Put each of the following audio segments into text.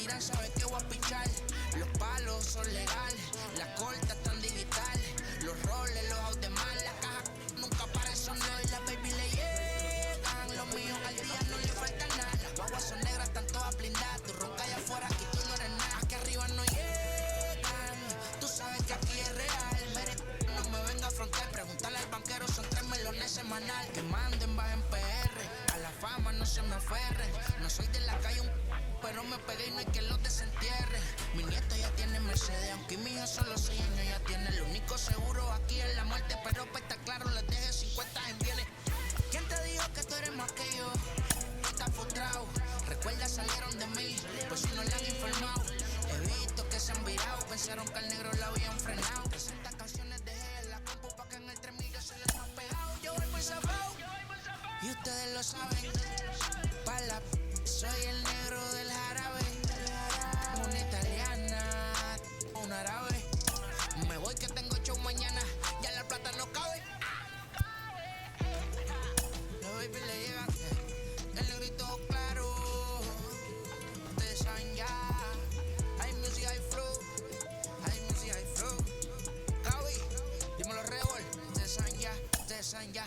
tiran saben que voy a pichar. Los palos son legales, las cortas están digitales. Los roles, los out de mal, la caja nunca paran sonar. Y las baby le llegan, los míos al día no le falta nada. Las guaguas son negras, están todas blindadas. Tú ronca allá afuera, aquí tú no eres nada. Aquí arriba no llegan, tú sabes que aquí es real. No me venga a frontear, pregúntale al banquero, son 3 melones semanal. Que manden, bajen PR, a la fama no se me aferren. No soy de la calle, pero me pegué y no hay que los desentierre. Mi nieto ya tiene Mercedes, aunque mi hija solo 6 años ya tiene. Lo único seguro aquí es la muerte, pero para estar claro les deje 50 en bienes. ¿Quién te dijo que tú eres más que yo? Estás frustrado, recuerda salieron de mí, pues si no le han informado. He visto que se han virado, pensaron que al negro la habían frenado. 60 canciones dejé en la compu pa' que en el 3000 se les más pegado. Yo voy por zafao, y ustedes lo saben. Pala, soy el negro del jarabe. Una italiana, un árabe. Me voy que tengo show mañana, ya la plata no cabe. Los baby le llegan, el negrito claro. Ustedes saben ya. Hay music, hay flow. Hay music, hay flow. Cabi, dímelo Rebol. Ustedes saben ya, ustedes saben ya.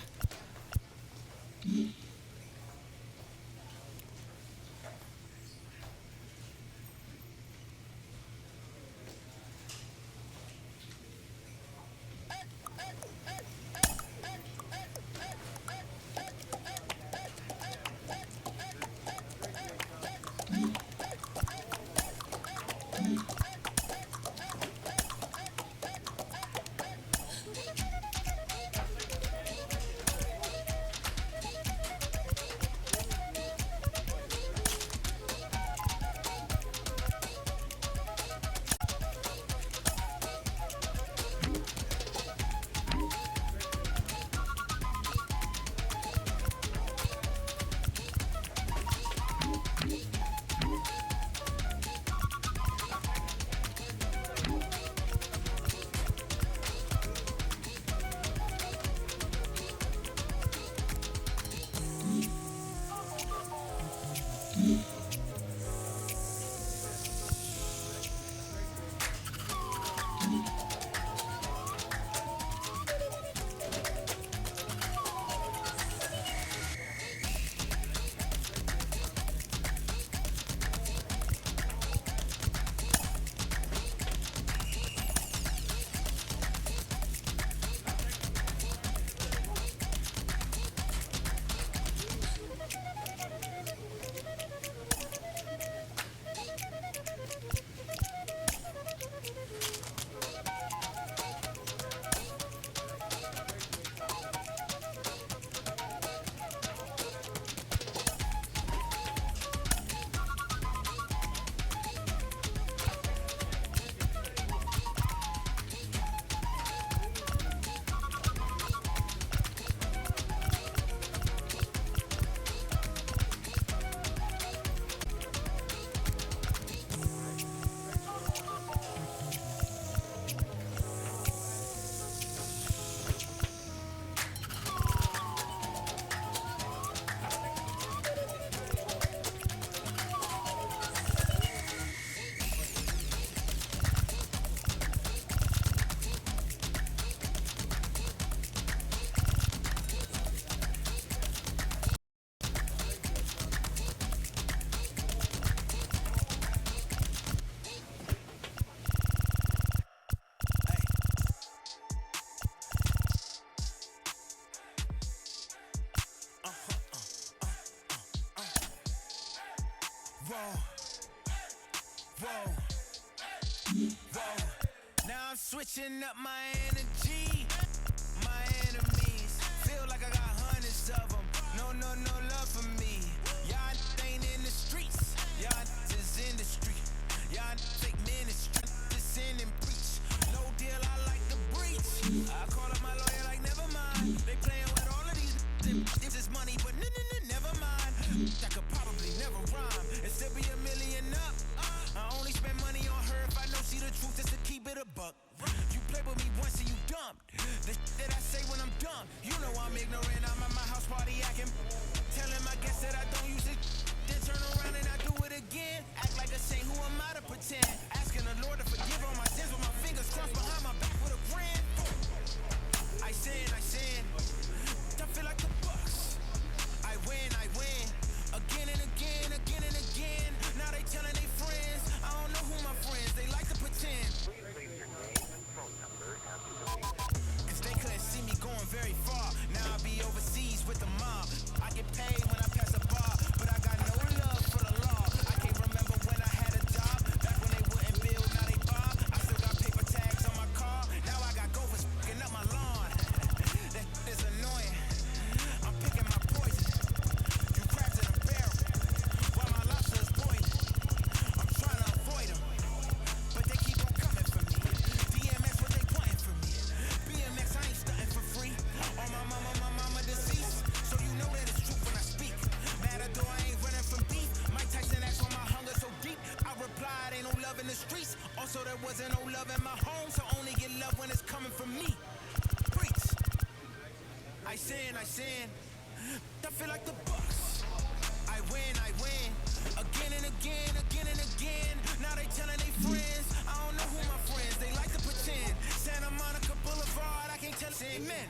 Now I'm switching up my energy. My enemies feel like I got hundreds of them. No love for me. Y'all ain't in the streets. Y'all is in the street. Y'all take ministry. Listen and preach. No deal, I like the breach. I call up my lawyer like never mind. They playing with all of these. This is money, but never mind. I could probably never rhyme and still be a million up. I only spend money on her if I know she the truth, just to keep it a buck. You play with me once and you dumped. The that I say when I'm dumb, you know I'm ignorant. I'm at my house party acting. Telling my guests that I don't use it. Then turn around and I do it again. Act like a saint, who am there wasn't no love in my home, so only get love when it's coming from me. Preach. I sin. I feel like the Bucks. I win. Again and again. Now they telling they friends. I don't know who my friends. They like to pretend. Santa Monica Boulevard. I can't tell. Amen.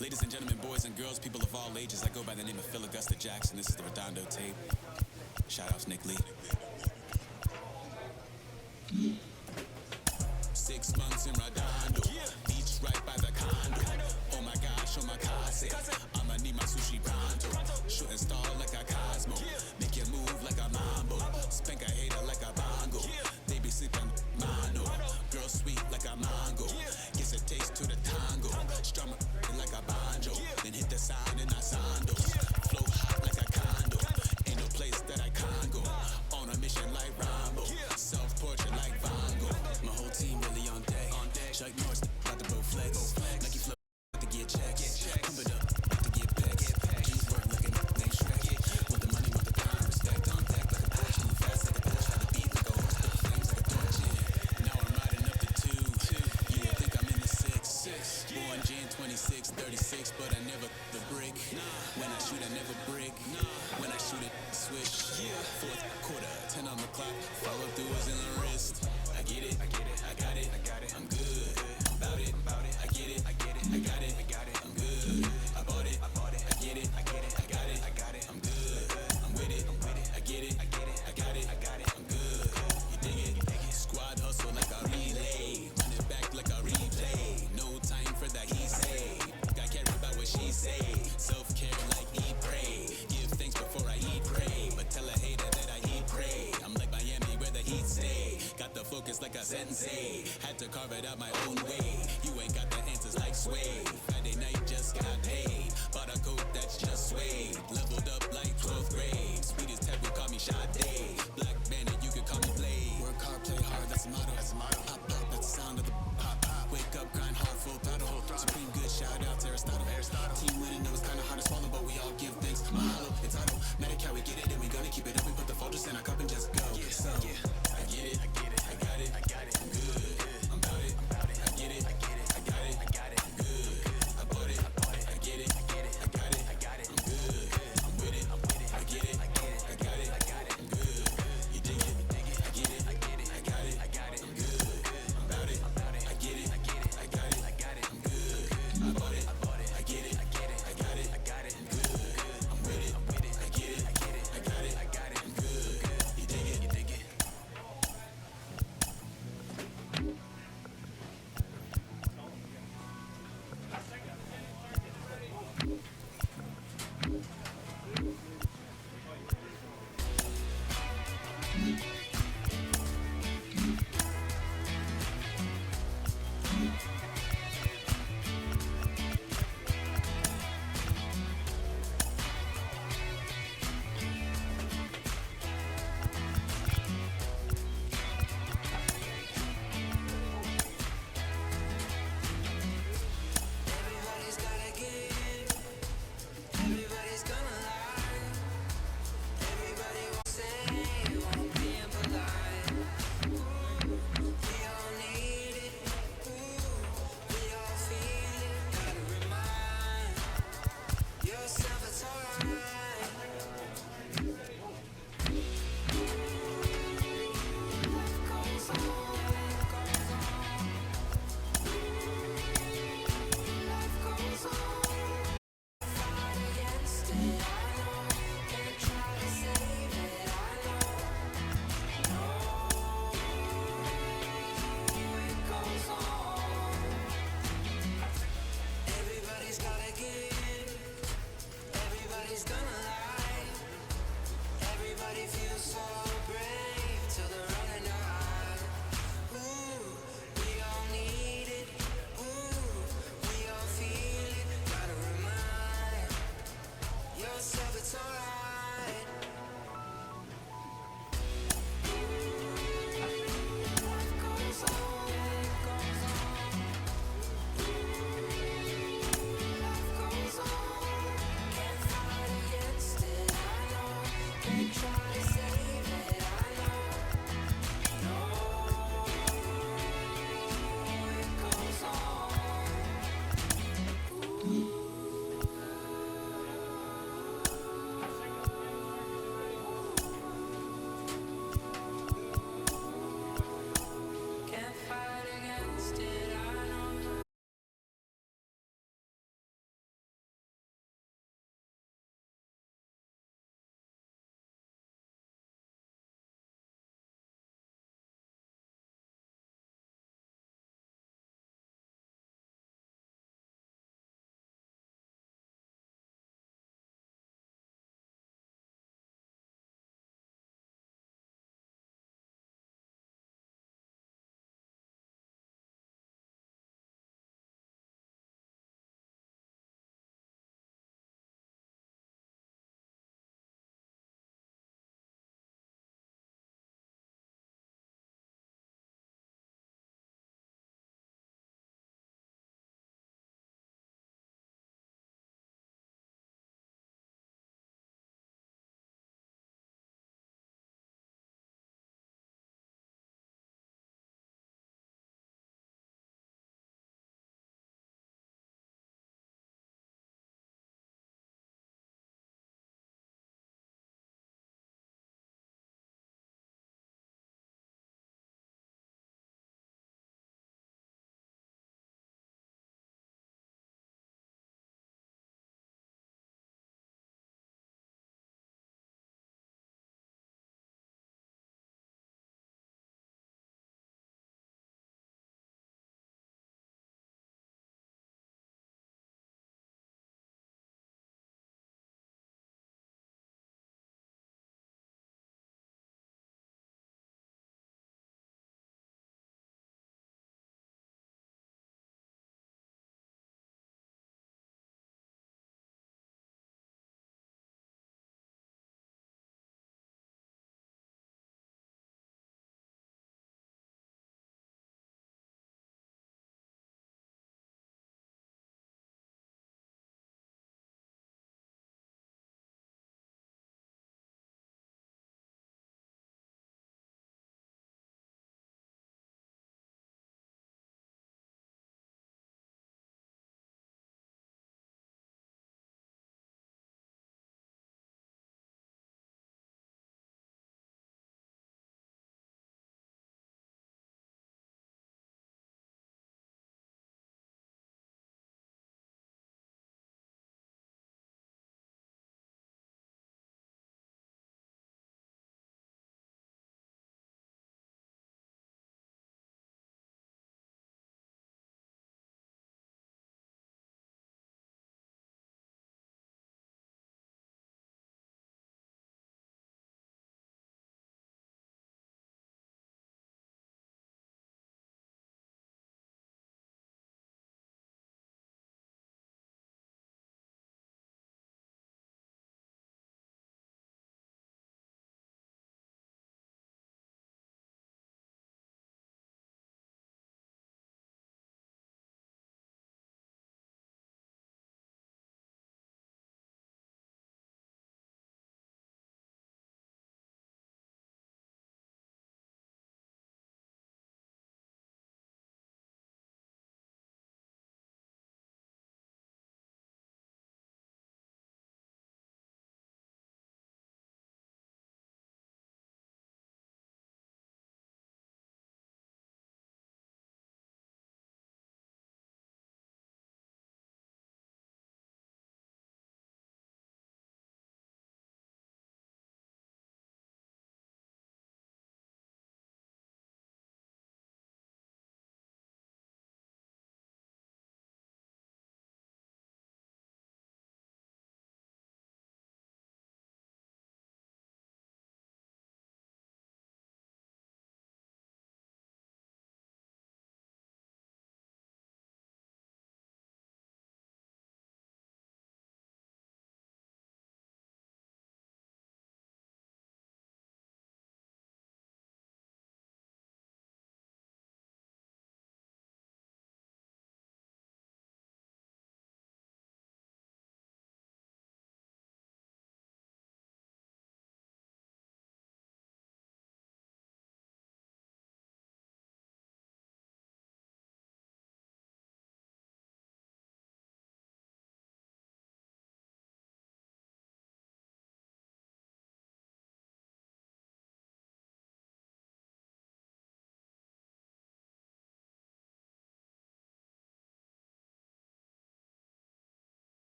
Ladies and gentlemen, boys and girls, people of all ages, I go by the name of Phil Augusta Jackson. This is the Redondo tape. Shout outs Nick Lee. 6 months in Redondo, beach right by the condo. Oh my gosh, oh my casa, I'ma need my sushi pronto. Shooting star like a Cosmo, make you move like a mambo. Spank a hater like a bongo, baby sipping mano. Girl sweet like a mango, gets a taste to the tango. Strum like a banjo, then hit the sound in our sandos. Flow hot like a condo, ain't no place that I can't go. On a mission like Rambo, self-portrait like Van Gogh. My whole team really on deck. Chuck Norris about to bow flex. Nike flow about to get checks. Pump it up about to get packs. G's work looking name Shrek. With the money, with the power, respect on deck like a Porsche. Move fast like a Porsche, try to beat like a horse, put the flames like a torch in. Now I'm riding up the 2. You would think I'm in the 6. Born Jan 26, 36, but I never the brick. When I shoot, I never brick. When I shoot it, switch. Fourth quarter, 10 on the clock. Follow through is in the wrist. I get it, I got it, I'm good. About it, I get it, I got it, I'm good. I bought it, I get it, I got it, I'm good. I'm with it, I get it, I got it, I'm good. You dig it? Squad hustle like a relay, run it back like a replay. No time for that he say. I care about what she say. Self-care like eat, pray. Give thanks before I eat, pray. But tell a hater that I eat, pray. I'm like Miami where the heat stay. Got the focus like a sensei. Had to carve it out my own way. You ain't got the answers like Sway. Friday night just got paid. Bought a coat that's just suede. Leveled up like 12th grade. Sweetest taboo, call me Sade. Black bandit, you can call me Blade. Work hard, play hard, that's the motto. Pop, pop, that's the sound of the pop. Wake up, grind hard, full throttle. Supreme good, shout out to Aristotle. Team winning, it was kinda hard to swallow, but we all give thanks. Mahalo, it's auto. Medical, we get it, and we gonna keep it up. We put the Folgers in our cup and just go. So, I get it, I got it, I'm good. I'm about it, I get it, I got it, I'm good. I bought it, I get it, I got it, I'm good. it's alright. Life goes on, it goes on. Life goes on. Can't fight against it, I know. Can't try to save it, I know. No, it goes on.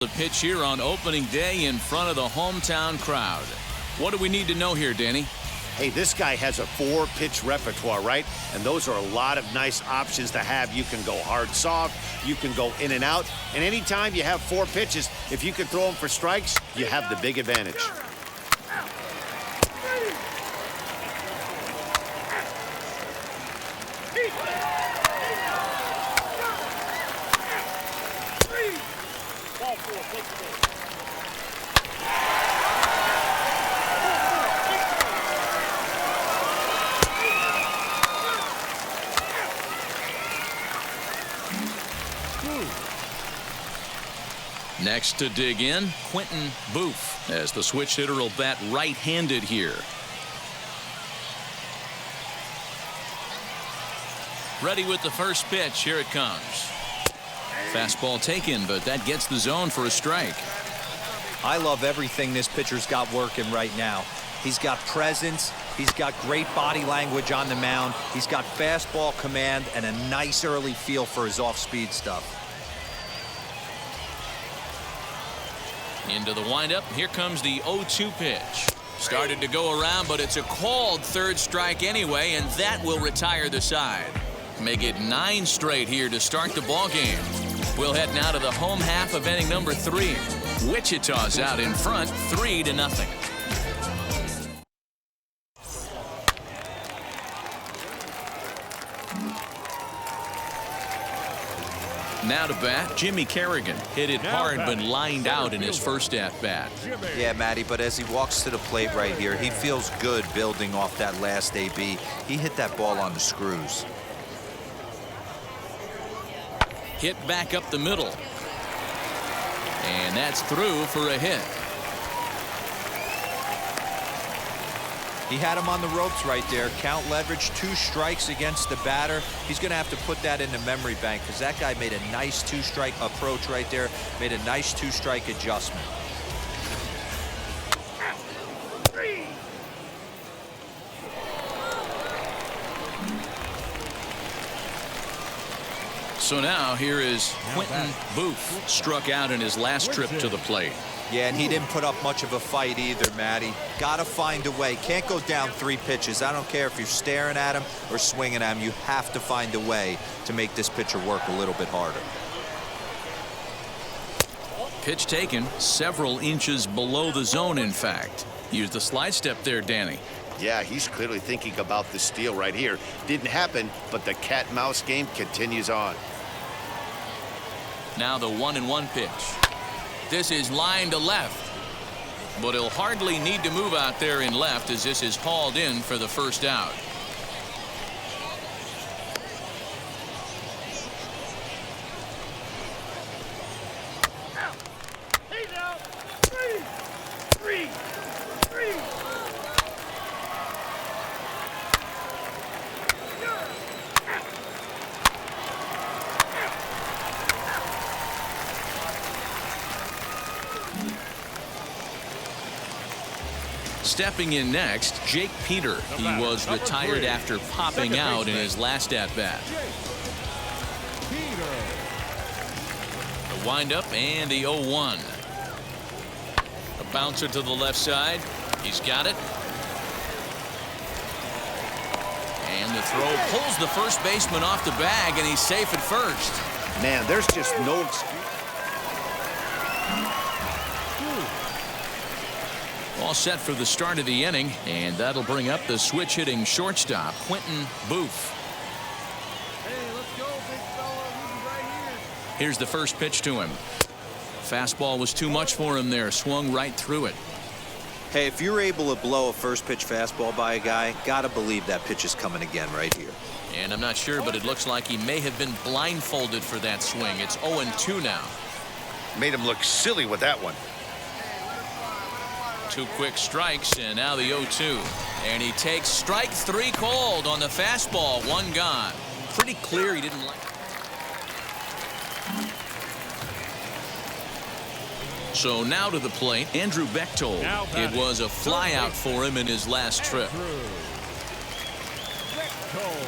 The pitch here on opening day in front of the hometown crowd. What do we need to know here, Danny? Hey, this guy has a 4-pitch repertoire, right? And those are a lot of nice options to have. You can go hard, soft. You can go in and out. And anytime you have 4 pitches, if you can throw them for strikes, you have the big advantage. Next to dig in, Quentin Booth, as the switch hitter will bat right-handed here. Ready with the first pitch. Here it comes. Fastball taken, but that gets the zone for a strike. I love everything this pitcher's got working right now. He's got presence. He's got great body language on the mound. He's got fastball command and a nice early feel for his off-speed stuff. Into the windup. Here comes the 0-2 pitch. Started to go around, but it's a called third strike anyway, and that will retire the side. Make it 9 straight here to start the ball game. We'll head now to the home half of inning number 3. Wichita's out in front, 3-0. Now to bat, Jimmy Kerrigan. Hit it hard, but lined out in his first at-bat. Yeah, Matty, but as he walks to the plate right here, he feels good building off that last AB. He hit that ball on the screws. Hit back up the middle. And that's through for a hit. He had him on the ropes right there. Count leverage, 2 strikes against the batter. He's going to have to put that in the memory bank because that guy made a nice 2-strike approach right there. Made a nice 2-strike adjustment. So now here is Quentin Booth, struck out in his last trip to the plate. Yeah, and he didn't put up much of a fight either, Matty. Got to find a way. Can't go down 3 pitches. I don't care if you're staring at him or swinging at him. You have to find a way to make this pitcher work a little bit harder. Pitch taken several inches below the zone, in fact. Use the slide step there, Danny. Yeah, he's clearly thinking about the steal right here. Didn't happen, but the cat-mouse game continues on. Now the 1-1 pitch. This is line to left, but he'll hardly need to move out there in left as this is hauled in for the first out. He's out. 3. Stepping in next, Jake Peter. He was retired after popping out in his last at-bat. The windup and the 0-1. A bouncer to the left side. He's got it. And the throw pulls the first baseman off the bag, and he's safe at first. Man, there's just no excuse. All set for the start of the inning, and that'll bring up the switch-hitting shortstop, Quentin Booth. Hey, let's go, big fella. He's right here. Here's the first pitch to him. Fastball was too much for him there, swung right through it. Hey, if you're able to blow a first pitch fastball by a guy, gotta believe that pitch is coming again right here. And I'm not sure, but it looks like he may have been blindfolded for that swing. It's 0-2 now. Made him look silly with that one. 2 quick strikes, and now the 0-2. And he takes strike 3 called on the fastball. 1 gone. Pretty clear he didn't like it. So now to the plate, Andrew Bechtold. It was a flyout for him in his last trip.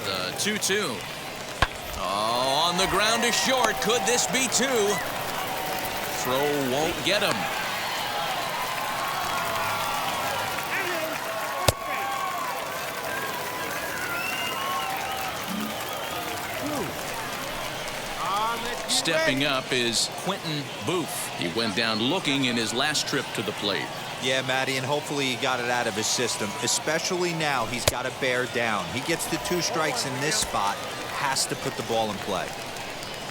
The 2-2. Oh, on the ground to short. Could this be 2? Throw won't get him. Stepping up is Quentin Booth. He went down looking in his last trip to the plate. Yeah, Matty, and hopefully he got it out of his system, especially now he's got to bear down. He gets the 2 strikes in this spot, has to put the ball in play.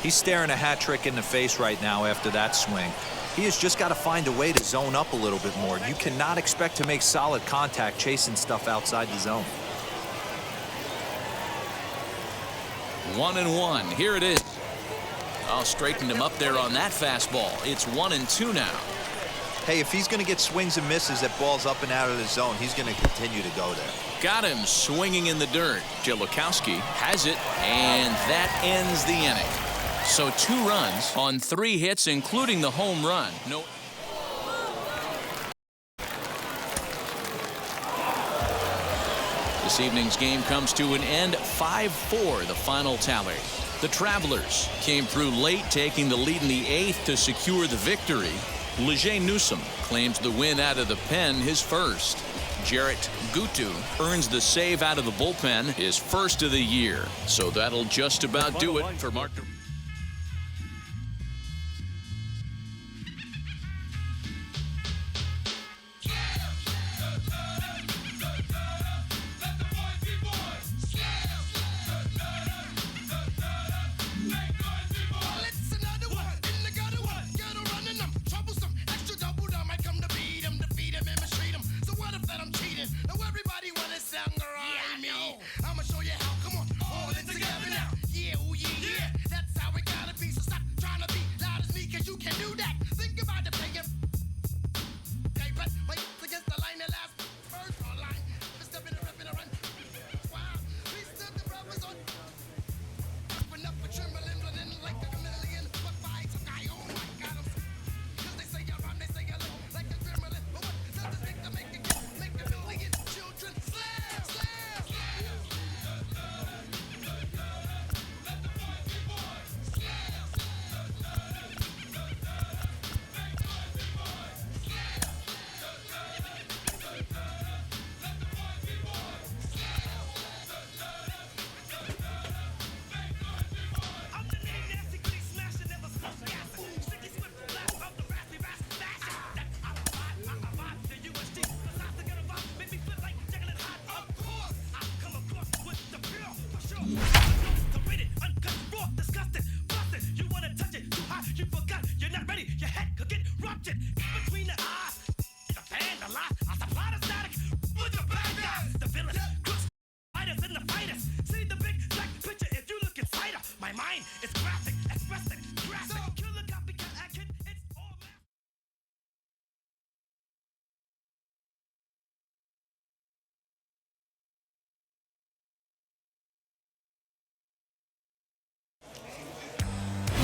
He's staring a hat trick in the face right now after that swing. He has just got to find a way to zone up a little bit more. You cannot expect to make solid contact chasing stuff outside the zone. 1-1. Here it is. I'll straighten him up there on that fastball. It's 1-2 now. Hey, if he's going to get swings and misses at balls up and out of the zone, he's going to continue to go there. Got him swinging in the dirt. Jelokowski has it, and that ends the inning. So 2 runs on 3 hits, including the home run. No. This evening's game comes to an end. 5-4, the final tally. The Travelers came through late, taking the lead in the 8th to secure the victory. Leger Newsom claims the win out of the pen, his first. Jarrett Gutu earns the save out of the bullpen, his first of the year. So that'll just about do it for Mark.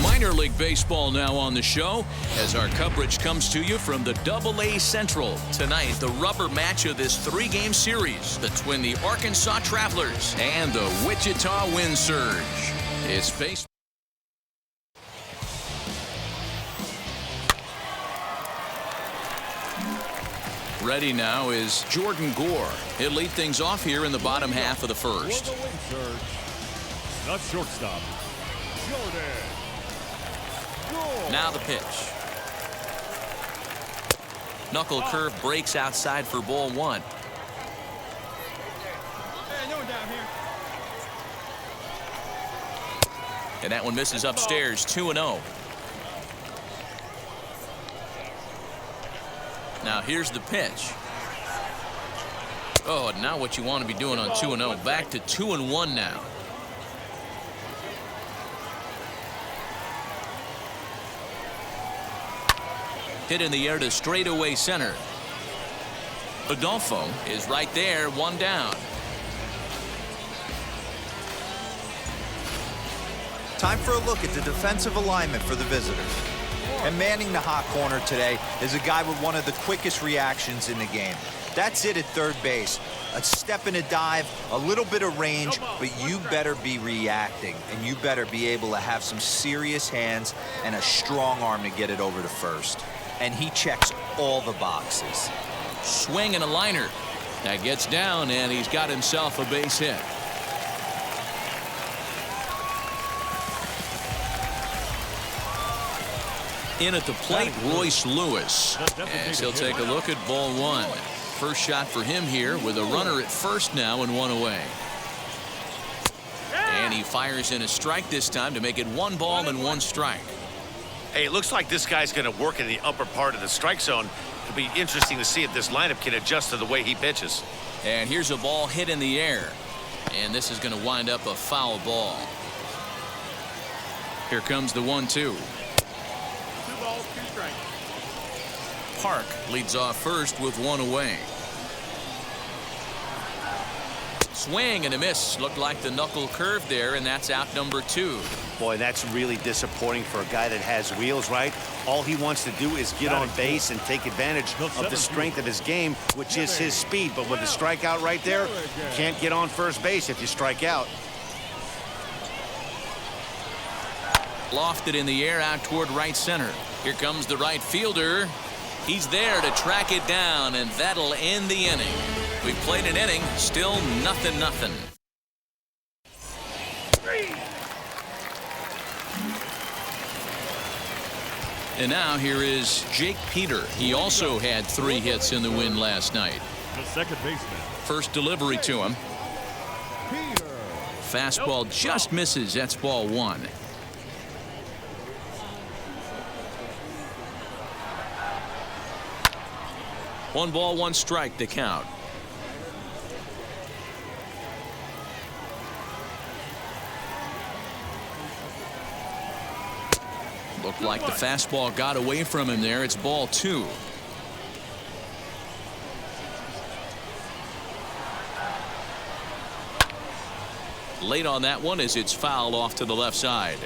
Minor League Baseball now on the show as our coverage comes to you from the AA Central. Tonight, the rubber match of this 3-game series between the Arkansas Travelers and the Wichita Wind Surge. It's baseball. Ready now is Jordan Gore. He'll lead things off here in the bottom half of the first. For the Wind Surge, the shortstop, Jordan. Now the pitch. Knuckle curve breaks outside for ball 1. Hey, no one down here. And that one misses upstairs. 2-0. Now here's the pitch. Oh, now what you want to be doing on 2-0. Back to 2-1 now. Hit in the air to straightaway center. Adolfo is right there, 1 down. Time for a look at the defensive alignment for the visitors. And manning the hot corner today is a guy with one of the quickest reactions in the game. That's it at third base. A step and a dive, a little bit of range, but you better be reacting, and you better be able to have some serious hands and a strong arm to get it over to first. And he checks all the boxes. Swing and a liner. That gets down, and he's got himself a base hit. In at the plate, Royce Lewis, as he'll take a look at ball one. First shot for him here with a runner at first now and one away. And he fires in a strike this time to make it 1 ball and 1 strike. Hey, it looks like this guy's going to work in the upper part of the strike zone. It'll be interesting to see if this lineup can adjust to the way he pitches. And here's a ball hit in the air. And this is going to wind up a foul ball. Here comes the 1-2. 2 balls, 2 strikes. Park leads off first with 1 away. Swing and a miss. Looked like the knuckle curve there, and that's out number 2. Boy, that's really disappointing for a guy that has wheels, right? All he wants to do is get on base and take advantage of the strength of his game, which is his speed. But with the strikeout right there, you can't get on first base if you strike out. Lofted in the air out toward right center. Here comes the right fielder. He's there to track it down, and that'll end the inning. We played an inning, still 0-0. And now here is Jake Peter. He also had 3 hits in the win last night. The second baseman. First delivery to him. Peter. Fastball just misses. That's ball 1. One ball, 1 strike to count. Looked like the fastball got away from him there. It's ball 2. Late on that one as it's fouled off to the left side.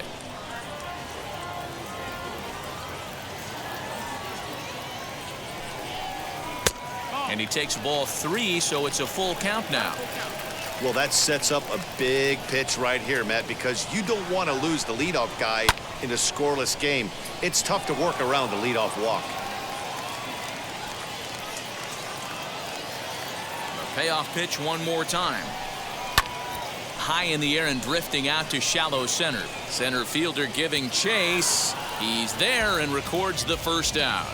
And he takes ball 3, so it's a full count now. Well, that sets up a big pitch right here, Matt, because you don't want to lose the leadoff guy in a scoreless game. It's tough to work around the leadoff walk. A payoff pitch one more time. High in the air and drifting out to shallow center. Center fielder giving chase. He's there and records the first out.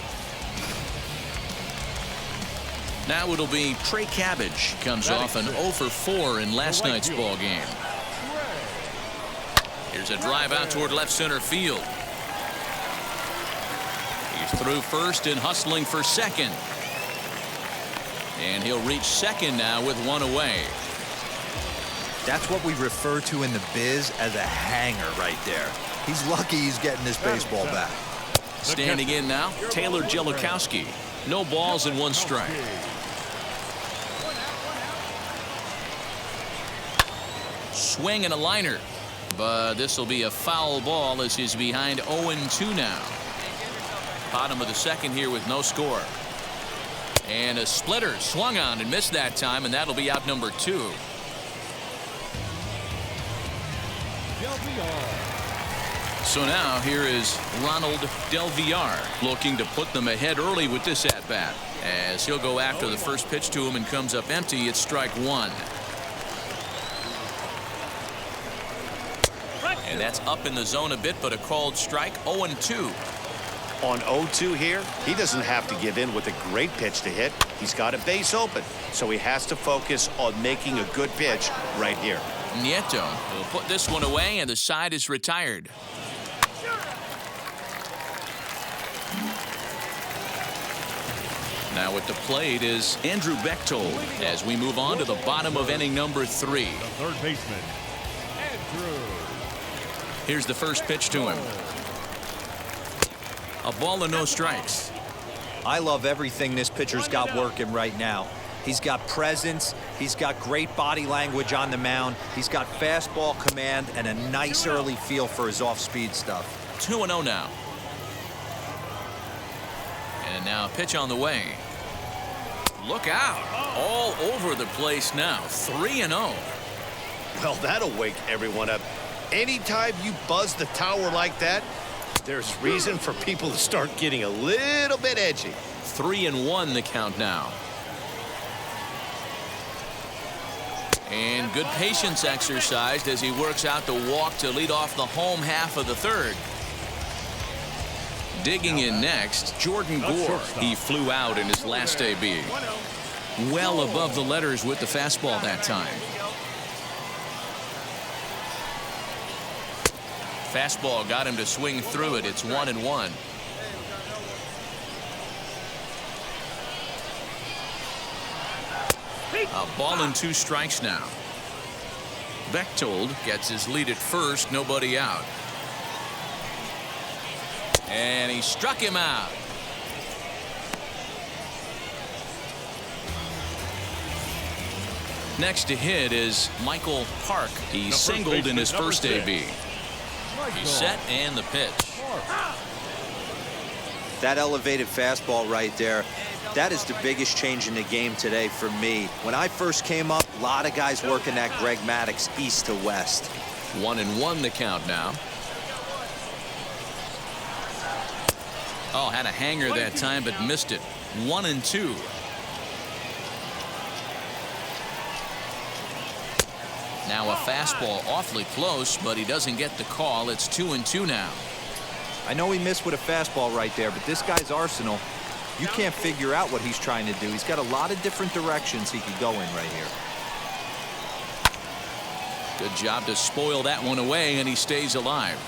Now it'll be Trey Cabbage. Comes off an 0 for 4 in last night's ball game. Here's a drive out toward left center field. He's through first and hustling for second. And he'll reach second now with 1 away. That's what we refer to in the biz as a hanger right there. He's lucky he's getting this baseball back. Standing in now, Taylor Jellikowski. No balls and 1 strike. Swing and a liner. But this will be a foul ball as he's behind 0-2 now. Bottom of the second here with no score. And a splitter swung on and missed that time, and that'll be out number 2. So now here is Ronald Del Villar looking to put them ahead early with this at bat, as he'll go after the first pitch to him and comes up empty. It's strike 1. And that's up in the zone a bit, but a called strike. 0-2. On 0-2 here, he doesn't have to give in with a great pitch to hit. He's got a base open, so he has to focus on making a good pitch right here. Nieto will put this one away, and the side is retired. Now at the plate is Andrew Bechtold as we move on to the bottom of inning number 3. The third baseman, Andrew. Here's the first pitch to him. A ball and no strikes. I love everything this pitcher's got working right now. He's got presence. He's got great body language on the mound. He's got fastball command and a nice early feel for his off-speed stuff. 2-0 now. And now pitch on the way. Look out. All over the place now. 3-0. Well, that'll wake everyone up. Anytime you buzz the tower like that, there's reason for people to start getting a little bit edgy. 3-1 the count now. And good patience exercised as he works out the walk to lead off the home half of the third. Digging in next, Jordan Gore. He flew out in his last AB. Well above the letters with the fastball that time. Fastball got him to swing through it. It's 1-1. A ball and 2 strikes now. Bechtold gets his lead at first, nobody out. And he struck him out. Next to hit is Michael Park. He singled in his first AB. He's set and the pitch. That elevated fastball right there, that is the biggest change in the game today for me. When I first came up, a lot of guys working that Greg Maddux east to west. 1-1 the count now. Oh, had a hanger that time but missed it. 1-2. Now a fastball awfully close, but he doesn't get the call. It's 2-2 now. I know he missed with a fastball right there, but this guy's arsenal, you can't figure out what he's trying to do. He's got a lot of different directions he could go in right here. Good job to spoil that one away, and he stays alive.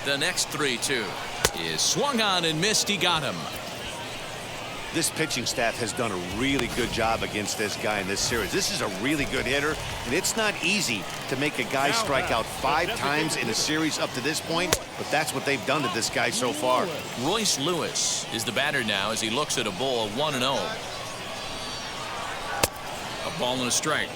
The next 3-2 is swung on and missed. He got him. This pitching staff has done a really good job against this guy in this series. This is a really good hitter, and it's not easy to make a guy strike out 5 times in a series up to this point, but that's what they've done to this guy so far. Royce Lewis is the batter now as he looks at a ball 1-0. A ball and a strike.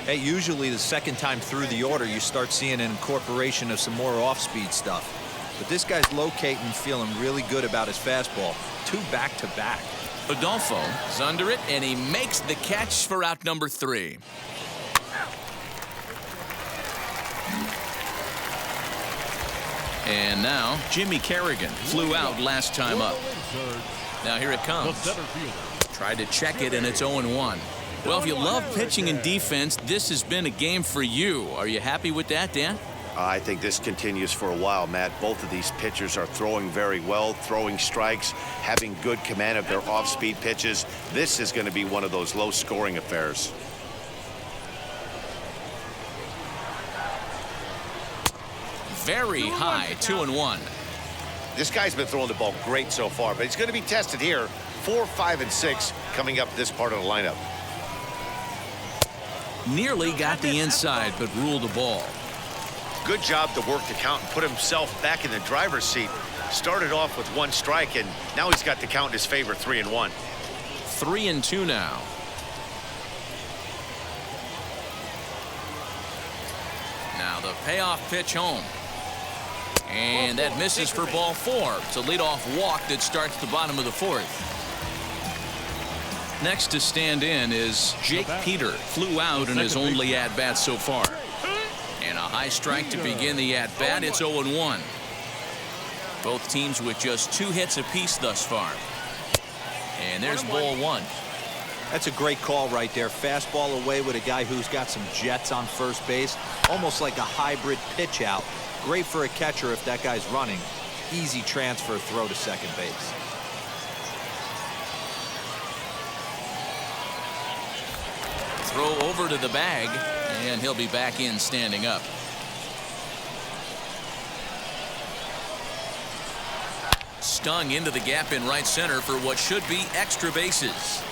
Hey, usually the second time through the order you start seeing an incorporation of some more off-speed stuff. But this guy's locating, feeling really good about his fastball. 2 back-to-back. Adolfo is under it, and he makes the catch for out number 3. And now Jimmy Kerrigan flew out last time up. Now here it comes. Tried to check it, and it's 0-1. Well, if you love pitching and defense, this has been a game for you. Are you happy with that, Dan? I think this continues for a while, Matt. Both of these pitchers are throwing very well, throwing strikes, having good command of their off-speed pitches. This is going to be one of those low-scoring affairs. Very high, 2-1. This guy's been throwing the ball great so far, but he's going to be tested here. 4, 5, and 6 coming up this part of the lineup. Nearly got the inside, but ruled the ball. Good job to work the count and put himself back in the driver's seat. Started off with 1 strike, and now he's got the count in his favor, 3-1. 3-2 now. Now the payoff pitch home. And that misses for ball 4. It's a leadoff walk that starts the bottom of the 4th. Next to stand in is Jake Peter. Flew out in his only at-bat so far. And a high strike to begin the at-bat. It's 0-1. Both teams with just 2 hits apiece thus far. And there's ball 1. That's a great call right there. Fastball away with a guy who's got some jets on first base. Almost like a hybrid pitch out. Great for a catcher if that guy's running. Easy transfer throw to second base. Throw over to the bag, and he'll be back in standing up. Stung into the gap in right center for what should be extra bases.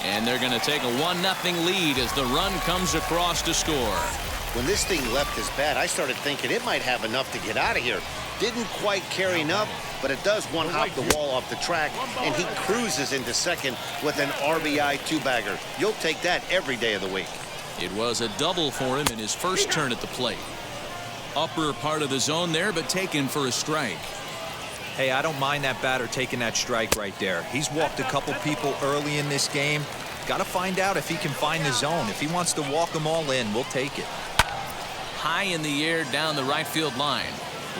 And they're going to take a 1-0 lead as the run comes across to score. When this thing left his bat, I started thinking it might have enough to get out of here. Didn't quite carry enough, but it does one-hop the wall off the track, and he cruises into second with an RBI 2-bagger. You'll take that every day of the week. It was a double for him in his first turn at the plate. Upper part of the zone there, but taken for a strike. Hey, I don't mind that batter taking that strike right there. He's walked a couple people early in this game. Got to find out if he can find the zone. If he wants to walk them all in, we'll take it. High in the air down the right field line.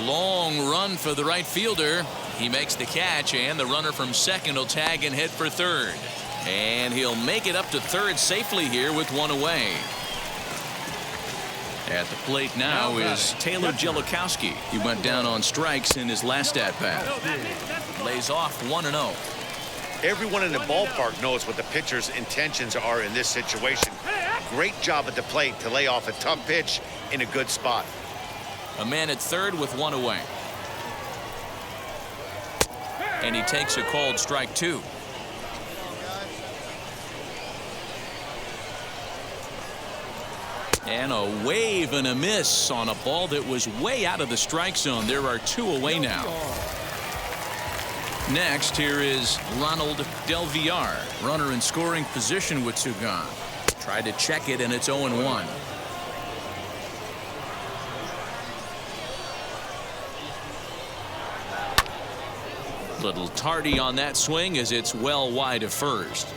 Long run for the right fielder. He makes the catch, and the runner from second will tag and head for third. And he'll make it up to third safely here with one away. At the plate now is Taylor Jellikowski. He went down on strikes in his last at-bat. Lays off 1-0. Everyone in the ballpark knows what the pitcher's intentions are in this situation. Great job at the plate to lay off a tough pitch in a good spot. A man at third with one away. And he takes a called strike 2. And a wave and a miss on a ball that was way out of the strike zone. There are 2 away now. Next, here is Ronald Del Villar. Runner in scoring position with 2 gone. Tried to check it, and it's 0-1. Little tardy on that swing as it's well wide of first.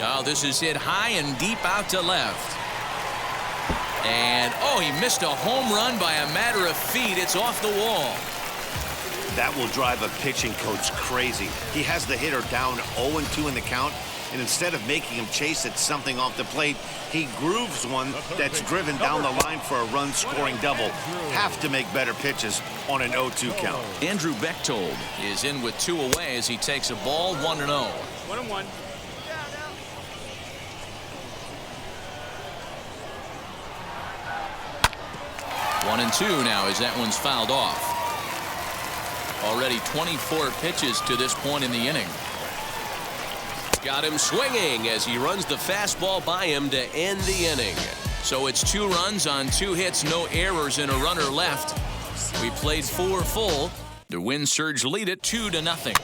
Oh, this is hit high and deep out to left. And, oh, he missed a home run by a matter of feet. It's off the wall. That will drive a pitching coach crazy. He has the hitter down 0-2 in the count, and instead of making him chase at something off the plate, he grooves one that's driven down the line for a run-scoring double. Have to make better pitches on an 0-2 count. Andrew Bechtold is in with 2 away as he takes a ball 1-0. 1-1. 1-2 now as that one's fouled off. Already 24 pitches to this point in the inning. Got him swinging as he runs the fastball by him to end the inning. So it's 2 runs on 2 hits, no errors, and a runner left. We played 4 full. The Wind Surge lead it 2-0.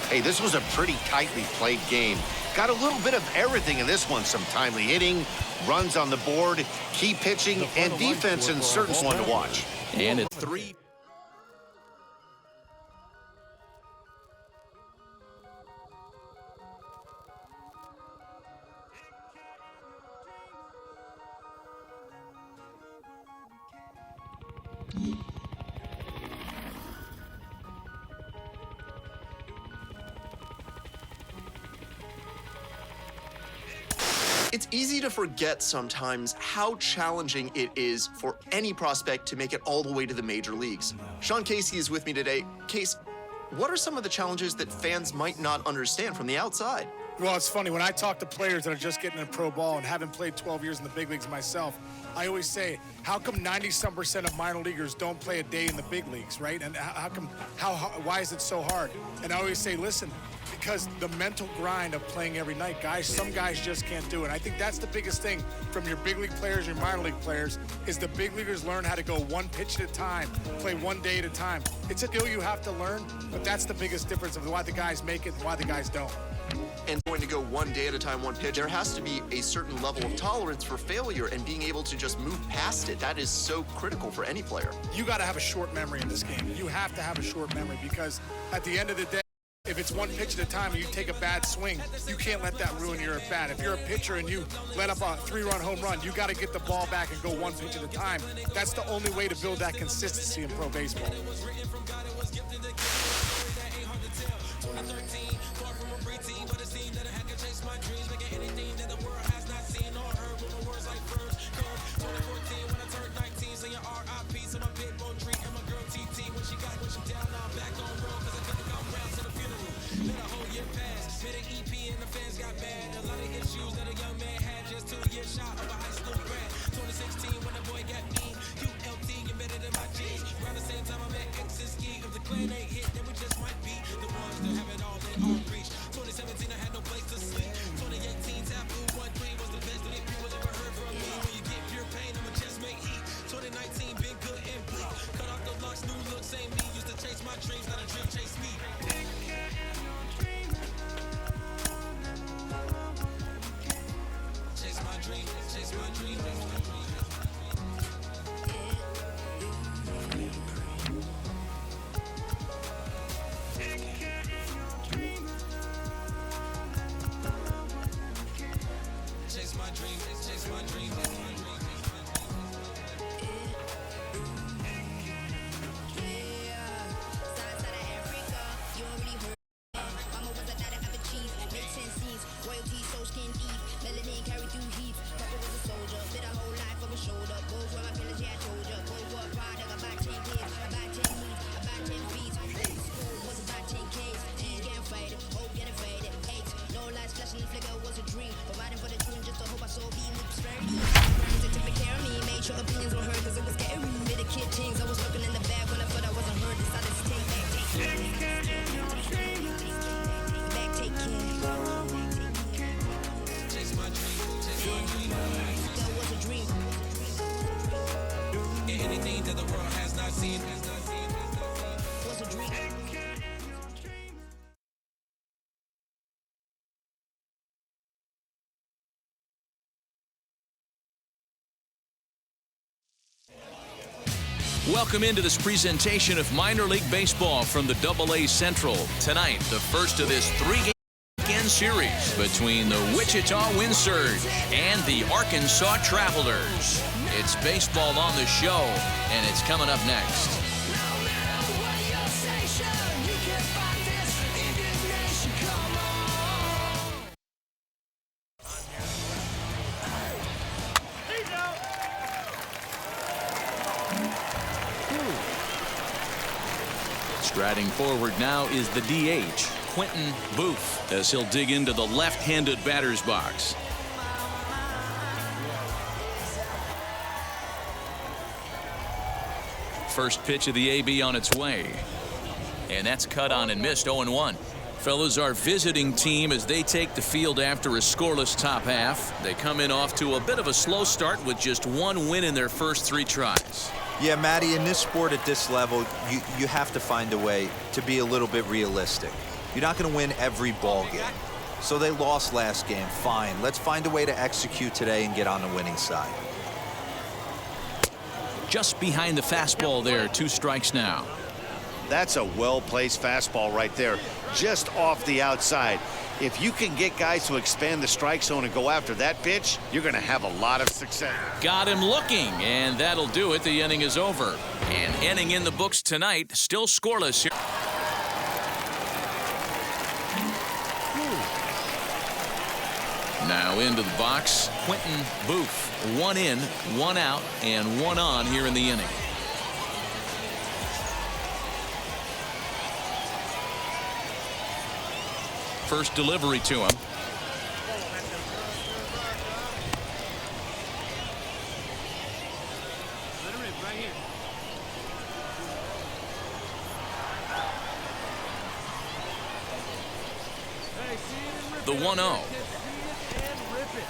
Hey, this was a pretty tightly played game. Got a little bit of everything in this one. Some timely hitting, runs on the board, key pitching, and defense in certain one to watch. And it's 3. It's easy to forget sometimes how challenging it is for any prospect to make it all the way to the major leagues. Sean Casey is with me today. Case, what are some of the challenges that fans might not understand from the outside? Well, it's funny. When I talk to players that are just getting into pro ball and haven't played 12 years in the big leagues myself, I always say, how come 90-some% of minor leaguers don't play a day in the big leagues, right? And why is it so hard? And I always say, listen, because the mental grind of playing every night, some guys just can't do it. I think that's the biggest thing from your big league players, your minor league players, is the big leaguers learn how to go one pitch at a time, play one day at a time. It's a skill you have to learn, but that's the biggest difference of why the guys make it and why the guys don't. And going to go one day at a time, one pitch, there has to be a certain level of tolerance for failure and being able to just move past it. That is so critical for any player. You got to have a short memory in this game. You have to have a short memory because at the end of the day, if it's one pitch at a time and you take a bad swing, you can't let that ruin your at bat. If you're a pitcher and you let up a 3-run home run, you got to get the ball back and go one pitch at a time. That's the only way to build that consistency in pro baseball. Around the same time I met X and Ski. If the clan ain't hit, then we just might be the ones that have it all. They all Welcome into this presentation of minor league baseball from the AA Central. Tonight, the first of this three-game weekend series between the Wichita Wind Surge and the Arkansas Travelers. It's baseball on the show, and it's coming up next. Striding forward now is the DH, Quentin Booth, as he'll dig into the left-handed batter's box. First pitch of the AB on its way. And that's cut on and missed, 0-1. Fellas, our visiting team as they take the field after a scoreless top half. They come in off to a bit of a slow start with just one win in their first three tries. Yeah, Matty, in this sport at this level, you have to find a way to be a little bit realistic. You're not going to win every ball game. So they lost last game. Fine. Let's find a way to execute today and get on the winning side. Just behind the fastball there, 2 strikes now. That's a well-placed fastball right there, just off the outside. If you can get guys to expand the strike zone and go after that pitch, you're going to have a lot of success. Got him looking, and that'll do it. The inning is over. And inning in the books tonight, still scoreless here. Now into the box, Quentin Booth. 1 in, 1 out, and 1 on here in the inning. First delivery to him. The 1-0.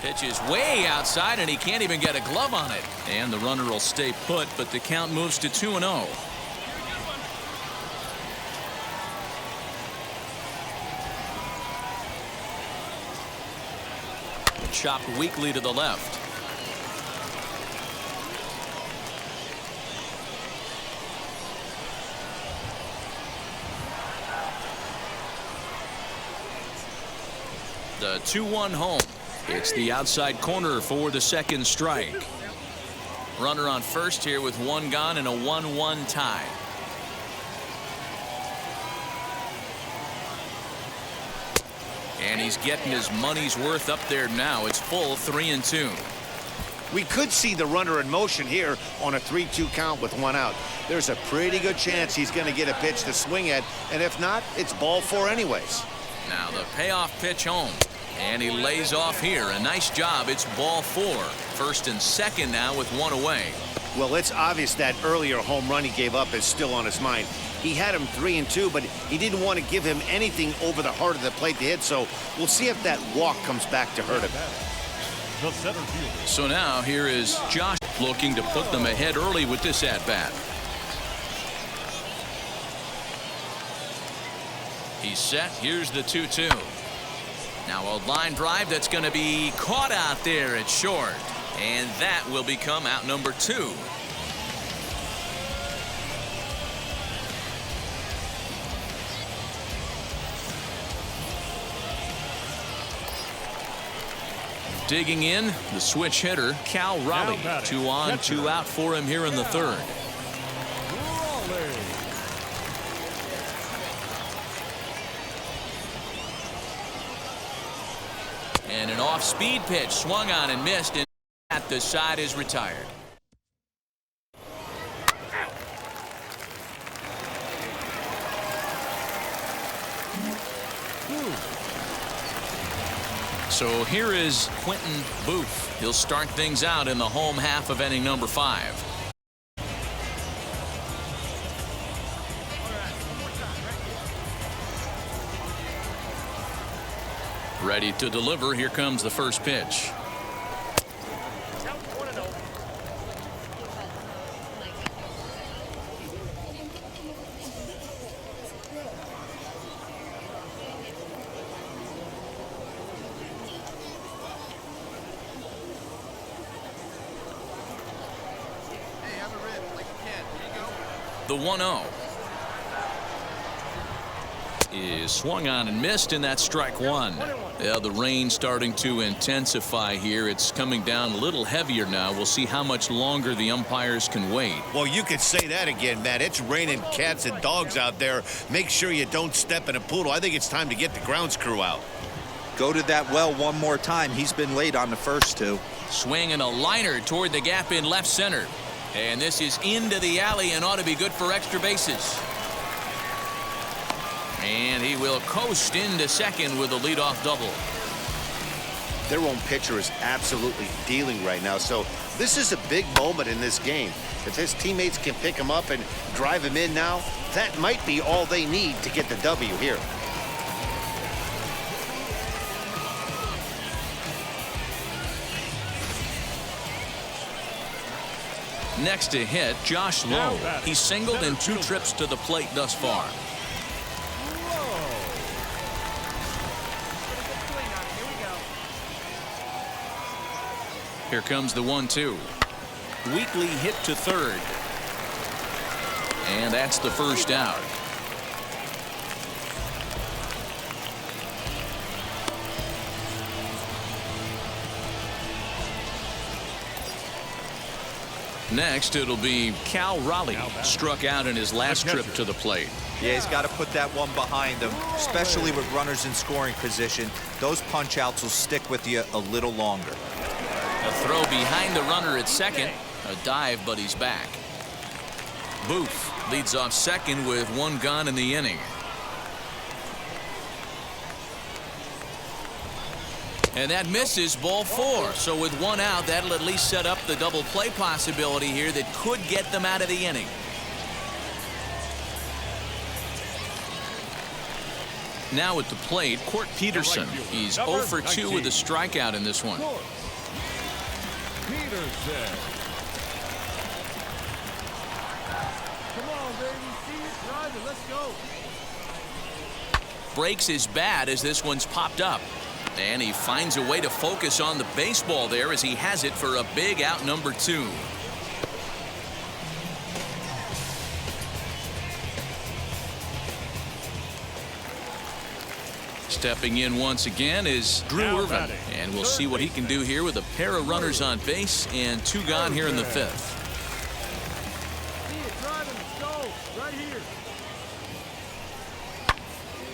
Pitch is way outside, and he can't even get a glove on it. And the runner will stay put, but the count moves to 2-0. Chopped weakly to the left. The 2-1 home. It's the outside corner for the second strike. Runner on first here with 1 gone and a 1-1 tie. And he's getting his money's worth up there now. It's full 3-2. We could see the runner in motion here on a 3-2 count with 1 out. There's a pretty good chance he's going to get a pitch to swing at, and if not, it's ball 4 anyways. Now the payoff pitch home, and he lays off here. A nice job. It's ball 4. First and second now with 1 away. Well, it's obvious that earlier home run he gave up is still on his mind. He had him 3-2, but he didn't want to give him anything over the heart of the plate to hit, so we'll see if that walk comes back to hurt him. So now here is Josh looking to put them ahead early with this at-bat. He's set. Here's the 2-2. Now a line drive that's going to be caught out there at short. And that will become out number 2. Digging in, the switch hitter, Cal Raleigh. 2 on, 2 out for him here in the third. And an off-speed pitch swung on and missed, and at the side is retired. So here is Quentin Booth. He'll start things out in the home half of inning number 5. Ready to deliver. Here comes the first pitch. The 1-0 is swung on and missed, and that's strike 1. Yeah, the rain starting to intensify here. It's coming down a little heavier now. We'll see how much longer the umpires can wait. Well, you could say that again, Matt. It's raining cats and dogs out there. Make sure you don't step in a poodle. I think it's time to get the grounds crew out. Go to that well one more time. He's been late on the first 2. Swing and a liner toward the gap in left center. And this is into the alley and ought to be good for extra bases. And he will coast into second with a leadoff double. Their own pitcher is absolutely dealing right now, so this is a big moment in this game. If his teammates can pick him up and drive him in now, that might be all they need to get the W here. Next to hit, Josh Lowe. He's singled in 2 trips to the plate thus far. Here comes the 1-2. Weakly hit to third. And that's the first out. Next, it'll be Cal Raleigh. Struck out in his last trip to the plate. Yeah, he's got to put that one behind him, especially with runners in scoring position. Those punch-outs will stick with you a little longer. A throw behind the runner at second. A dive, but he's back. Booth leads off second with 1 gone in the inning. And that misses, ball 4. So with 1 out, that'll at least set up the double play possibility here that could get them out of the inning. Now at the plate, Court Peterson. He's 0 for 2 with a strikeout in this one. Peterson. Come on, baby. See it, drive it. Let's go. Breaks his bat as this one's popped up. And he finds a way to focus on the baseball there as he has it for a big out number 2. Stepping in once again is Drew Irvin. And we'll see what he can do here with a pair of runners on base and 2 gone here in the 5th.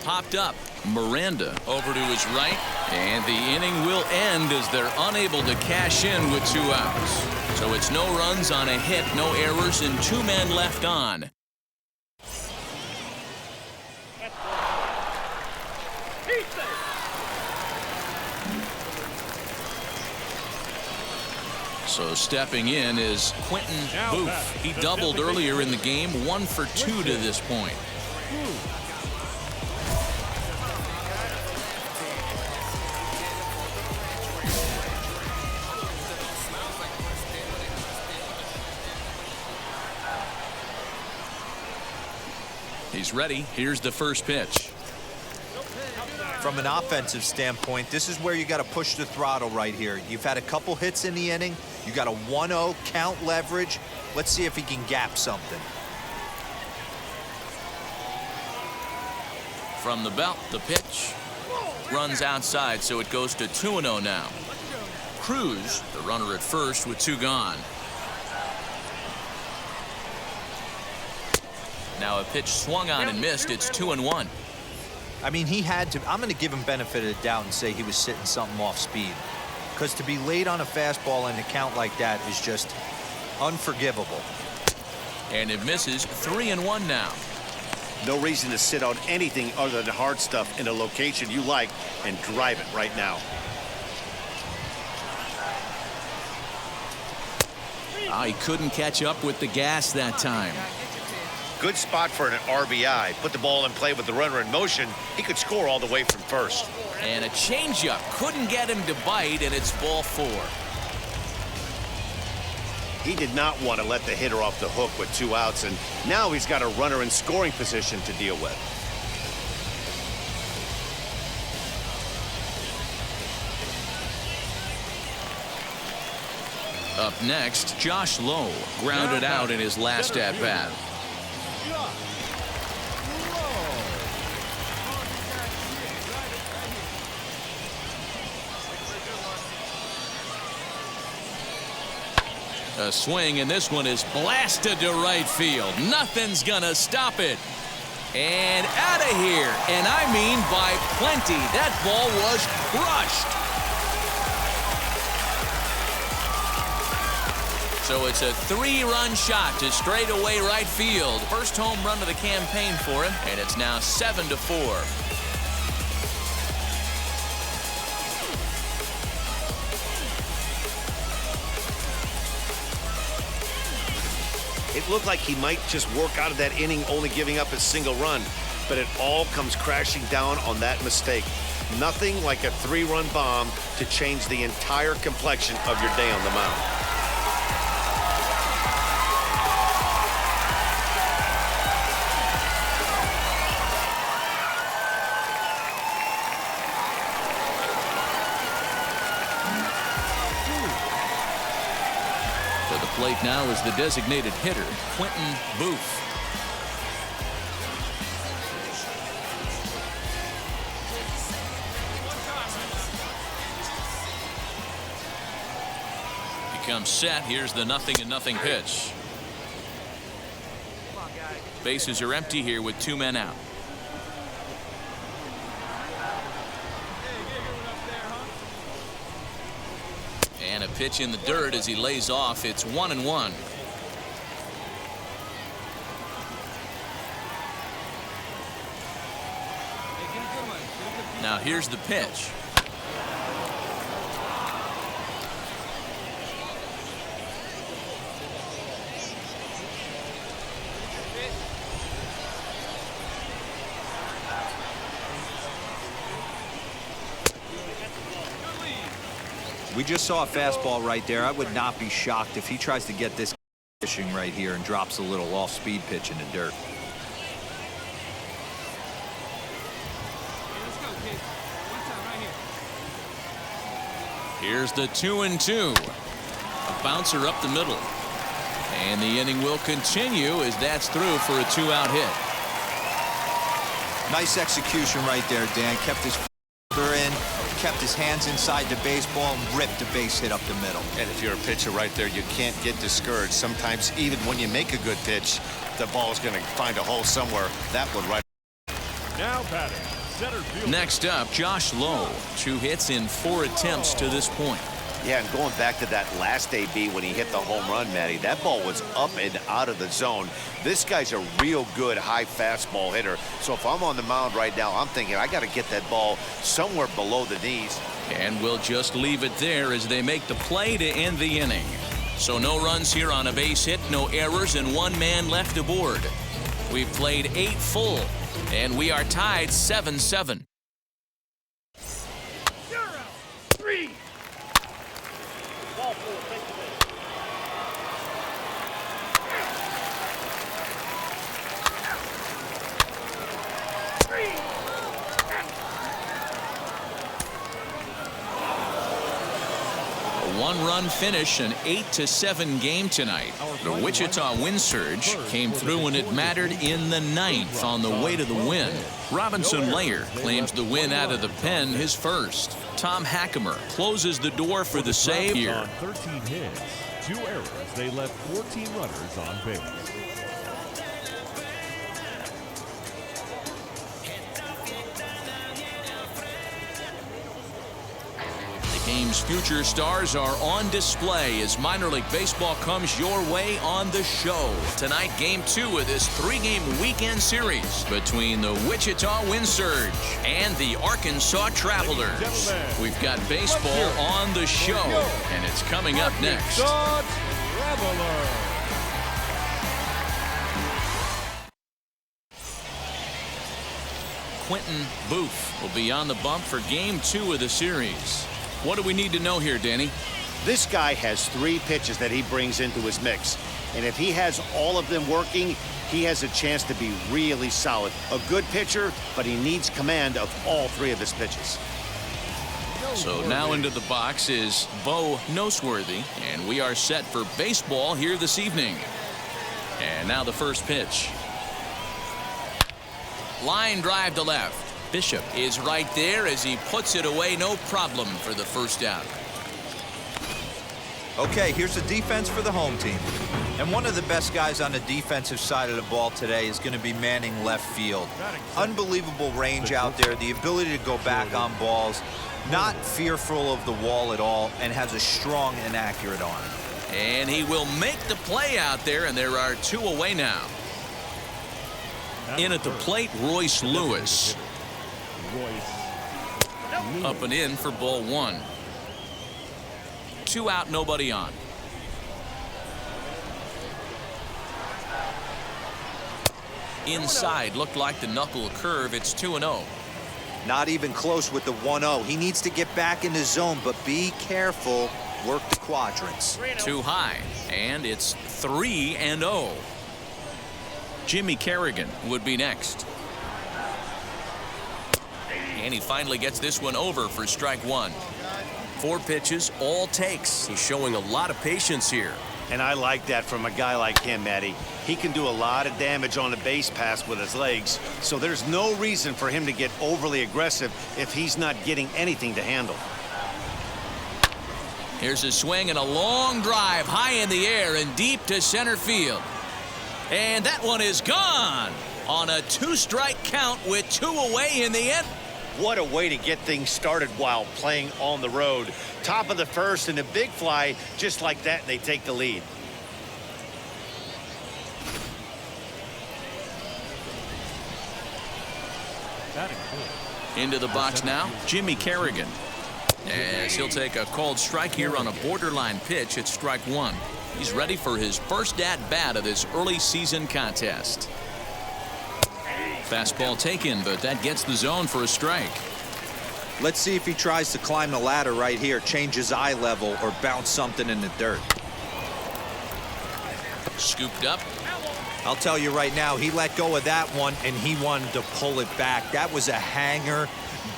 Popped up. Miranda over to his right, and the inning will end as they're unable to cash in with 2 outs. So it's no runs on a hit, no errors, and 2 men left on. So stepping in is Quentin Booth. He doubled earlier in the game, 1 for 2 to this point. He's ready. Here's the first pitch. From an offensive standpoint, this is where you got to push the throttle right here. You've had a couple hits in the inning. You got a 1-0 count leverage. Let's see if he can gap something. From the belt, the pitch runs outside, so it goes to 2-0 now. Cruz, the runner at first with 2 gone. Now a pitch swung on and missed. It's 2-1. I mean, he had to. I'm going to give him benefit of the doubt and say he was sitting something off speed. Because to be late on a fastball and a count like that is just unforgivable. And it misses. 3-1 now. No reason to sit on anything other than hard stuff in a location you like and drive it right now. He couldn't catch up with the gas that time. Good spot for an RBI. Put the ball in play with the runner in motion. He could score all the way from first. And a changeup couldn't get him to bite, and it's ball 4. He did not want to let the hitter off the hook with 2 outs, and now he's got a runner in scoring position to deal with. Up next, Josh Lowe grounded out in his last at-bat. A swing, and this one is blasted to right field. Nothing's gonna stop it. And out of here, and I mean by plenty. That ball was crushed. So it's a 3-run shot to straightaway right field. First home run of the campaign for him, and it's now 7-4. It looked like he might just work out of that inning, only giving up a single run, but it all comes crashing down on that mistake. Nothing like a 3-run bomb to change the entire complexion of your day on the mound. Plate now is the designated hitter, Quentin Booth. He comes set. Here's the 0-0 pitch. Bases are empty here with 2 men out. And a pitch in the dirt as he lays off. It's 1-1. Now here's the pitch. We just saw a fastball right there. I would not be shocked if he tries to get this fishing right here and drops a little off-speed pitch in the dirt. Here's the 2-2. A bouncer up the middle. And the inning will continue as that's through for a 2-out hit. Nice execution right there, Dan. Kept his in, kept his hands inside the baseball, and ripped the base hit up the middle. And if you're a pitcher right there, you can't get discouraged. Sometimes even when you make a good pitch, the ball's going to find a hole somewhere. That one right. Now batting, center field. Next up, Josh Lowe. 2 hits in 4 attempts to this point. Yeah, and going back to that last AB when he hit the home run, Matty, that ball was up and out of the zone. This guy's a real good high fastball hitter. So if I'm on the mound right now, I'm thinking I got to get that ball somewhere below the knees. And we'll just leave it there as they make the play to end the inning. So no runs here on a base hit, no errors, and 1 man left aboard. We've played 8 full, and we are tied 7-7. 3. A 1-run finish, an 8-7 game tonight. The Wichita wind surge came through when it mattered in the 9th on the way to the win. Robinson Layer claims the win out of the pen his first. Tom Hackemer closes the door for the save here. On 13 hits, 2 errors, they left 14 runners on base. The game's future stars are on display as minor league baseball comes your way on the show. Tonight, game 2 of this 3-game weekend series between the Wichita Wind Surge and the Arkansas Travelers. We've got baseball on the show, and it's coming up next. Quentin Booth will be on the bump for game 2 of the series. What do we need to know here, Danny? This guy has 3 pitches that he brings into his mix. And if he has all of them working, he has a chance to be really solid. A good pitcher, but he needs command of all 3 of his pitches. So now into the box is Bo Noseworthy, and we are set for baseball here this evening. And now the first pitch. Line drive to left. Bishop is right there as he puts it away, no problem for the first out. Okay, here's the defense for the home team. And one of the best guys on the defensive side of the ball today is going to be manning left field. Unbelievable range out there, the ability to go back on balls, not fearful of the wall at all, and has a strong and accurate arm. And he will make the play out there, and there are 2 away now. In at the plate, Royce Lewis. Up and in for ball 1. 2 out, nobody on. Inside, looked like the knuckle curve. It's 2-0. Not even close with the 1-0. He needs to get back in the zone, but be careful. Work the quadrants. Too high, and it's 3-0. Jimmy Kerrigan would be next. And he finally gets this one over for strike 1. 4 pitches, all takes. He's showing a lot of patience here. And I like that from a guy like him, Matty. He can do a lot of damage on the base pass with his legs, so there's no reason for him to get overly aggressive if he's not getting anything to handle. Here's a swing and a long drive high in the air and deep to center field. And that one is gone on a 2-strike count with 2 away in the end. What a way to get things started while playing on the road. Top of the first and a big fly, just like that, and they take the lead. Into the box now, Jimmy Kerrigan. As he'll take a called strike here on a borderline pitch at strike 1. He's ready for his first at-bat of this early season contest. Fastball taken, but that gets the zone for a strike. Let's see if he tries to climb the ladder right here, change his eye level, or bounce something in the dirt. Scooped up. I'll tell you right now, he let go of that one, and he wanted to pull it back. That was a hanger,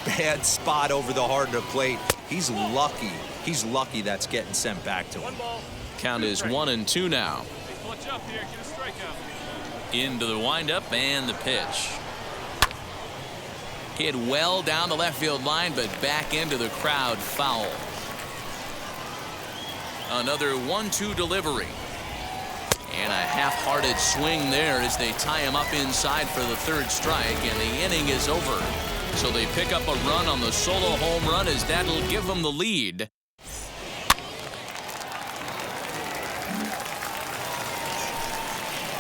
bad spot over the heart of the plate. He's lucky. He's lucky that's getting sent back to him. Count is 1-2 now. Into the windup and the pitch. Hit well down the left field line, but back into the crowd foul. Another 1-2 delivery. And a half-hearted swing there as they tie him up inside for the 3rd strike, and the inning is over. So they pick up a run on the solo home run as that'll give them the lead.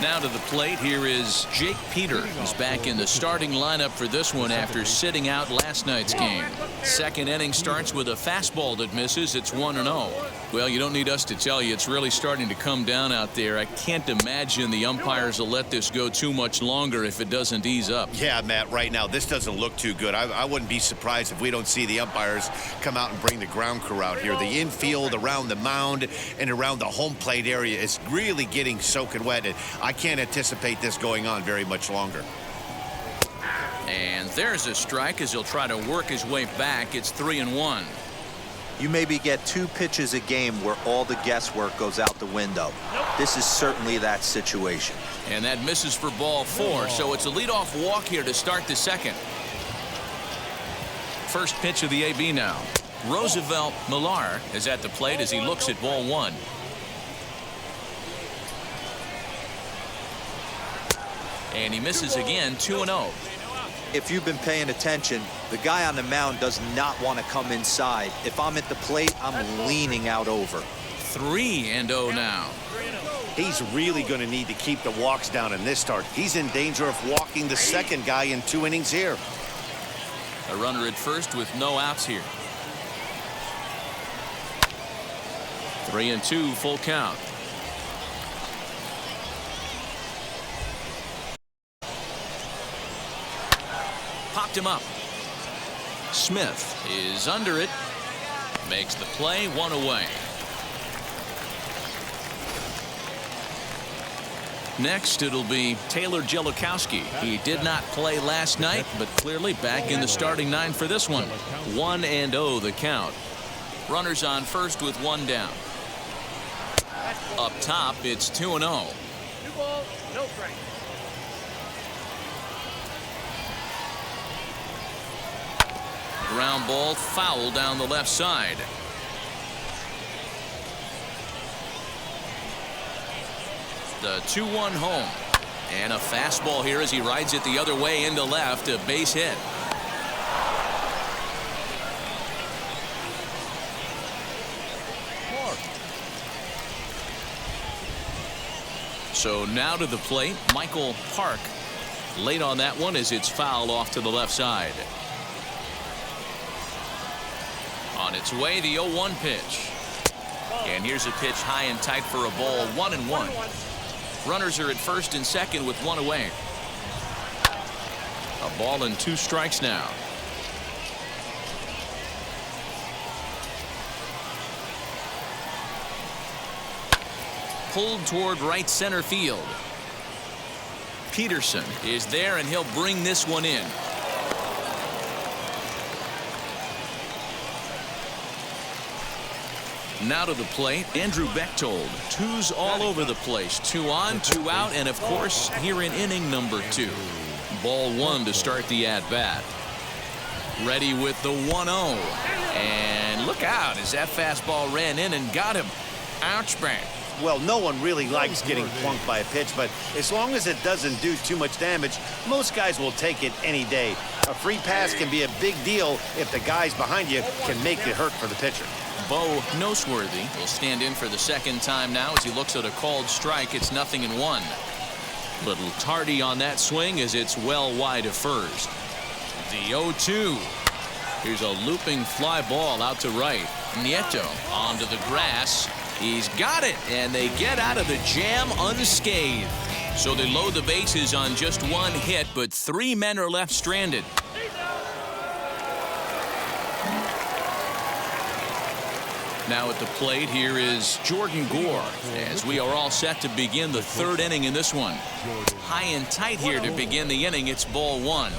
Now to the plate, here is Jake Peter. He's back in the starting lineup for this one after sitting out last night's game. 2nd inning starts with a fastball that misses. It's 1-0. Well, you don't need us to tell you it's really starting to come down out there. I can't imagine the umpires will let this go too much longer if it doesn't ease up. Yeah, Matt, right now this doesn't look too good. I wouldn't be surprised if we don't see the umpires come out and bring the ground crew out here. The infield around the mound and around the home plate area is really getting soaking wet. And I can't anticipate this going on very much longer. And there's a strike as he'll try to work his way back. It's 3-1. You maybe get 2 pitches a game where all the guesswork goes out the window. This is certainly that situation. And that misses for ball 4, so it's a leadoff walk here to start the 2nd. First pitch of the AB now. Roosevelt Millar is at the plate as he looks at ball one. And he misses again, 2-0. If you've been paying attention, the guy on the mound does not want to come inside. If I'm at the plate, I'm leaning out over. 3-0 now. He's really going to need to keep the walks down in this start. He's in danger of walking the second guy in 2 innings here. A runner at first with no outs here. 3-2, full count. Popped him up. Smith is under it. Makes the play, 1 away. Next, it'll be Taylor Jellikowski. He did not play last night, but clearly back in the starting 9 for this one. 1-0 the count. Runners on first with 1 down. Up top, it's 2-0. 2 balls, no strike. Ground ball foul down the left side. The 2-1 home. And a fastball here as he rides it the other way into left. A base hit. So now to the plate, Michael Park. Late on that one as it's fouled off to the left side. On its way, the 0-1 pitch. And here's a pitch high and tight for a ball, 1-1. Runners are at first and second with 1 away. A ball and 2 strikes now. Pulled toward right center field. Peterson is there and he'll bring this one in. Now to the plate, Andrew Bechtold. 2s all over the place. 2 on, 2 out, and of course, here in inning number 2. Ball 1 to start the at-bat. Ready with the 1-0. And look out as that fastball ran in and got him. Ouch, bang. Well, no one really likes getting plunked by a pitch, but as long as it doesn't do too much damage, most guys will take it any day. A free pass can be a big deal if the guys behind you can make it hurt for the pitcher. Bo Noseworthy will stand in for the second time now as he looks at a called strike. It's 0-1. Little tardy on that swing as it's well wide of first. The 0-2. Here's a looping fly ball out to right. Nieto onto the grass. He's got it, and they get out of the jam unscathed. So they load the bases on just 1 hit, but 3 men are left stranded. Now at the plate, here is Jordan Gore, as we are all set to begin the 3rd inning in this one. High and tight here to begin the inning. It's ball 1.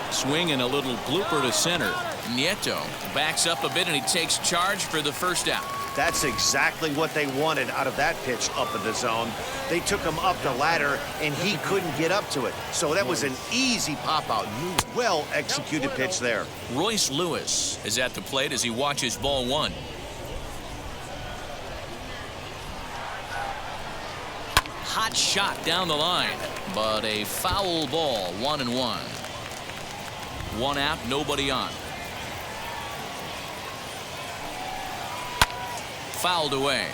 Swing and a little blooper to center. Nieto backs up a bit and he takes charge for the first out. That's exactly what they wanted out of that pitch up in the zone. They took him up the ladder and he couldn't get up to it. So that was an easy pop out. Well executed pitch there. Royce Lewis is at the plate as he watches ball 1. Hot shot down the line, but a foul ball, 1-1. 1 out, nobody on. Fouled away.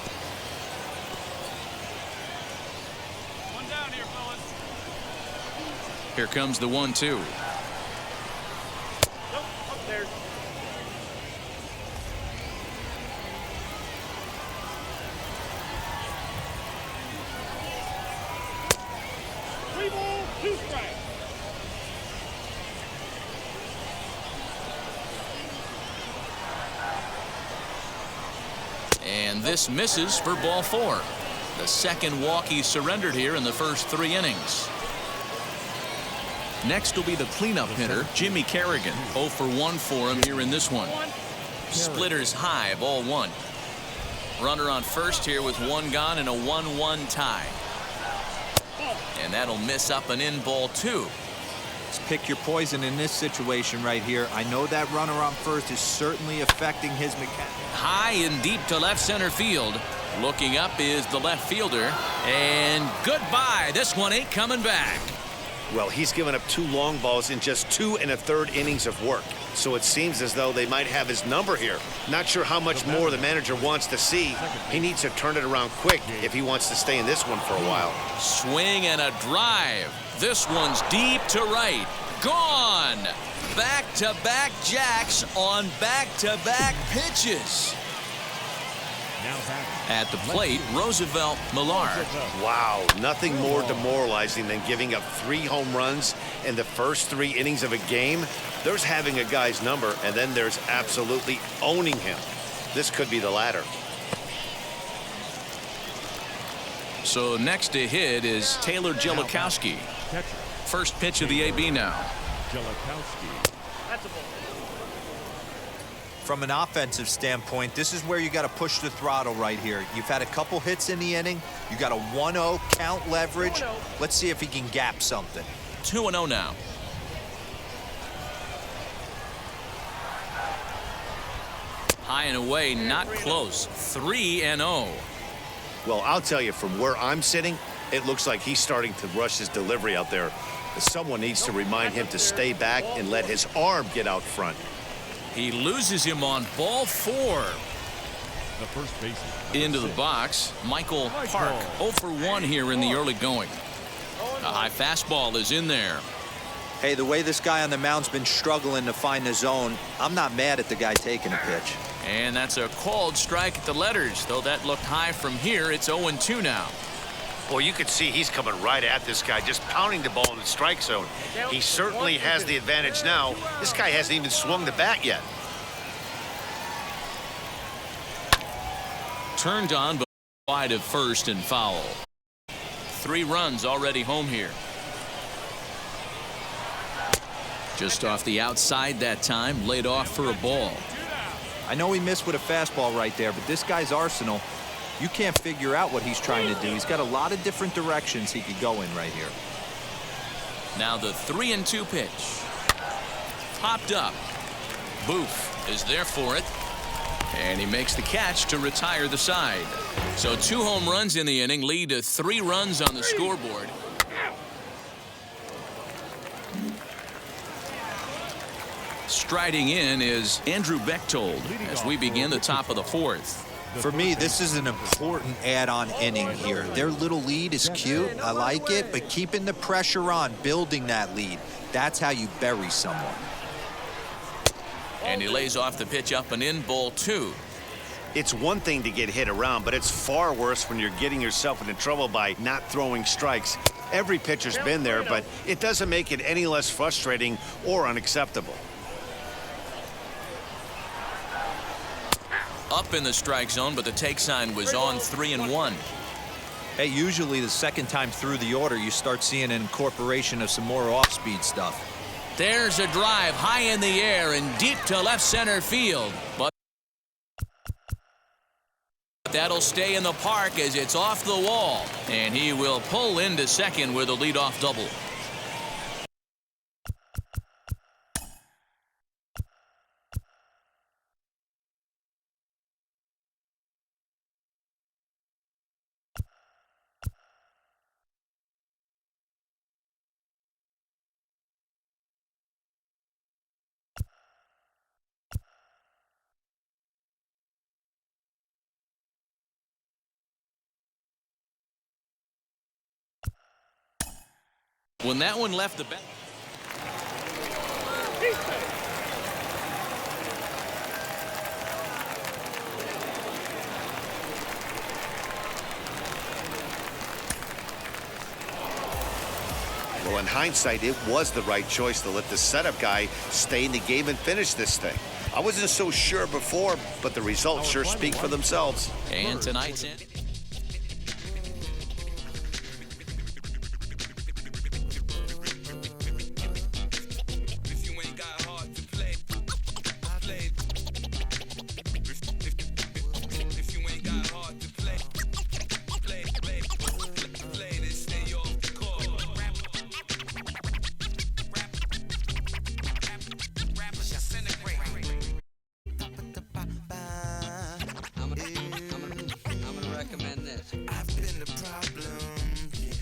1 down here, fellas. Here comes the 1-2. Nope, up there. Three balls, 2 strikes. And this misses for ball 4. The second walk he surrendered here in the first 3 innings. Next will be the cleanup hitter, Jimmy Kerrigan. 0 for 1 for him here in this one. Splitters high, ball 1. Runner on first here with 1 gone and a 1-1 tie. And And that'll miss up and in ball 2. Let's pick your poison in this situation right here. I know that runner on first is certainly affecting his mechanics. High and deep to left center field. Looking up is the left fielder. And goodbye. This one ain't coming back. Well, he's given up 2 long balls in just 2 1/3 innings of work. So it seems as though they might have his number here. Not sure how much more the manager wants to see. He needs to turn it around quick if he wants to stay in this one for a while. Swing and a drive. This one's deep to right. Gone. Back-to-back jacks on back-to-back pitches. At the plate, Roosevelt Millard. Wow, nothing more demoralizing than giving up 3 home runs in the first 3 innings of a game. There's having a guy's number, and then there's absolutely owning him. This could be the latter. So next to hit is Taylor Jellikowski. First pitch of the AB now. That's a ball. From an offensive standpoint, this is where you got to push the throttle right here. You've had a couple hits in the inning. You got a 1-0 count leverage. Let's see if he can gap something. 2-0 now. High and away, not close. 3-0. Well, I'll tell you, from where I'm sitting, it looks like he's starting to rush his delivery out there. Someone needs to remind him to stay back and let his arm get out front. He loses him on ball 4. The first baseman. Into the box, Michael Park. 0 for 1 here in the early going. A high fastball is in there. Hey, the way this guy on the mound's been struggling to find the zone, I'm not mad at the guy taking a pitch. And that's a called strike at the letters. Though that looked high from here, it's 0-2 now. Boy, you could see he's coming right at this guy, just pounding the ball in the strike zone. He certainly has the advantage now. This guy hasn't even swung the bat yet. Turned on, but wide of first and foul. 3 runs already home here. Just off the outside that time, laid off for a ball. I know he missed with a fastball right there, but this guy's arsenal, you can't figure out what he's trying to do. He's got a lot of different directions he could go in right here. Now the 3-2 pitch. Popped up. Boof is there for it. And he makes the catch to retire the side. So 2 home runs in the inning lead to 3 runs on the scoreboard. Striding in is Andrew Bechtold as we begin the top of the 4th. For me, this is an important add-on inning here. Their little lead is cute. I like it, but keeping the pressure on, building that lead, that's how you bury someone. And he lays off the pitch up and in, ball 2. It's one thing to get hit around, but it's far worse when you're getting yourself into trouble by not throwing strikes. Every pitcher's been there, but it doesn't make it any less frustrating or unacceptable. Up in the strike zone, but the take sign was on 3-1. Hey, usually the second time through the order, you start seeing an incorporation of some more off-speed stuff. There's a drive high in the air and deep to left center field. But that'll stay in the park as it's off the wall. And he will pull into second with a leadoff double. When that one left the bat. Well, in hindsight, it was the right choice to let the setup guy stay in the game and finish this thing. I wasn't so sure before, but the results sure speak for themselves. And tonight's end.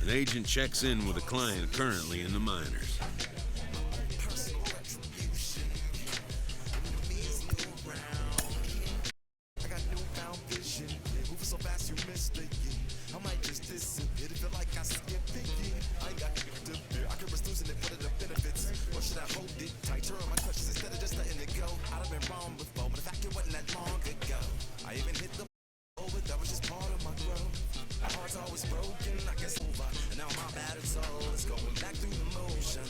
An agent checks in with a client currently in the minors. Always broken, I guess over. Now my battered soul is going back through the motion.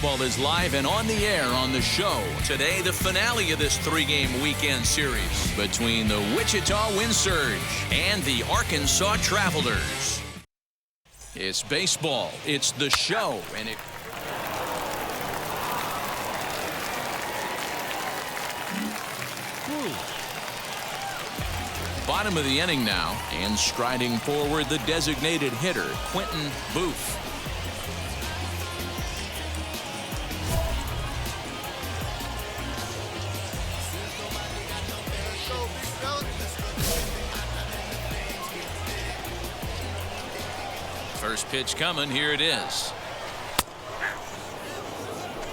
baseball is live and on the air on the show. Today, the finale of this three-game weekend series between the Wichita Wind Surge and the Arkansas Travelers. It's baseball. It's the show, and it... Bottom of the inning now, and striding forward the designated hitter, Quentin Booth. First pitch coming, here it is.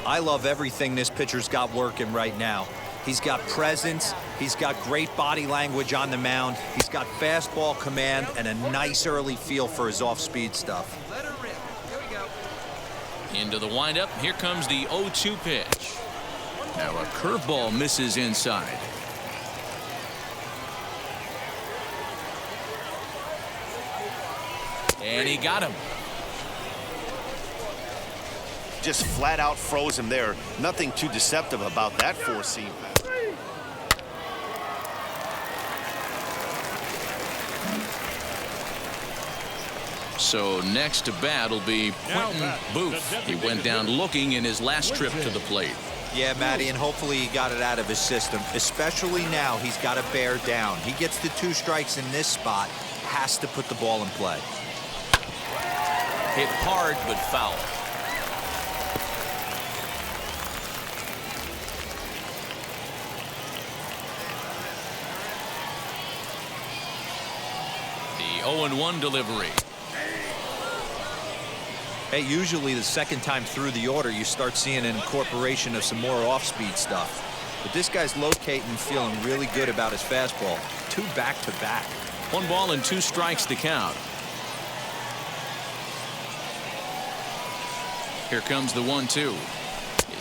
I love everything this pitcher's got working right now. He's got presence, he's got great body language on the mound, he's got fastball command and a nice early feel for his off-speed stuff. Let her rip. Here we go. Into the windup, here comes the 0-2 pitch. Now a curveball misses inside. And he got him. Just flat out froze him there. Nothing too deceptive about that four-seam. So next to bat will be Quentin Booth. He went down looking in his last trip to the plate. Yeah, Matty, and hopefully he got it out of his system. Especially now, he's got to bear down. He gets the 2 strikes in this spot, has to put the ball in play. Hit hard but foul. The 0-1 delivery. Hey, usually the second time through the order, you start seeing an incorporation of some more off-speed stuff. But this guy's locating and feeling really good about his fastball. 2 back-to-back. 1 ball and 2 strikes to count. Here comes the 1-2.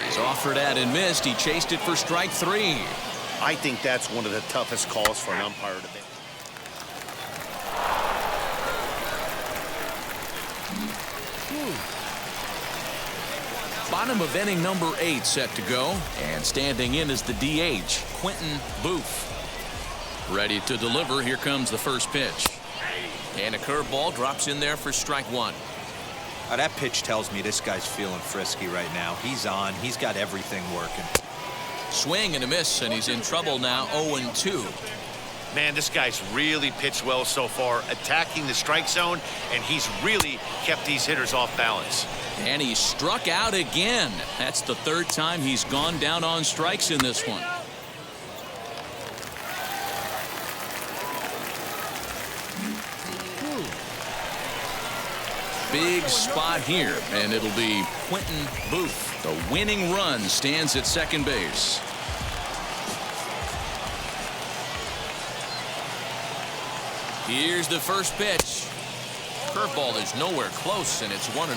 He's offered at and missed. He chased it for strike 3. I think that's one of the toughest calls for an umpire to make. Bottom of inning number 8 set to go, and standing in is the DH, Quentin Booth. Ready to deliver. Here comes the first pitch. And a curveball drops in there for strike 1. That pitch tells me this guy's feeling frisky right now. He's on. He's got everything working. Swing and a miss, and he's in trouble now. 0-2. Man, this guy's really pitched well so far, attacking the strike zone, and he's really kept these hitters off balance. And he struck out again. That's the 3rd time he's gone down on strikes in this one. Big spot here, and it'll be Quentin Booth. The winning run stands at second base. Here's the first pitch. Curveball is nowhere close, and it's 1-0.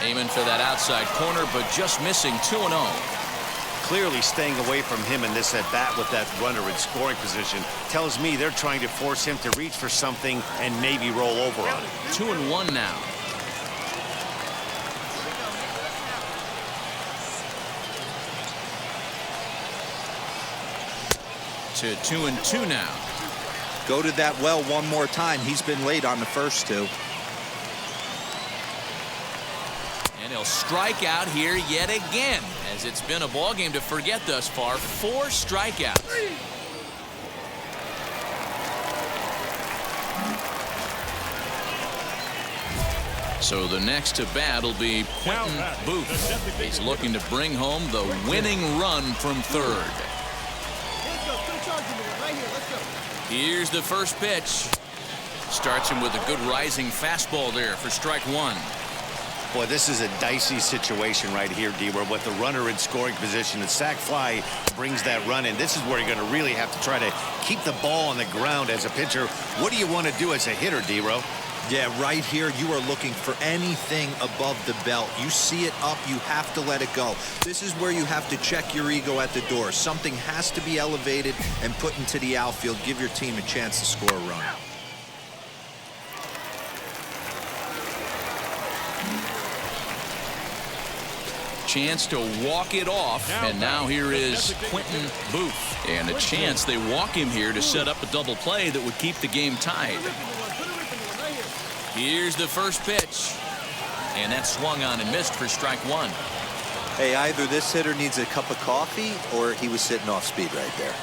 Aiming for that outside corner, but just missing. 2-0. Clearly staying away from him in this at-bat with that runner in scoring position tells me they're trying to force him to reach for something and maybe roll over on it. 2-1 now. To 2-2 now. Go to that well one more time. He's been late on the first 2. And he'll strike out here yet again, as it's been a ball game to forget thus far. 4 strikeouts. So the next to bat will be Quentin Booth. He's looking to bring home the winning run from third. Let's go. Put a charge in there. Right here. Let's go. Here's the first pitch. Starts him with a good rising fastball there for strike 1. Boy, this is a dicey situation right here, D-Where with the runner in scoring position. The sac fly brings that run in. This is where you're going to really have to try to keep the ball on the ground as a pitcher. What do you want to do as a hitter, D-Ro? Yeah, right here, you are looking for anything above the belt. You see it up, you have to let it go. This is where you have to check your ego at the door. Something has to be elevated and put into the outfield. Give your team a chance to score a run. chance to walk it off. And now here is Quentin Booth. And a chance they walk him here to set up a double play that would keep the game tied. Here's the first pitch. And that swung on and missed for strike one. Hey, either this hitter needs a cup of coffee or he was sitting off speed right there.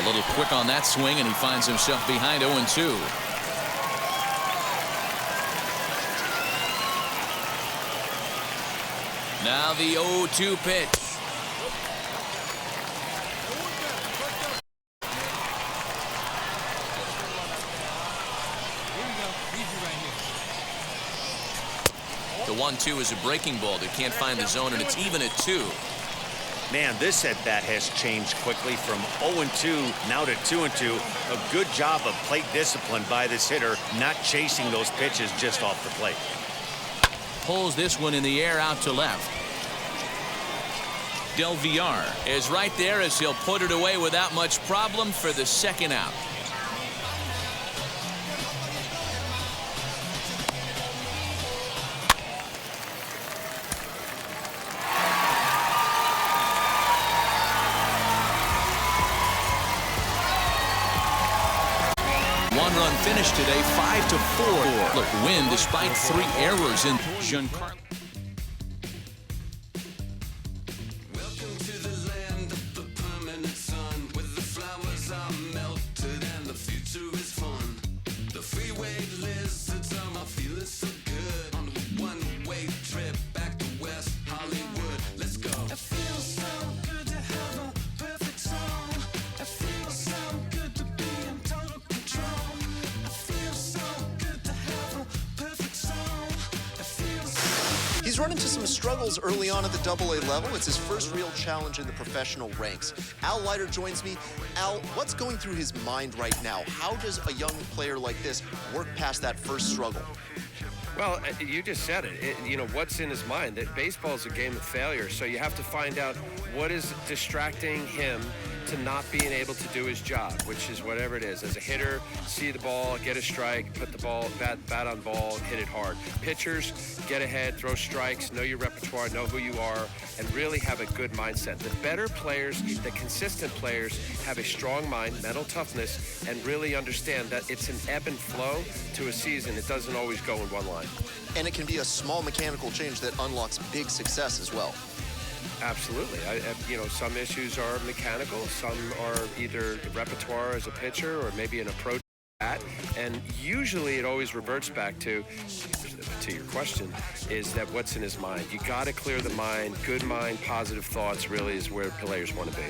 A little quick on that swing, and he finds himself behind 0-2. Now the 0-2 pitch. The 1-2 is a breaking ball that can't find the zone, and it's even at 2. Man, this at-bat has changed quickly from 0-2 now to 2-2. A good job of plate discipline by this hitter, not chasing those pitches just off the plate. Pulls this one in the air out to left. Del Villar is right there as he'll put it away without much problem for the second out. One-run finish today, 5-4. Look, win despite 3 errors in Giancarlo. Welcome to the land of the permanent sun, where the flowers are melted and the future is fun. The freeway lizards are my feeling so good on a one-way trip back to West Hollywood. Let's go. It feels so good to have a perfect song. It feels so good to be in total control. It feels so good to have a perfect song. It feels so. He's run into some struggles early on at the AA level. It's his first real challenge in the professional ranks. Al Leiter joins me. Al, what's going through his mind right now? How does a young player like this work past that first struggle? Well, you just said it. You know, what's in his mind? That baseball is a game of failure, so you have to find out what is distracting him to not being able to do his job, which is whatever it is. As a hitter, see the ball, get a strike, put the ball, bat on ball, hit it hard. Pitchers, get ahead, throw strikes, know your repertoire, know who you are, and really have a good mindset. The better players, the consistent players, have a strong mind, mental toughness, and really understand that it's an ebb and flow to a season. It doesn't always go in one line. And it can be a small mechanical change that unlocks big success as well. Absolutely. You know, some issues are mechanical, some are either repertoire as a pitcher or maybe an approach at, and usually it always reverts back to your question, is that what's in his mind. You got to clear the mind. Good mind, positive thoughts really is where players want to be.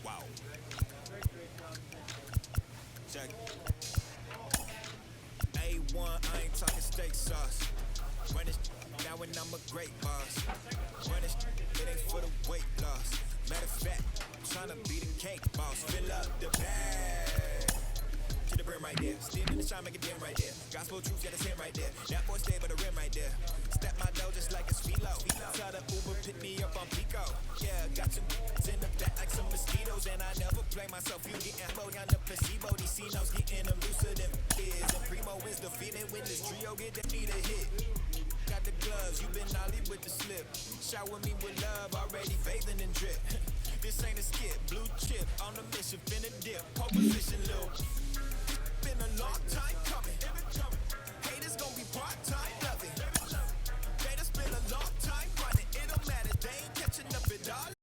Wow. Check. A1, I ain't talking steak sauce. Run this now and I'm a great boss. Run this, it ain't for the weight loss. Matter of fact, I'm trying to be the cake boss. Fill up the bag. To the brim right there. Steam in the shine, make it dim right there. Gospel truth, yeah, that's him right there. That boy stay by the rim right there. Step my dough just like a philo. Tell the Uber, pick me up on Pico. Yeah, got some in the back like some mosquitoes, and I never play. explain myself, you getting low down the placebo. These C-notes getting them looser than is. And Primo is defeated with this trio, get the need a hit. Got the gloves, you been ollie with the slip. Shower me with love, already bathing in drip. This ain't a skip, blue chip on the mission, finna dip. Pole position, Lil. Been a long time coming. Haters gonna be part-time loving. Haters been a long time running. It don't matter, they ain't catching up at all.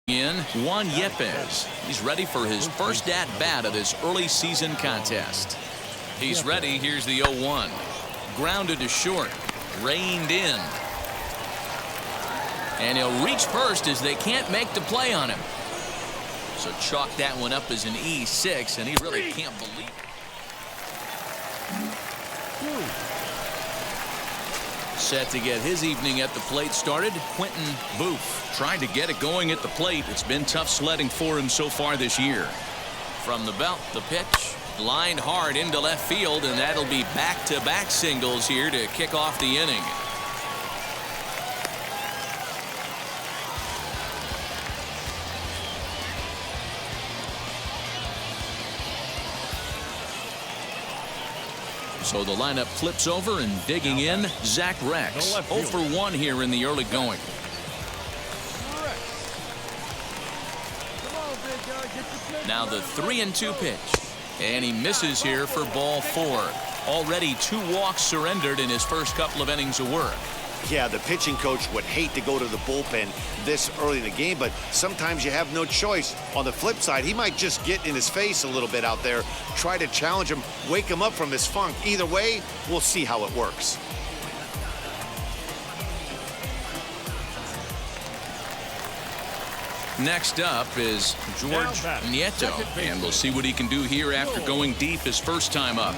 In Juan Yepes. He's ready for his first at-bat of this early season contest. He's ready. Here's the 0-1. Grounded to short. Reined in. And he'll reach first as they can't make the play on him. So chalk that one up as an E6, and he really can't believe it. Set to get his evening at the plate started, Quentin Booth. Trying to get it going at the plate. It's been tough sledding for him so far this year. From the belt, the pitch. Lined hard into left field, and that'll be back-to-back singles here to kick off the inning. So the lineup flips over, and digging in, Zach Rex. 0 for 1 here in the early going. Now the 3-2 pitch. And he misses here for ball 4. Already 2 walks surrendered in his first couple of innings of work. Yeah, the pitching coach would hate to go to the bullpen this early in the game, but sometimes you have no choice. On the flip side, he might just get in his face a little bit out there, try to challenge him, wake him up from his funk. Either way, we'll see how it works. Next up is George Nieto, and we'll see what he can do here after going deep his first time up.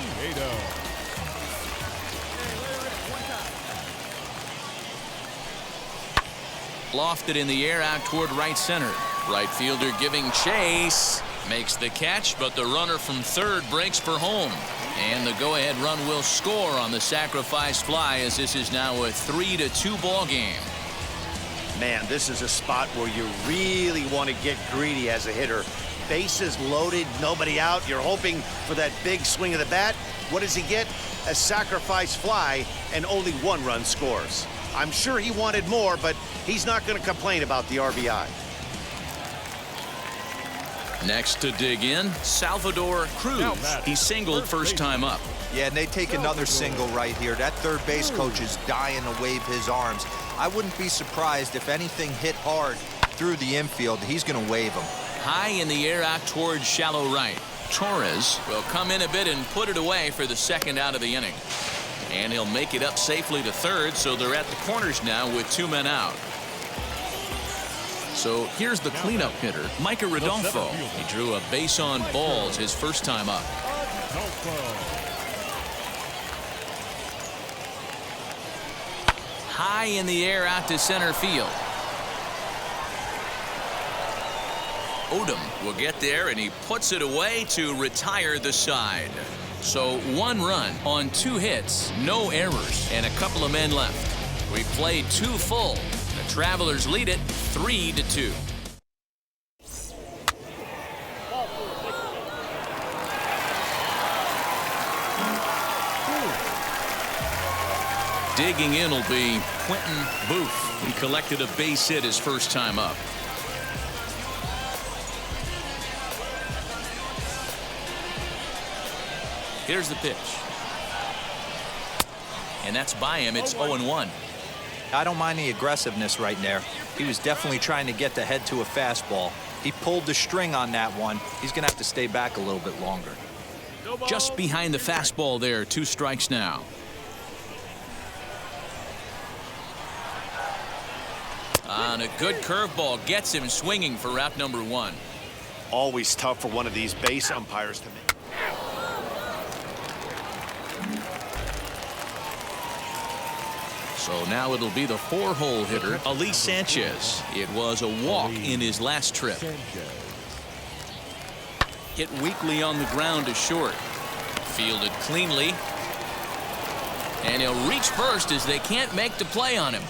Lofted in the air out toward right center. Right fielder giving chase. Makes the catch, but the runner from third breaks for home. And the go-ahead run will score on the sacrifice fly, as this is now a 3-2 ball game. Man, this is a spot where you really want to get greedy as a hitter. Bases loaded, nobody out. You're hoping for that big swing of the bat. What does he get? A sacrifice fly, and only 1 run scores. I'm sure he wanted more, but he's not going to complain about the RBI. Next to dig in, Salvador Cruz. He singled first time up. Yeah, and they take another single right here. That third base coach is dying to wave his arms. I wouldn't be surprised if anything hit hard through the infield. He's going to wave them. High in the air out towards shallow right. Torres will come in a bit and put it away for the second out of the inning. And he'll make it up safely to third, so they're at the corners now with 2 men out. So here's the cleanup hitter, Micah Rodolfo. He drew a base on balls his first time up. High in the air out to center field. Odom will get there, and he puts it away to retire the side. So 1 run on 2 hits, no errors, and a couple of men left. We played 2 full. The Travelers lead it 3-2. Digging in will be Quentin Booth. He collected a base hit his first time up. Here's the pitch. And that's by him. It's 0-1. I don't mind the aggressiveness right there. He was definitely trying to get the head to a fastball. He pulled the string on that one. He's going to have to stay back a little bit longer. Just behind the fastball there. 2 strikes now. On a good curveball, gets him swinging for route number 1. Always tough for one of these base umpires to make. So now it'll be the 4-hole hitter, Ali Sanchez. It was a walk in his last trip. Hit weakly on the ground to short. Fielded cleanly. And he'll reach first as they can't make the play on him.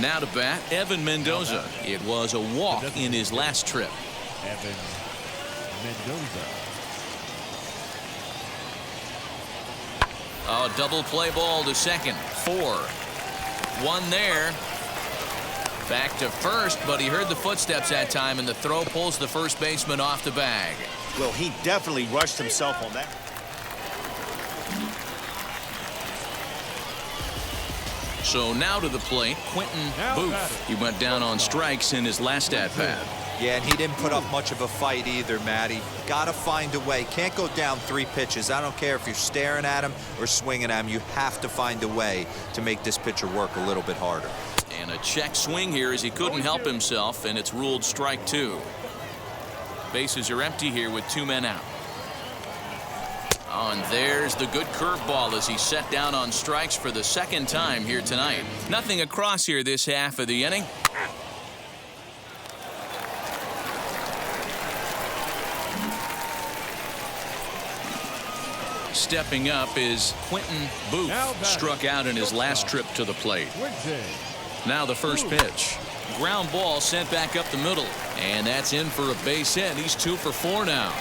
Now to bat, Evan Mendoza. It was a walk in his last trip. Evan Mendoza. Oh, double play ball to second. 4. 1 there. Back to first, but he heard the footsteps that time, and the throw pulls the first baseman off the bag. Well, he definitely rushed himself on that. So now to the plate, Quentin Booth. He went down on strikes in his last at-bat. Yeah, and he didn't put up much of a fight either, Matty. Got to find a way. Can't go down 3 pitches. I don't care if you're staring at him or swinging at him. You have to find a way to make this pitcher work a little bit harder. And a check swing here as he couldn't help himself, and it's ruled strike 2. Bases are empty here with 2 men out. Oh, and there's the good curveball as he set down on strikes for the 2nd time here tonight. Nothing across here this half of the inning. Stepping up is Quentin Booth, struck out in his last trip to the plate. Now the first pitch. Ground ball sent back up the middle, and that's in for a base hit. He's 2 for 4 now.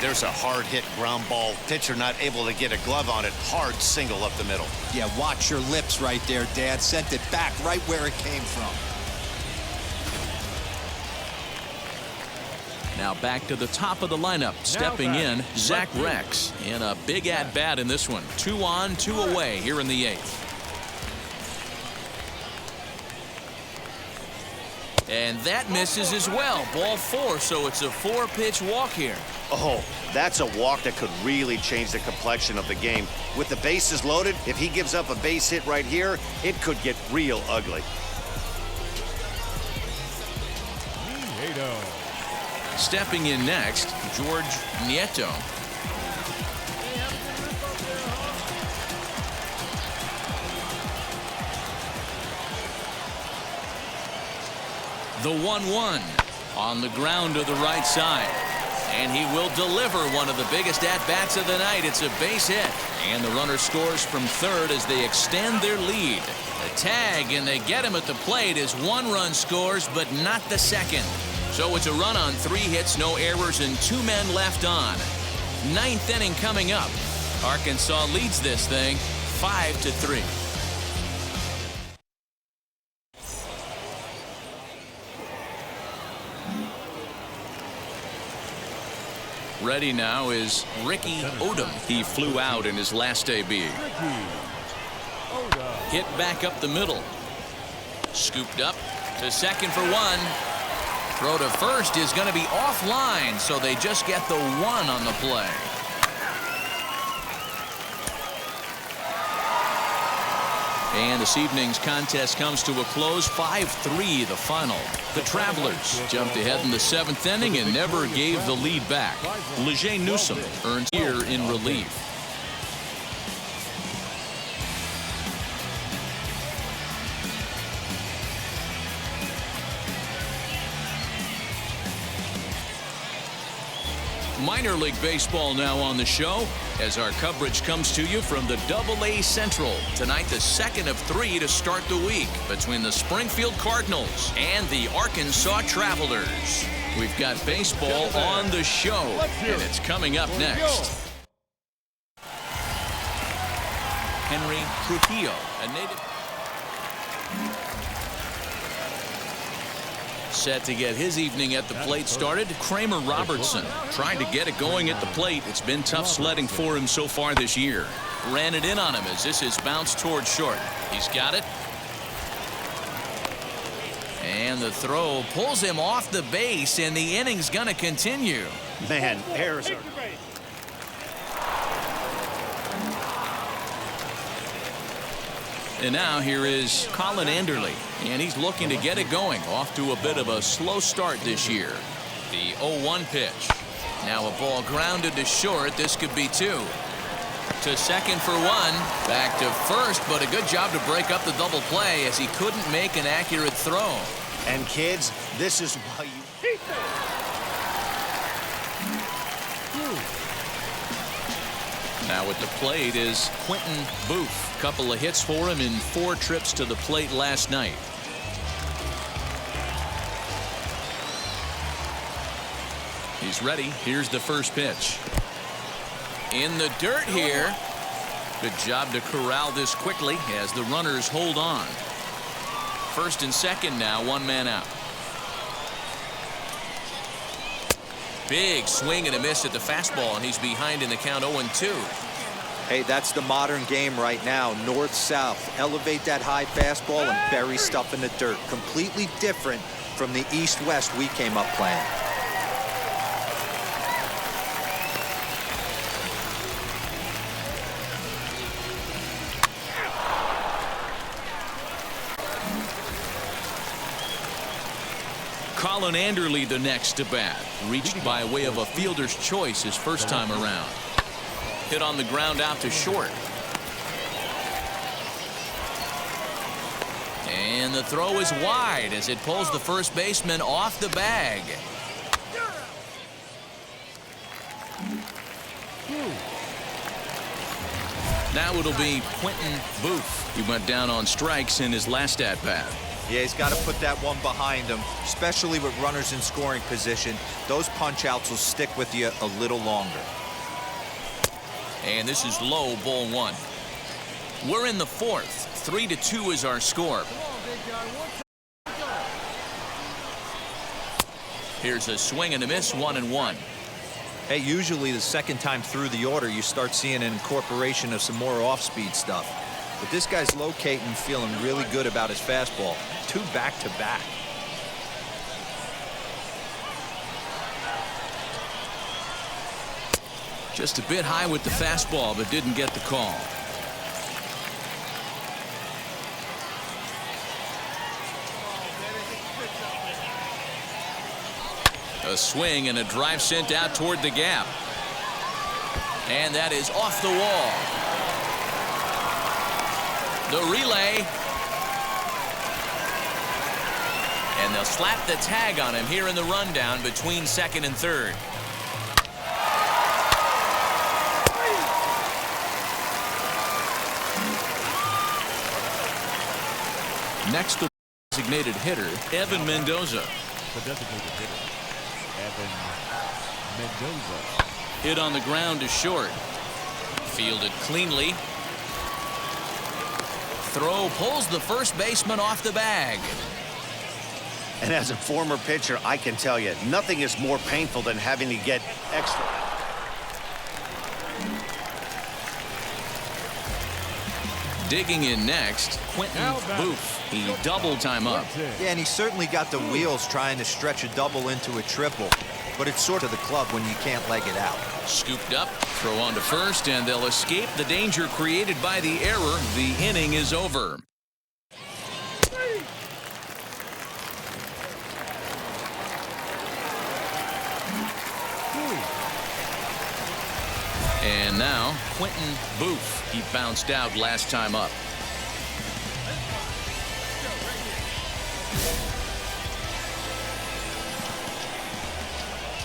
There's a hard hit ground ball. Pitcher not able to get a glove on it. Hard single up the middle. Yeah, watch your lips right there, Dad. Sent it back right where it came from. Now back to the top of the lineup. Stepping in, Zach Rex in a big at-bat in this one. 2 on, 2 away here in the 8th. And that misses as well. Ball 4, so it's a 4-pitch walk here. Oh, that's a walk that could really change the complexion of the game. With the bases loaded, if he gives up a base hit right here, it could get real ugly. Stepping in next, George Nieto. The 1-1 on the ground to the right side. And he will deliver one of the biggest at-bats of the night. It's a base hit. And the runner scores from third as they extend their lead. The tag, and they get him at the plate as 1 run scores, but not the second. So it's a run on 3 hits, no errors, and 2 men left on. 9th inning coming up. Arkansas leads this thing 5-3. Ready now is Ricky Odom. He flew out in his last AB. Hit back up the middle. Scooped up to second for 1. Throw to first is going to be offline, so they just get the 1 on the play. And this evening's contest comes to a close, 5-3 the final. The Travelers jumped ahead in the 7th inning and never gave the lead back. Leger Newsom earns here in relief. Minor League Baseball now on the show as our coverage comes to you from the AA Central. Tonight, the 2nd of 3 to start the week between the Springfield Cardinals and the Arkansas Travelers. We've got baseball on the show, and it's coming up next. Henry Trujillo, a native. Set to get his evening at the plate started. Kramer Robertson trying to get it going at the plate. It's been tough sledding for him so far this year. Ran it in on him as this is bounced towards short. He's got it. And the throw pulls him off the base, and the inning's going to continue. Man, errors are... And now here is Colin Anderley, and he's looking to get it going. Off to a bit of a slow start this year. The 0-1 pitch. Now a ball grounded to short. This could be 2. To second for 1. Back to first, but a good job to break up the double play as he couldn't make an accurate throw. And kids, this is why you... Now at the plate is Quentin Booth. Couple of hits for him in 4 trips to the plate last night. He's ready. Here's the first pitch. In the dirt here. Good job to corral this quickly as the runners hold on. First and second now, 1 man out. Big swing and a miss at the fastball, and he's behind in the count 0-2. Hey, that's the modern game right now. North-south. Elevate that high fastball and bury stuff in the dirt. Completely different from the east-west we came up playing. Colin Anderle the next to bat. Reached by way of a fielder's choice his first time around. Hit on the ground out to short. And the throw is wide as it pulls the first baseman off the bag. Now it'll be Quentin Booth. He went down on strikes in his last at-bat. Yeah, he's got to put that one behind him, especially with runners in scoring position. Those punch-outs will stick with you a little longer. And this is low, ball one. We're in the fourth. 3-2 is our score. Here's a swing and a miss, 1-1. Hey, usually the second time through the order, you start seeing an incorporation of some more off-speed stuff. But this guy's locating, feeling really good about his fastball. 2 back-to-back. Just a bit high with the fastball, but didn't get the call. A swing and a drive sent out toward the gap. And that is off the wall. The relay. And they'll slap the tag on him here in the rundown between second and third. Next, the designated hitter, Evan Mendoza. The designated hitter, Evan Mendoza. Hit on the ground to short. Fielded cleanly. Throw pulls the first baseman off the bag. And as a former pitcher, I can tell you, nothing is more painful than having to get extra. Digging in next, Quentin Booth. He double time up. Yeah, and he certainly got the wheels trying to stretch a double into a triple. But it's sort of the club when you can't leg it out. Scooped up, throw on to first, and they'll escape the danger created by the error. The inning is over. And now, Quentin Booth. He bounced out last time up.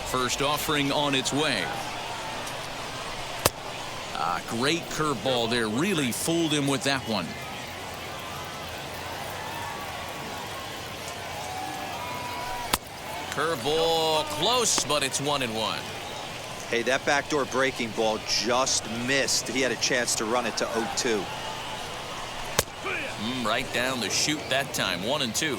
First offering on its way. Great curveball there. Really fooled him with that one. Curveball close, but it's 1-1. Hey, that backdoor breaking ball just missed. He had a chance to run it to 0-2. Right down the chute that time. 1-2.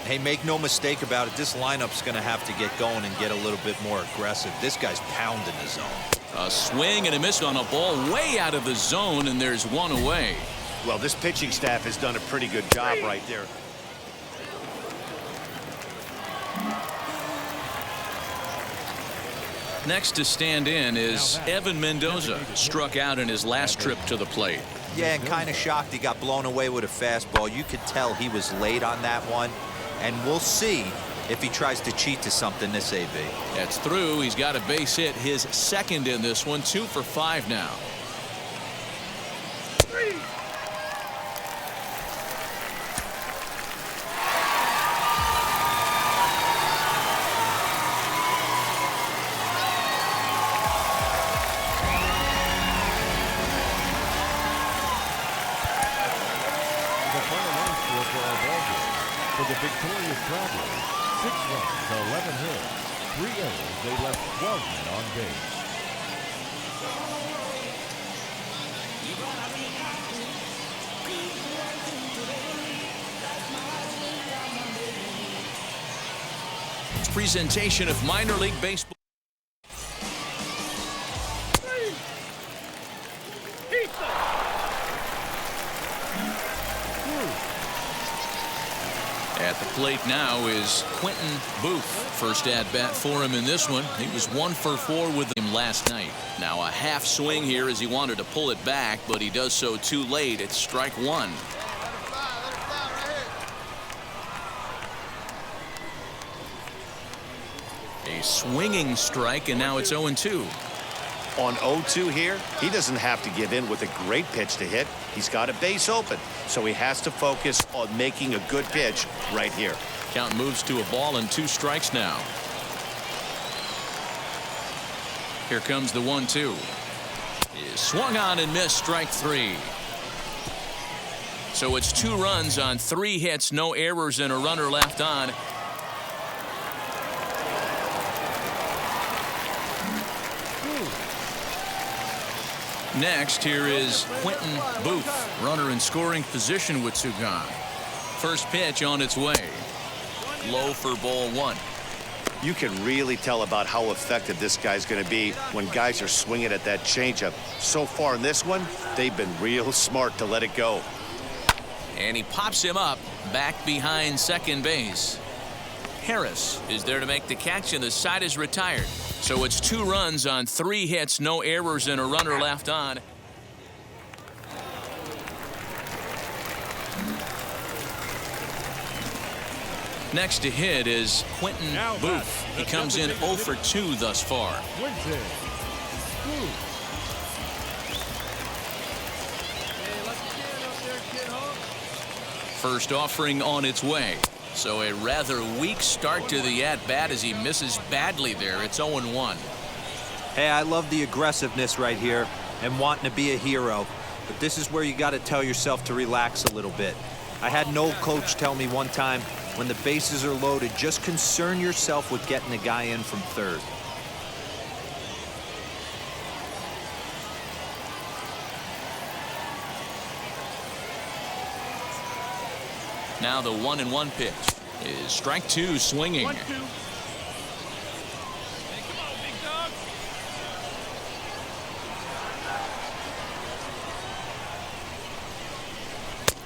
Hey, make no mistake about it. This lineup's going to have to get going and get a little bit more aggressive. This guy's pounding the zone. A swing and a miss on a ball way out of the zone, and there's one away. Well, this pitching staff has done a pretty good job right there. Next to stand in is Evan Mendoza. Struck out in his last trip to the plate. Yeah, and kind of shocked he got blown away with a fastball. You could tell he was late on that one. And we'll see if he tries to cheat to something this AB. That's through. He's got a base hit, his second in this one. 2 for 5 now. For the victorious Travelers, 6 runs, 11 hits, 3 errors. They left 12 men on base. Presentation of minor league baseball. At the plate now is Quentin Booth. First at bat for him in this one. He was 1 for 4 with him last night. Now a half swing here as he wanted to pull it back, but he does so too late. It's strike one. A swinging strike, and now it's 0-2. On 0-2 here, he doesn't have to give in with a great pitch to hit. He's got a base open, so he has to focus on making a good pitch right here. Count moves to a ball and 2 strikes now. Here comes the 1-2. Is swung on and missed, strike 3. So it's 2 runs on 3 hits, no errors, and a runner left on. Next, here is Quentin Booth. Runner in scoring position with two gone. First pitch on its way. Low for ball 1. You can really tell about how effective this guy's going to be when guys are swinging at that changeup. So far in this one, they've been real smart to let it go. And he pops him up back behind second base. Harris is there to make the catch, and the side is retired. So it's 2 runs on 3 hits, no errors, and a runner left on. Next to hit is Quentin Booth. He comes in 0 for 2 thus far. First offering on its way. So a rather weak start to the at-bat as he misses badly there. It's 0-1. Hey, I love the aggressiveness right here and wanting to be a hero. But this is where you got to tell yourself to relax a little bit. I had an old coach tell me one time, when the bases are loaded, just concern yourself with getting the guy in from third. Now the 1-1 pitch is strike 2, swinging. 1-2.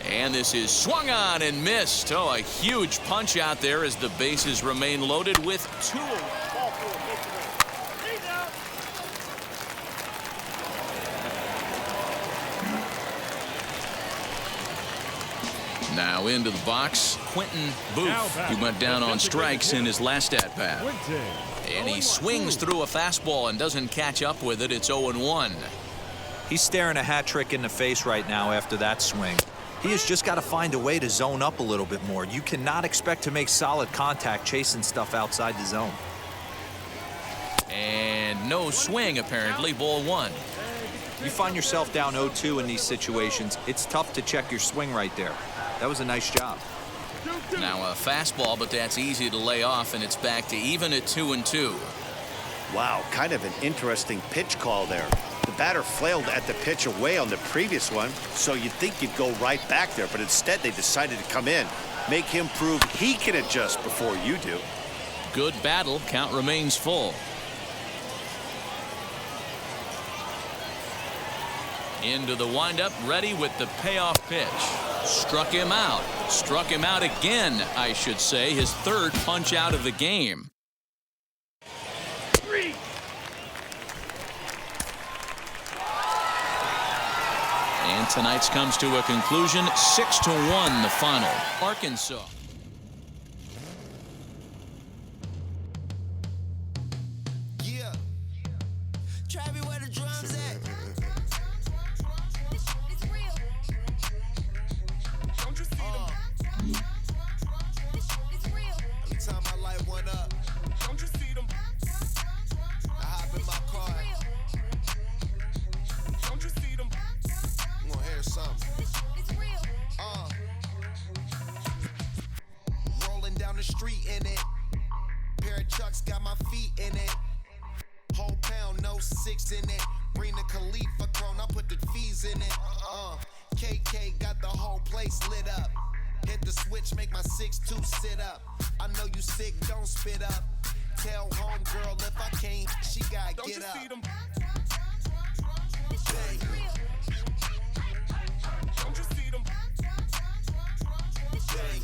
And this is swung on and missed. Oh, a huge punch out there as the bases remain loaded with 2. Now into the box, Quentin Booth. He went down on strikes in his last at-bat. And he swings through a fastball and doesn't catch up with it. It's 0-1. He's staring a hat trick in the face right now after that swing. He has just got to find a way to zone up a little bit more. You cannot expect to make solid contact chasing stuff outside the zone. And no swing, apparently. Ball 1. You find yourself down 0-2 in these situations, it's tough to check your swing right there. That was a nice job. Now a fastball, but that's easy to lay off, and it's back to even at 2-2. Wow, kind of an interesting pitch call there. The batter flailed at the pitch away on the previous one, so you'd think you'd go right back there, but instead they decided to come in, make him prove he can adjust before you do. Good battle. Count remains full. Into the windup, ready with the payoff pitch. Struck him out. Struck him out again, I should say. His 3rd punch out of the game. 3. And tonight's comes to a conclusion. 6-1 the final. Arkansas. Yeah. Travis, where the drums at? Time I light one up. Don't you see them? I hop in my car. Don't you see them? I'm gonna hear something. Rolling down the street in it. Pair of Chucks got my feet in it. Whole pound, no 6 in it. Bring the Khalifa chrome, I put the fees in it. KK got the whole place lit up. Hit the switch, make my 6'2" sit up. I know you sick, don't spit up. Tell homegirl if I can't, she gotta don't get up. Don't you see them? Bang. Don't you see them? Bang.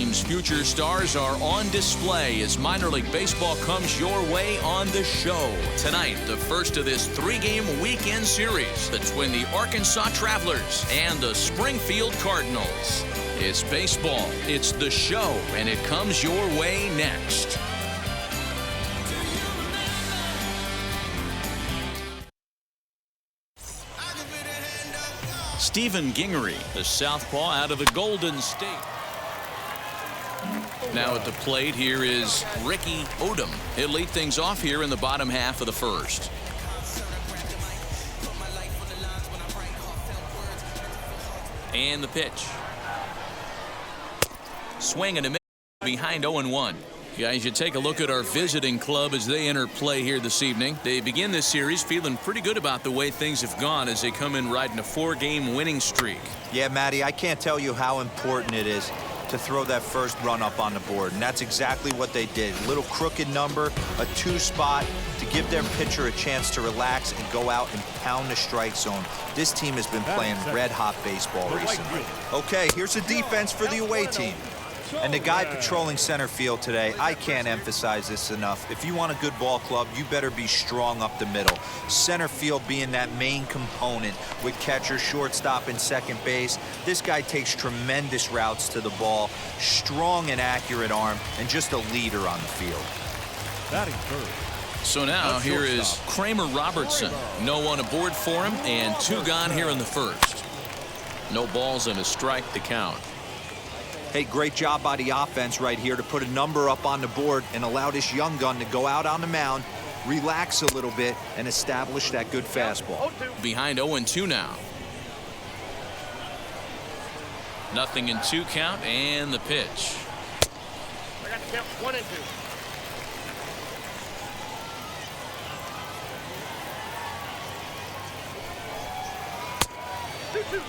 game's future stars are on display as minor league baseball comes your way on the show. Tonight, the first of this 3-game weekend series between the Arkansas Travelers and the Springfield Cardinals. It's baseball, it's the show, and it comes your way next. Stephen Gingery, the southpaw out of the Golden State. Now at the plate, here is Ricky Odom. He'll lead things off here in the bottom half of the first. And the pitch. Swing and a miss behind 0-1. Guys, you take a look at our visiting club as they enter play here this evening. They begin this series feeling pretty good about the way things have gone as they come in riding a 4-game winning streak. Yeah, Matty, I can't tell you how important it is to throw that first run up on the board, and that's exactly what they did. A little crooked number, a 2 spot to give their pitcher a chance to relax and go out and pound the strike zone. This team has been playing red-hot baseball recently. Okay, here's the defense for the away team. And the guy patrolling center field today, I can't emphasize this enough. If you want a good ball club, you better be strong up the middle. Center field being that main component with catcher, shortstop, and second base. This guy takes tremendous routes to the ball, strong and accurate arm, and just a leader on the field. Batting third. So now here is Kramer Robertson. No one aboard for him, and 2 gone here in the first. No balls and a strike to count. Hey, great job by the offense right here to put a number up on the board and allow this young gun to go out on the mound, relax a little bit, and establish that good fastball. Behind 0-2 now. Nothing in 2 count, and the pitch. I got to count 1 and 2. 2-2.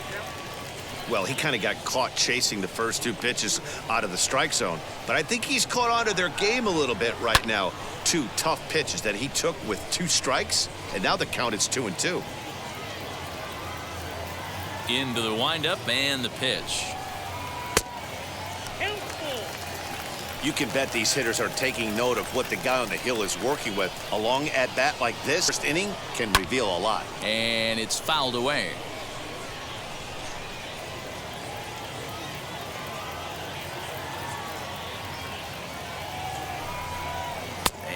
Well, he kind of got caught chasing the first 2 pitches out of the strike zone. But I think he's caught on to their game a little bit right now. 2 tough pitches that he took with 2 strikes, and now the count is 2-2. Into the windup and the pitch. You can bet these hitters are taking note of what the guy on the hill is working with. A long at-bat like this, first inning, can reveal a lot. And it's fouled away.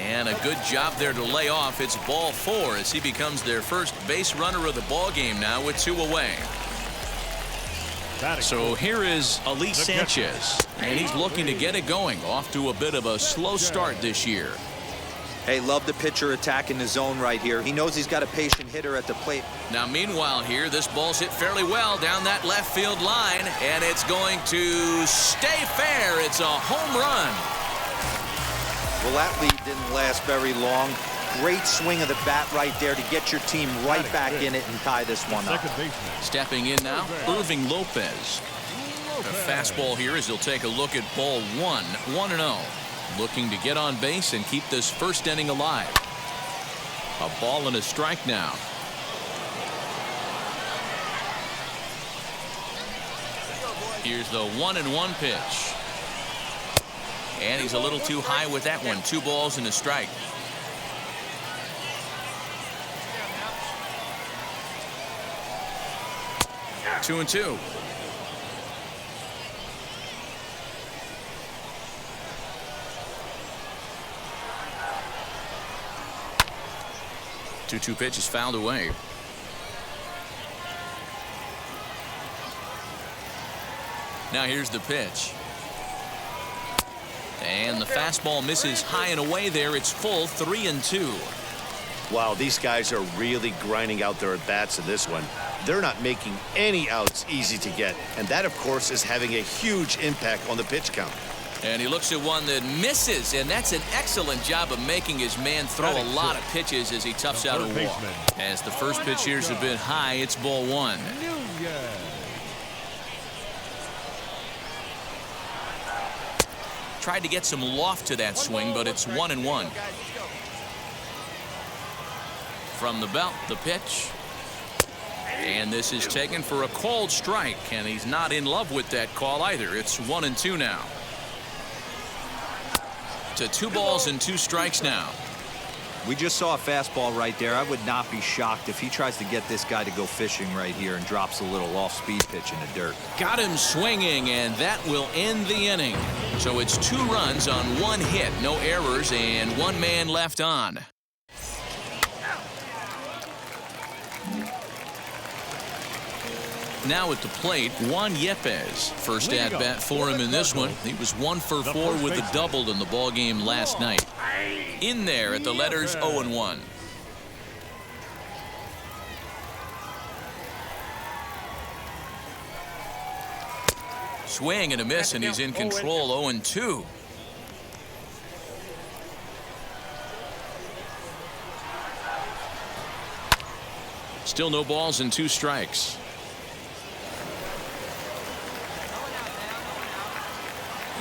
And a good job there to lay off. It's ball 4 as he becomes their first base runner of the ball game now with 2 away. So here is Elise Sanchez, and he's looking to get it going. Off to a bit of a slow start this year. Hey, love the pitcher attacking the zone right here. He knows he's got a patient hitter at the plate. Now, meanwhile here, this ball's hit fairly well down that left field line, and it's going to stay fair. It's a home run. Well, that lead didn't last very long. Great swing of the bat right there to get your team right back in it and tie this one up. Stepping in now, Irving Lopez. A fastball here as he'll take a look at ball 1, 1-0. Looking to get on base and keep this first inning alive. A ball and a strike now. Here's the 1-1 pitch. And he's a little too high with that one. 2 balls and a strike. Two and 2. Two pitch is fouled away. Now here's the pitch. And the fastball misses high and away there. It's full, 3-2. Wow, these guys are really grinding out their at-bats in this one. They're not making any outs easy to get. And that, of course, is having a huge impact on the pitch count. And he looks at one that misses, and that's an excellent job of making his man throw a lot of pitches as he toughs out a walk. As the first pitch here's a bit high, it's ball 1. Tried to get some loft to that swing, but it's 1-1. From the belt, the pitch. And this is taken for a called strike, and he's not in love with that call either. It's 1-2 now. to 2 balls and 2 strikes now. We just saw a fastball right there. I would not be shocked if he tries to get this guy to go fishing right here and drops a little off-speed pitch in the dirt. Got him swinging, and that will end the inning. So it's 2 runs on 1 hit, no errors, and 1 man left on. Now at the plate, Juan Yepes. First at bat for him in this one. He was 1 for 4 with a double in the ball game last night. In there at the letters 0-1. Swing and a miss, and he's in control. 0-2. Still no balls and 2 strikes.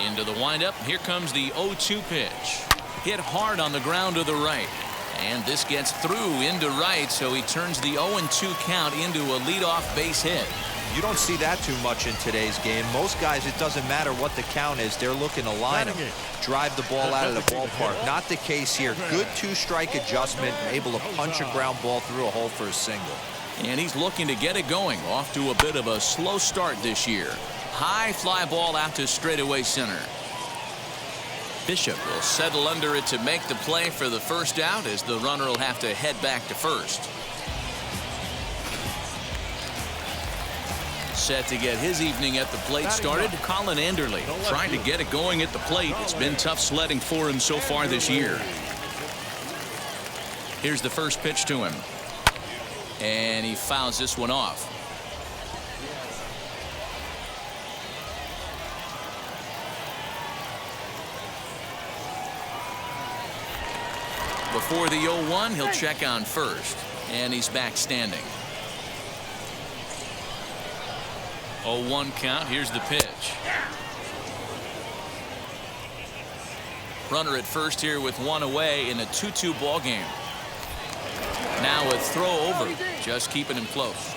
Into the windup. Here comes the 0-2 pitch. Hit hard on the ground to the right. And this gets through into right, so he turns the 0-2 count into a leadoff base hit. You don't see that too much in today's game. Most guys, it doesn't matter what the count is. They're looking to line him, drive the ball out of the ballpark. Not the case here. Good 2-strike adjustment, able to punch a ground ball through a hole for a single. And he's looking to get it going. Off to a bit of a slow start this year. High fly ball out to straightaway center. Bishop will settle under it to make the play for the first out, as the runner will have to head back to first. Set to get his evening at the plate started, Colin Anderley, trying to get it going at the plate. It's been tough sledding for him so far this year. Here's the first pitch to him. And he fouls this one off. Before the 0-1, he'll check on first, and he's back standing. 0-1 count. Here's the pitch. Runner at first here with 1 away in a 2-2 ball game. Now a throw over, just keeping him close.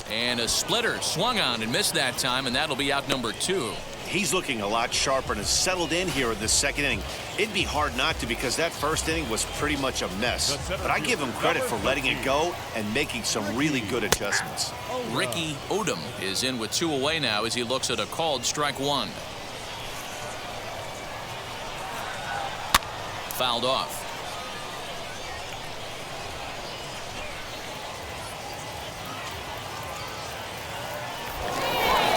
And a splitter swung on and missed that time, and that'll be out number 2. He's looking a lot sharper and has settled in here in this second inning. It'd be hard not to, because that first inning was pretty much a mess. But I give him credit for letting it go and making some really good adjustments. Ricky Odom is in with 2 away now as he looks at a called strike 1. Fouled off.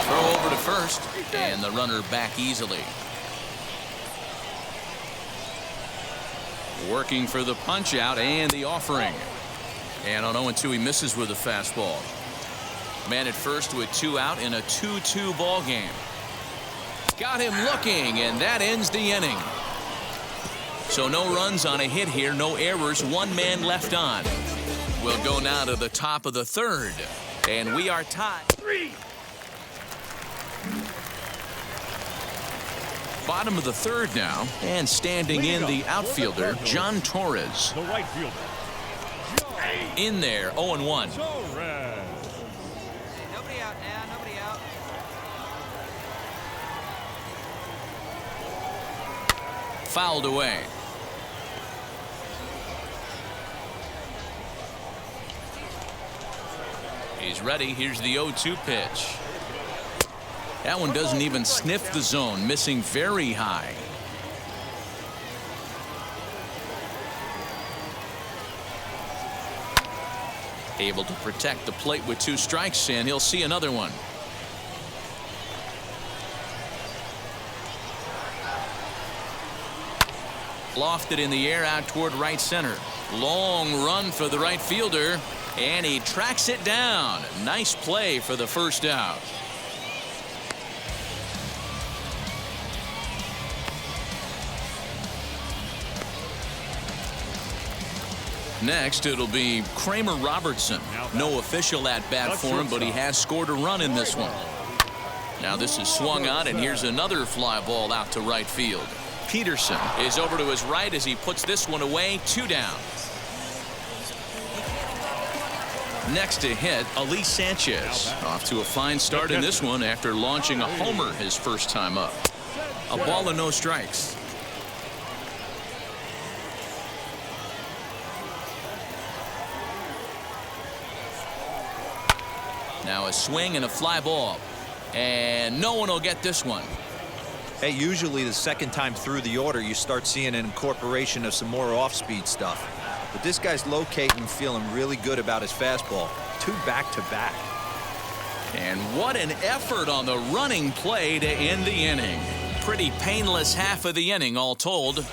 Throw over to first, and the runner back easily. Working for the punch out and the offering. And on 0-2, he misses with a fastball. Man at first with 2 out in a 2-2 ball game. Got him looking, and that ends the inning. So no runs on a hit here, no errors, 1 man left on. We'll go now to the top of the 3rd, and we are tied. Bottom of the 3rd now, and standing in the outfielder, John Torres. The right fielder. In there, 0-1. Nobody out now, nobody out. Fouled away. He's ready. Here's the 0-2 pitch. That one doesn't even sniff the zone, missing very high. Able to protect the plate with 2 strikes, and he'll see another one. Lofted in the air out toward right center. Long run for the right fielder, and he tracks it down. Nice play for the first out. Next, it'll be Kramer Robertson. No official at-bat for him, but he has scored a run in this one. Now this is swung on, and here's another fly ball out to right field. Peterson is over to his right as he puts this one away. 2 down. Next to hit, Ali Sanchez. Off to a fine start in this one after launching a homer his first time up. A ball and no strikes. Now a swing and a fly ball. And no one will get this one. Hey, usually the second time through the order, you start seeing an incorporation of some more off-speed stuff. But this guy's locating and feeling really good about his fastball. 2 back-to-back. And what an effort on the running play to end the inning. Pretty painless half of the inning, all told.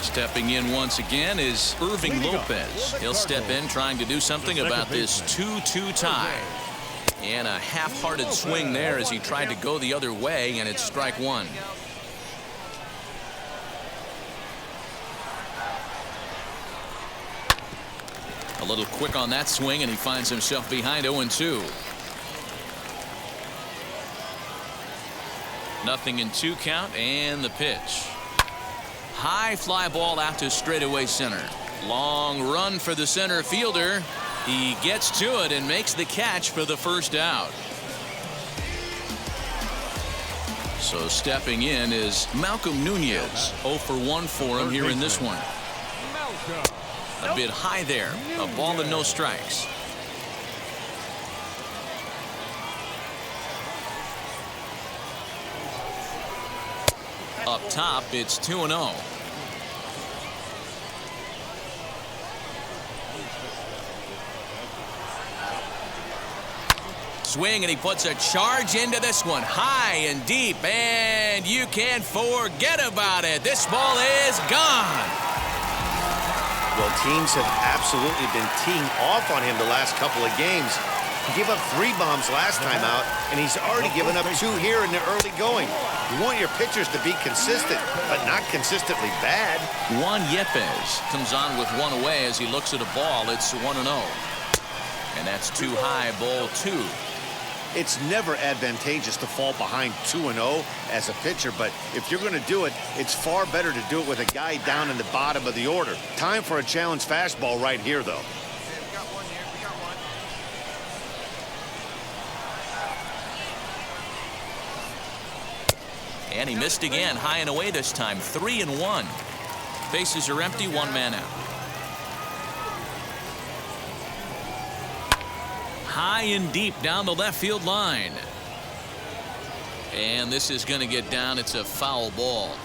Stepping in once again is Irving Lopez. He'll step in trying to do something about this 2-2 tie. And a half-hearted swing there as he tried to go the other way, and it's strike one. A little quick on that swing, and he finds himself behind 0-2. Nothing in 2 count, and the pitch. High fly ball out to straightaway center. Long run for the center fielder. He gets to it and makes the catch for the first out. So stepping in is Malcolm Nunez. 0 for 1 for him here in this one. A bit high there. A ball and no strikes. Up top, it's 2-0. Swing, and he puts a charge into this one. High and deep, and you can't forget about it. This ball is gone. Well, teams have absolutely been teeing off on him the last couple of games. He gave up 3 bombs last time out, and he's already given up 2 here in the early going. You want your pitchers to be consistent, but not consistently bad. Juan Yepes comes on with 1 away as he looks at a ball. It's 1-0. And that's too high, ball 2. It's never advantageous to fall behind 2-0 as a pitcher, but if you're going to do it, it's far better to do it with a guy down in the bottom of the order. Time for a challenge fastball right here, though. And he missed again, high and away this time. 3-1. Bases are empty, 1 man out. High and deep down the left field line. And this is going to get down. It's a foul ball.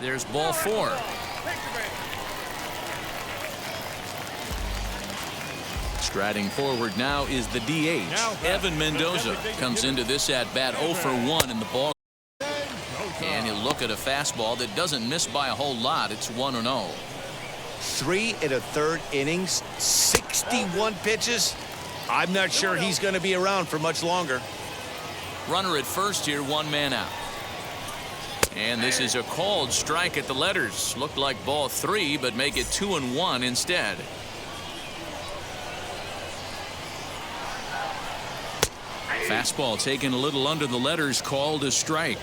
There's ball 4. Striding forward now is the DH. Evan Mendoza comes into this at-bat 0 for 1 in the ball. And he'll look at a fastball that doesn't miss by a whole lot. It's 1-0. 3 1/3 innings, 61 pitches. I'm not sure he's going to be around for much longer. Runner at first here, 1 man out. And this is a called strike at the letters. Looked like ball 3, but make it 2-1 instead. Fastball taken a little under the letters, called a strike.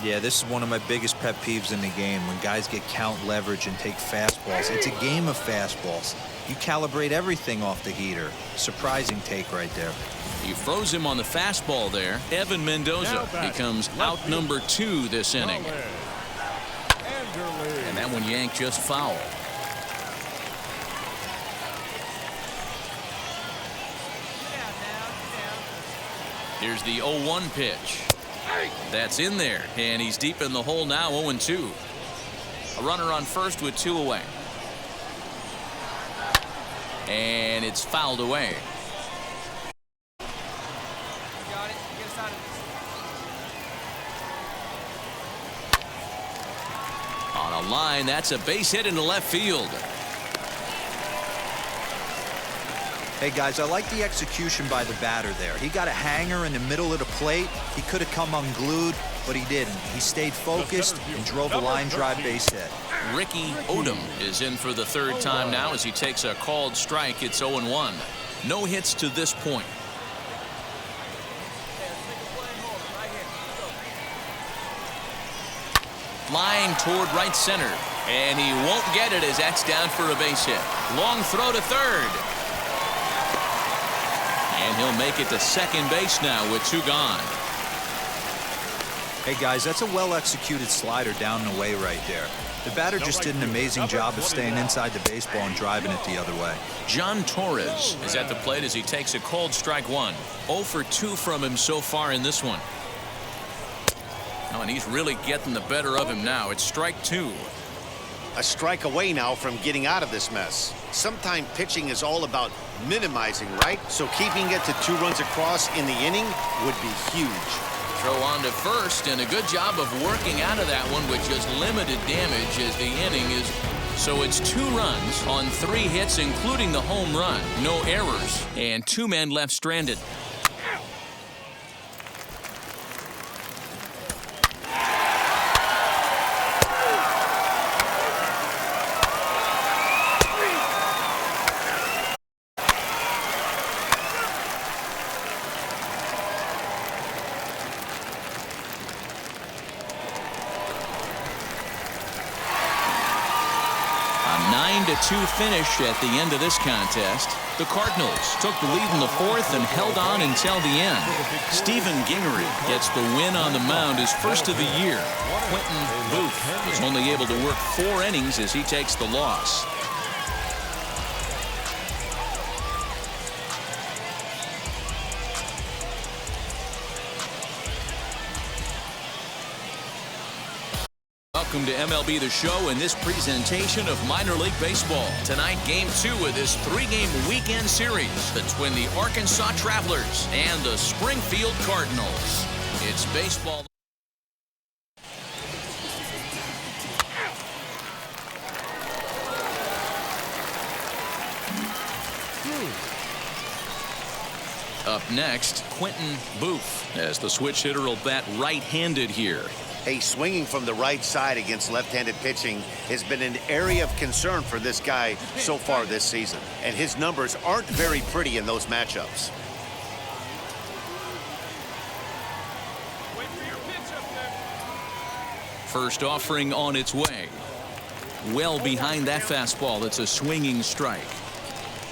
Yeah, this is one of my biggest pet peeves in the game, when guys get count leverage and take fastballs. It's a game of fastballs. You calibrate everything off the heater. Surprising take right there. He froze him on the fastball there. Evan Mendoza becomes out number 2 this inning. And that one yanked just foul. Here's the 0-1 pitch. That's in there, and he's deep in the hole now, 0-2. A runner on first with 2 away. And it's fouled away. On a line, that's a base hit into left field. Hey, guys, I like the execution by the batter there. He got a hanger in the middle of the plate. He could have come unglued, but he didn't. He stayed focused and drove a line drive base hit. Ricky Odom is in for the 3rd time now as he takes a called strike. It's 0-1. No hits to this point. flying toward right center. And he won't get it as that's down for a base hit. Long throw to third. And he'll make it to second base now with 2 gone. Hey guys, that's a well-executed slider down and away right there. The batter just did an amazing job of staying inside the baseball and driving it the other way. John Torres is at the plate as he takes a cold strike 1. 0 for 2 from him so far in this one. Oh, and he's really getting the better of him now. It's strike 2. A strike away now from getting out of this mess. Sometimes pitching is all about minimizing, right? So keeping it to 2 runs across in the inning would be huge. Throw on to first, and a good job of working out of that one with just limited damage as the inning is. So it's 2 runs on 3 hits, including the home run. No errors, and 2 men left stranded. A 9-2 finish at the end of this contest. The Cardinals took the lead in the 4th and held on until the end. Stephen Gingery gets the win on the mound, his first of the year. Quentin Booth was only able to work 4 innings as he takes the loss. Welcome to MLB The Show and this presentation of minor league baseball. Tonight, Game 2 of this 3-game weekend series between the Arkansas Travelers and the Springfield Cardinals. It's baseball. Up next, Quentin Booth, as the switch hitter will bat right-handed here. Hey, swinging from the right side against left-handed pitching has been an area of concern for this guy so far this season. And his numbers aren't very pretty in those matchups. First offering on its way. Well behind that fastball. It's a swinging strike.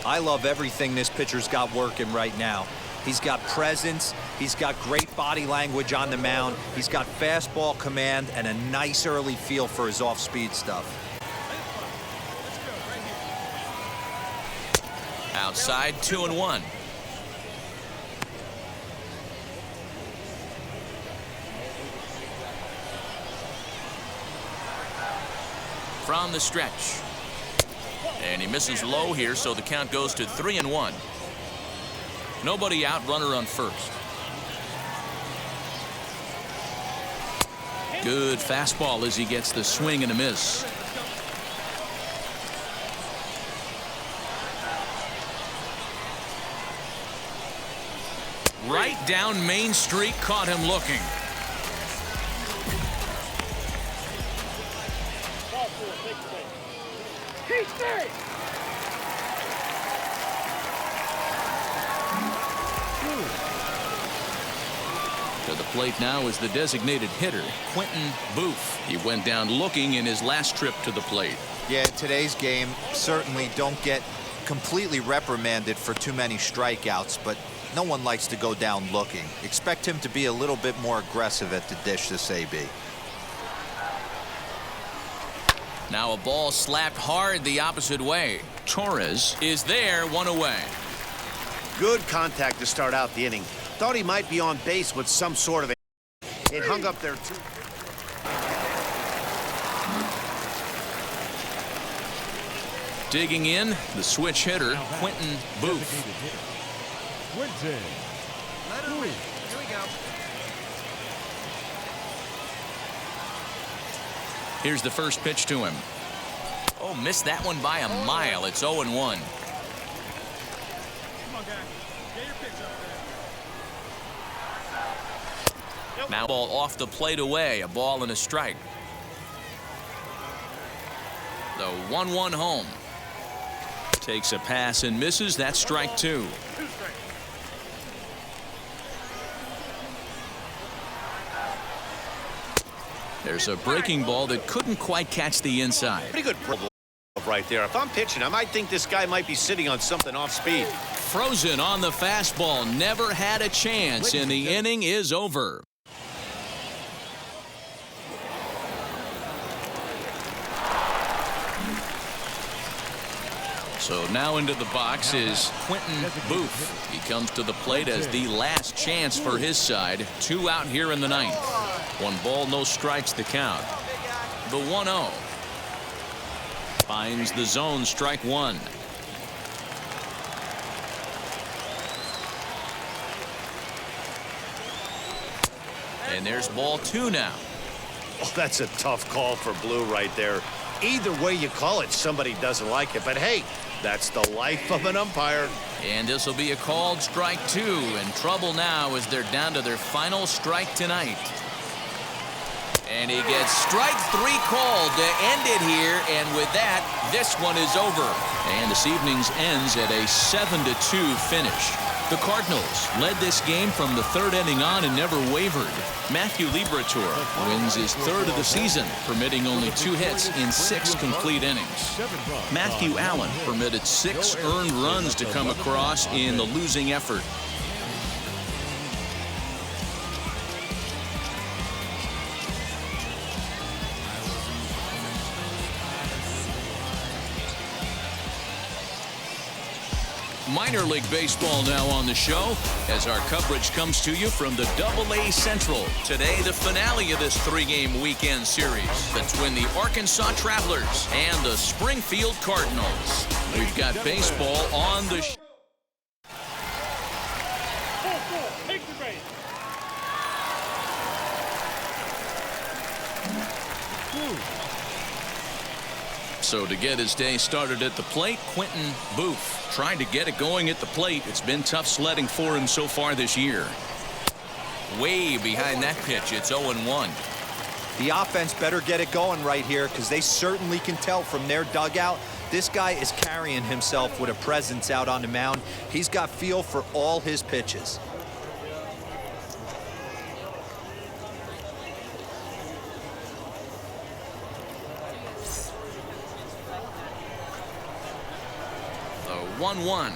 I love everything this pitcher's got working right now. He's got presence. He's got great body language on the mound. He's got fastball command and a nice early feel for his off-speed stuff. Outside, 2-1. From the stretch. And he misses low here, so the count goes to 3-1. Nobody out, runner on first. Good fastball as he gets the swing and a miss. Right down Main Street, caught him looking. To the plate now is the designated hitter, Quentin Booth. He went down looking in his last trip to the plate. Yeah, today's game certainly don't get completely reprimanded for too many strikeouts, but no one likes to go down looking. Expect him to be a little bit more aggressive at the dish this AB. Now a ball slapped hard the opposite way. Torres is there, 1 away. Good contact to start out the inning. Thought he might be on base with some sort of it hung up there too. Digging in, the switch hitter, Quentin Booth. Quentin. Here we go. Here's the first pitch to him. Oh, missed that one by a mile. It's 0-1. Come on, guy. Get your pitch up there. Now ball off the plate away. A ball and a strike. The 1-1 home. Takes a pass and misses. That's strike 2. There's a breaking ball that couldn't quite catch the inside. Pretty good right there. If I'm pitching, I might think this guy might be sitting on something off speed. Frozen on the fastball. Never had a chance, and the inning is over. So now into the box is Quentin Booth. He comes to the plate as the last chance for his side. 2 out here in the 9th. 1 ball, no strikes to count. The 1-0. Finds the zone, strike 1. And there's ball 2 now. Oh, that's a tough call for Blue right there. Either way you call it, somebody doesn't like it. But hey, that's the life of an umpire. And this will be a called strike 2. In trouble now as they're down to their final strike tonight. And he gets strike 3 called to end it here. And with that, this one is over. And this evening's ends at a 7-2 finish. The Cardinals led this game from the 3rd inning on and never wavered. Matthew Liberatore wins his 3rd of the season, permitting only 2 hits in 6 complete innings. Matthew Allen permitted 6 earned runs to come across in the losing effort. Minor League Baseball now on the show as our coverage comes to you from the AA Central. Today, the finale of this 3-game weekend series between the Arkansas Travelers and the Springfield Cardinals. We've got baseball on the show. So to get his day started at the plate, Quentin Booth trying to get it going at the plate. It's been tough sledding for him so far this year. Way behind that pitch. It's 0-1. The offense better get it going right here because they certainly can tell from their dugout. This guy is carrying himself with a presence out on the mound. He's got feel for all his pitches. The 1-1.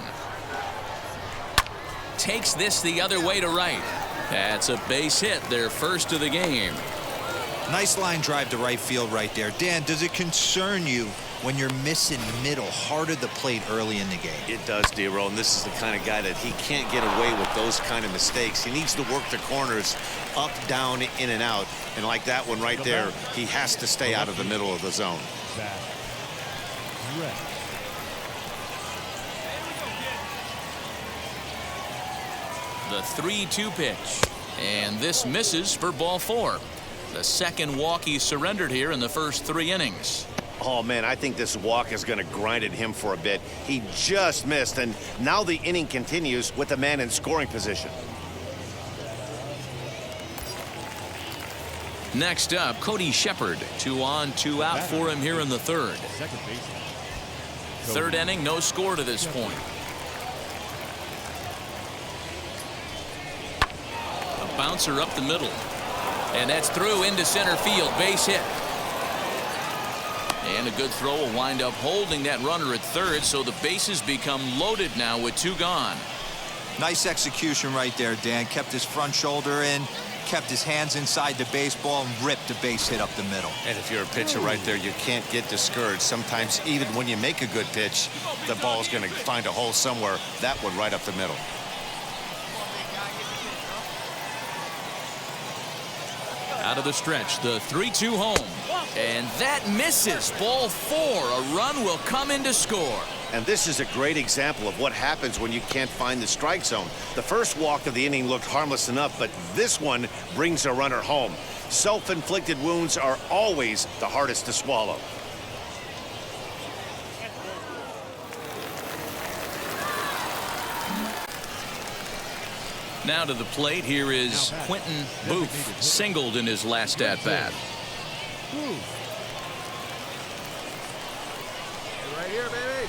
Takes this the other way to right. That's a base hit, their first of the game. Nice line drive to right field right there. Dan, does it concern you when you're missing middle, hard at the plate early in the game? It does, D-Roll, and this is the kind of guy that he can't get away with those kind of mistakes. He needs to work the corners up, down, in, and out. And like that one right there, he has to stay out of the middle of the zone. The 3-2 pitch. And this misses for ball 4. The second walk he surrendered here in the first 3 innings. Oh, man, I think this walk is going to grind at him for a bit. He just missed, and now the inning continues with the man in scoring position. Next up, Cody Shepard. 2 on, 2 out for him here in the 3rd. Third inning, no score to this point. A bouncer up the middle. And that's through into center field. Base hit. And a good throw will wind up holding that runner at third, so the bases become loaded now with 2 gone. Nice execution right there, Dan. Kept his front shoulder in, kept his hands inside the baseball, and ripped a base hit up the middle. And if you're a pitcher right there, you can't get discouraged. Sometimes even when you make a good pitch, the ball's going to find a hole somewhere. That one right up the middle. Out of the stretch, the 3-2 home. And that misses. Ball 4. A run will come in to score. And this is a great example of what happens when you can't find the strike zone. The first walk of the inning looked harmless enough, but this one brings a runner home. Self-inflicted wounds are always the hardest to swallow. Now to the plate, here is Quentin Booth, singled in his last at-bat. Right here, baby.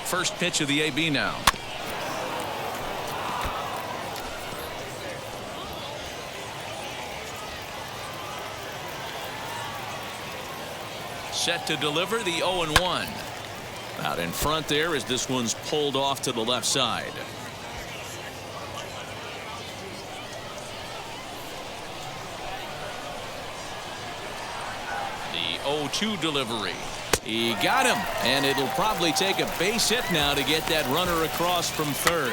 First pitch of the AB now. set to deliver the 0-1. Out in front there as this one's pulled off to the left side. The 0-2 delivery. He got him, and it'll probably take a base hit now to get that runner across from third.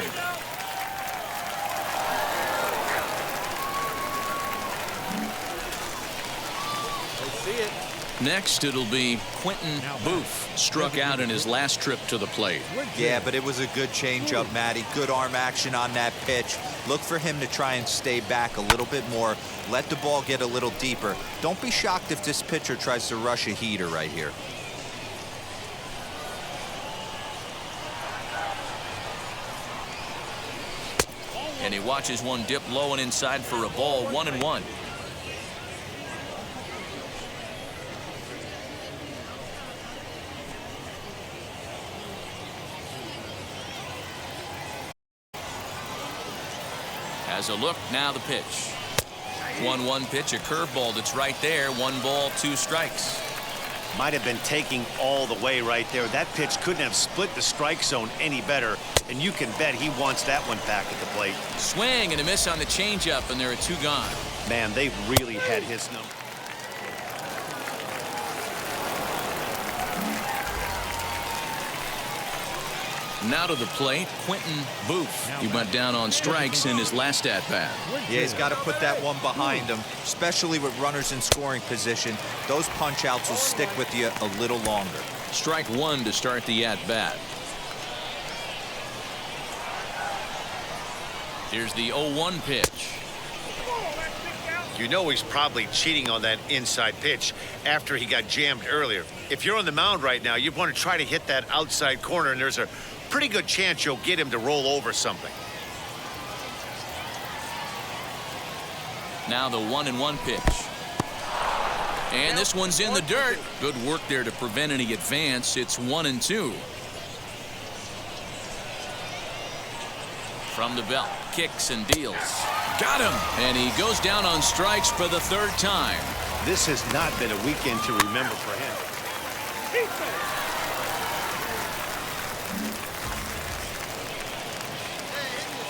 Next, it'll be Quentin Booth, struck out in his last trip to the plate. Yeah, but it was a good changeup, Matty. Good arm action on that pitch. Look for him to try and stay back a little bit more. Let the ball get a little deeper. Don't be shocked if this pitcher tries to rush a heater right here. And he watches one dip low and inside for a ball. 1-1. Has a look, now the pitch. 1-1 pitch, a curveball that's right there. 1 ball, 2 strikes. Might have been taking all the way right there. That pitch couldn't have split the strike zone any better, and you can bet he wants that one back at the plate. Swing and a miss on the changeup, and there are 2 gone. Man, they really had his number. Now to the plate, Quentin Booth. He went down on strikes in his last at-bat. Yeah, he's got to put that one behind him, especially with runners in scoring position. Those punch-outs will stick with you a little longer. Strike 1 to start the at-bat. Here's the 0-1 pitch. You know he's probably cheating on that inside pitch after he got jammed earlier. If you're on the mound right now, you want to try to hit that outside corner, and there's a pretty good chance you'll get him to roll over something. Now the 1-1 pitch. And this one's in the dirt. Good work there to prevent any advance. It's 1-2. From the belt, kicks and deals. Got him, and he goes down on strikes for the 3rd time. This has not been a weekend to remember for him.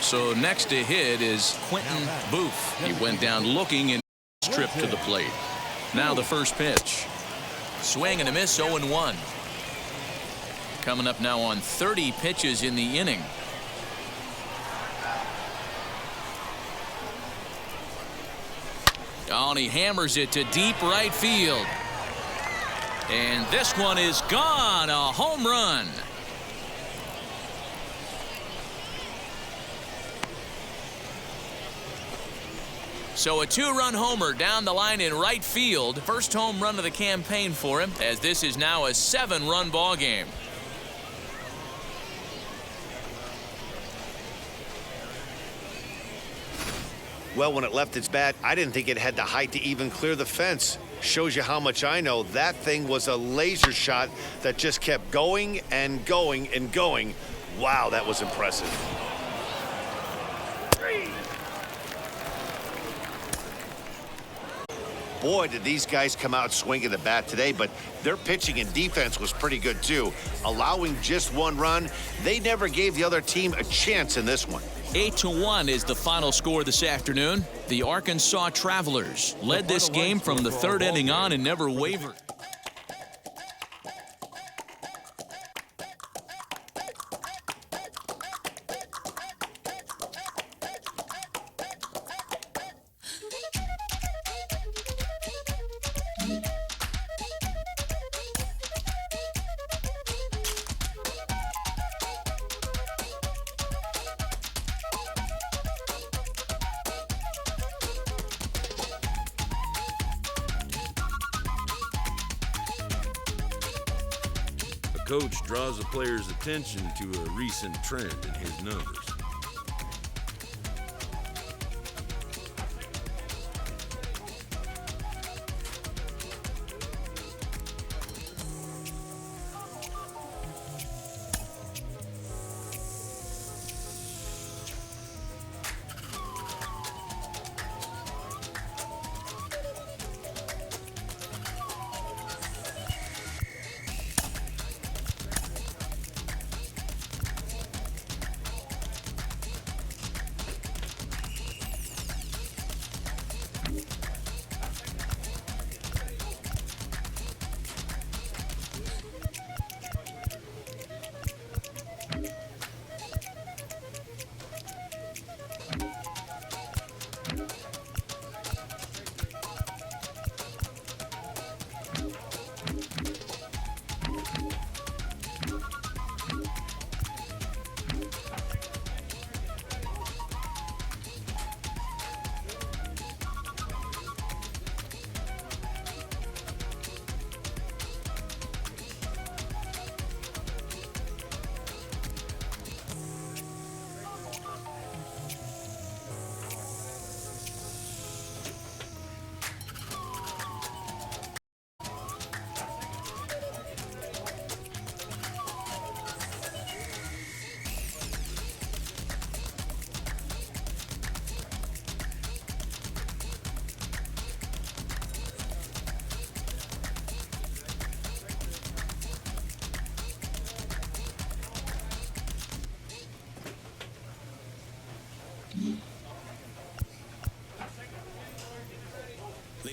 So next to hit is Quentin Booth. He went down looking in his trip to the plate. Now the first pitch. Swing and a miss, 0-1. Coming up now on 30 pitches in the inning. Oh, and he hammers it to deep right field. And this one is gone. A home run. So a 2-run homer down the line in right field. First home run of the campaign for him, as this is now a 7-run ball game. Well, when it left its bat, I didn't think it had the height to even clear the fence. Shows you how much I know. That thing was a laser shot that just kept going and going and going. Wow, that was impressive. Boy, did these guys come out swinging the bat today, but their pitching and defense was pretty good too. Allowing just 1 run, they never gave the other team a chance in this one. 8-1 is the final score this afternoon. The Arkansas Travelers led this game from the 3rd inning on and never wavered. Coach draws the player's attention to a recent trend in his numbers.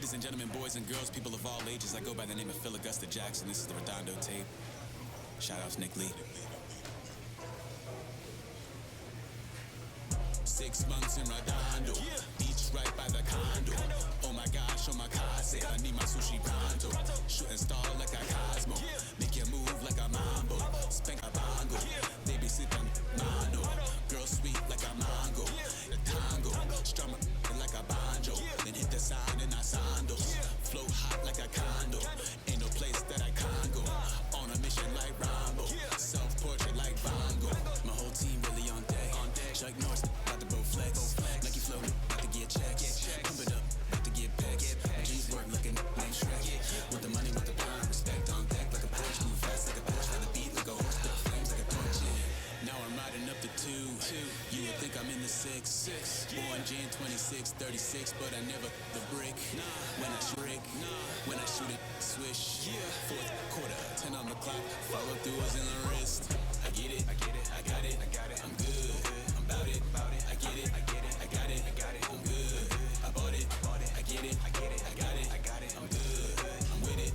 Ladies and gentlemen, boys and girls, people of all ages, I go by the name of Phil Augusta Jackson. This is the Redondo tape. Shout outs Nick Lee. 6 months in Redondo, beach right by the condo. Oh my gosh, oh my casa, I need my sushi pronto. Shooting star like a Cosmo, make you move like a mambo. Spank a bongo, baby sit on mano. Girl sweet like a mango, the tango. Strum it like a banjo, then hit the sign in Asando. Flow hot like a condo, ain't no place that I can't go. On a mission like Rambo, self-portrait like Van Gogh. My whole team really on deck. Chuck Norris, about to go flex. Nike flow, about to get checks. Pump it up, about to get pecks. G's work looking like Shrek. With the money, with the pound, respect on deck like a Porsche. Move fast like a Porsche, for the beat like a horse, but the flames like a torch. Now I'm riding up the 2. You would think I'm in the 6. Born Jan 26, 36, but I never the brick. When I shoot it, swish. Fourth quarter, 10 on the clock. Follow through is in the wrist. I get it, I got it, I'm good. I'm about it, I get it, I got it, I'm good. I bought it, I get it, I got it, I'm good. I'm with it,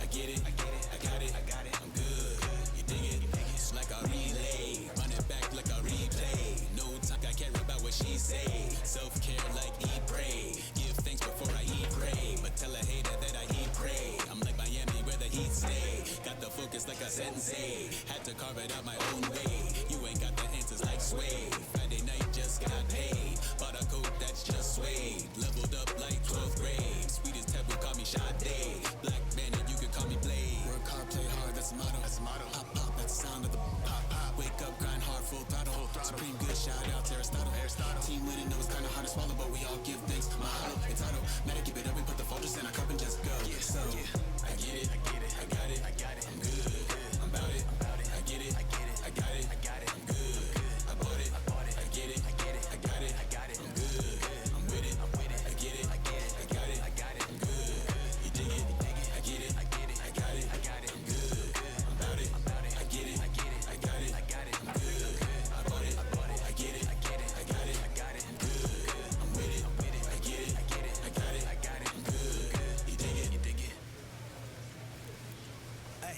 I get it, I got it, I'm good. You dig it? It's like a relay, run it back like a replay. No time, I care about what she say. Self-care like eat, pray. Give thanks before I eat, pray. But tell a hater that I eat, pray. I'm like Miami where the heat stay. Got the focus like a sensei. Had to carve it out my own way. You ain't got the answers like Sway. Friday night just got paid. Bought a coat that's just suede. Leveled up like 12th grade. Sweetest taboo, call me Sade. Black Bandit, you can call me Blade. Work hard, play hard, that's the motto. Pop, pop, that's the sound of the pop, pop. Wake up, grind hard, full throttle. Supreme good, shout out to Aristotle. Team winning, know it's kinda hard to swallow, but we all give thanks. Mahalo, it's auto. Matter, keep it up, we put the focus in our cup and just go. So, I get it, I got it, I'm good. I'm about it, I get it, I got it, I'm good. I bought it, I get it, I got it, I'm good. I'm with it, I get it, I got it, I'm good. You dig it, I get it, I got it, I'm good. I'm about it, I get it, I got it, I'm good. I bought it, I get it, I got it, I'm good. I'm with it, I get it, I got it, I'm good. You dig it, Hey.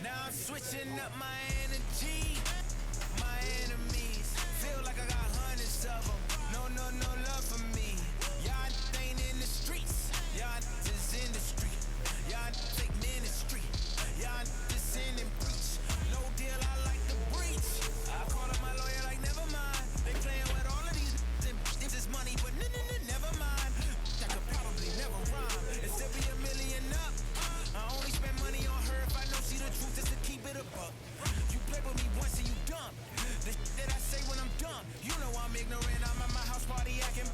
Now I'm switching up my energy. My enemies feel like I got hundreds of them. No love for me. Y'all ain't in the streets. Y'all is in the street. Y'all fake ministry. Y'all just in and preach. No deal, I like the breach. I call up my lawyer like never mind. They playing with all of these it's just money, but never mind. I could probably never rhyme and still be $1 million up. I only spend money on her if I know she the truth, just to keep it a buck. You play with me once and you dumb. The that I say when I'm dumb, you know I'm ignorant. I'm at my house party acting,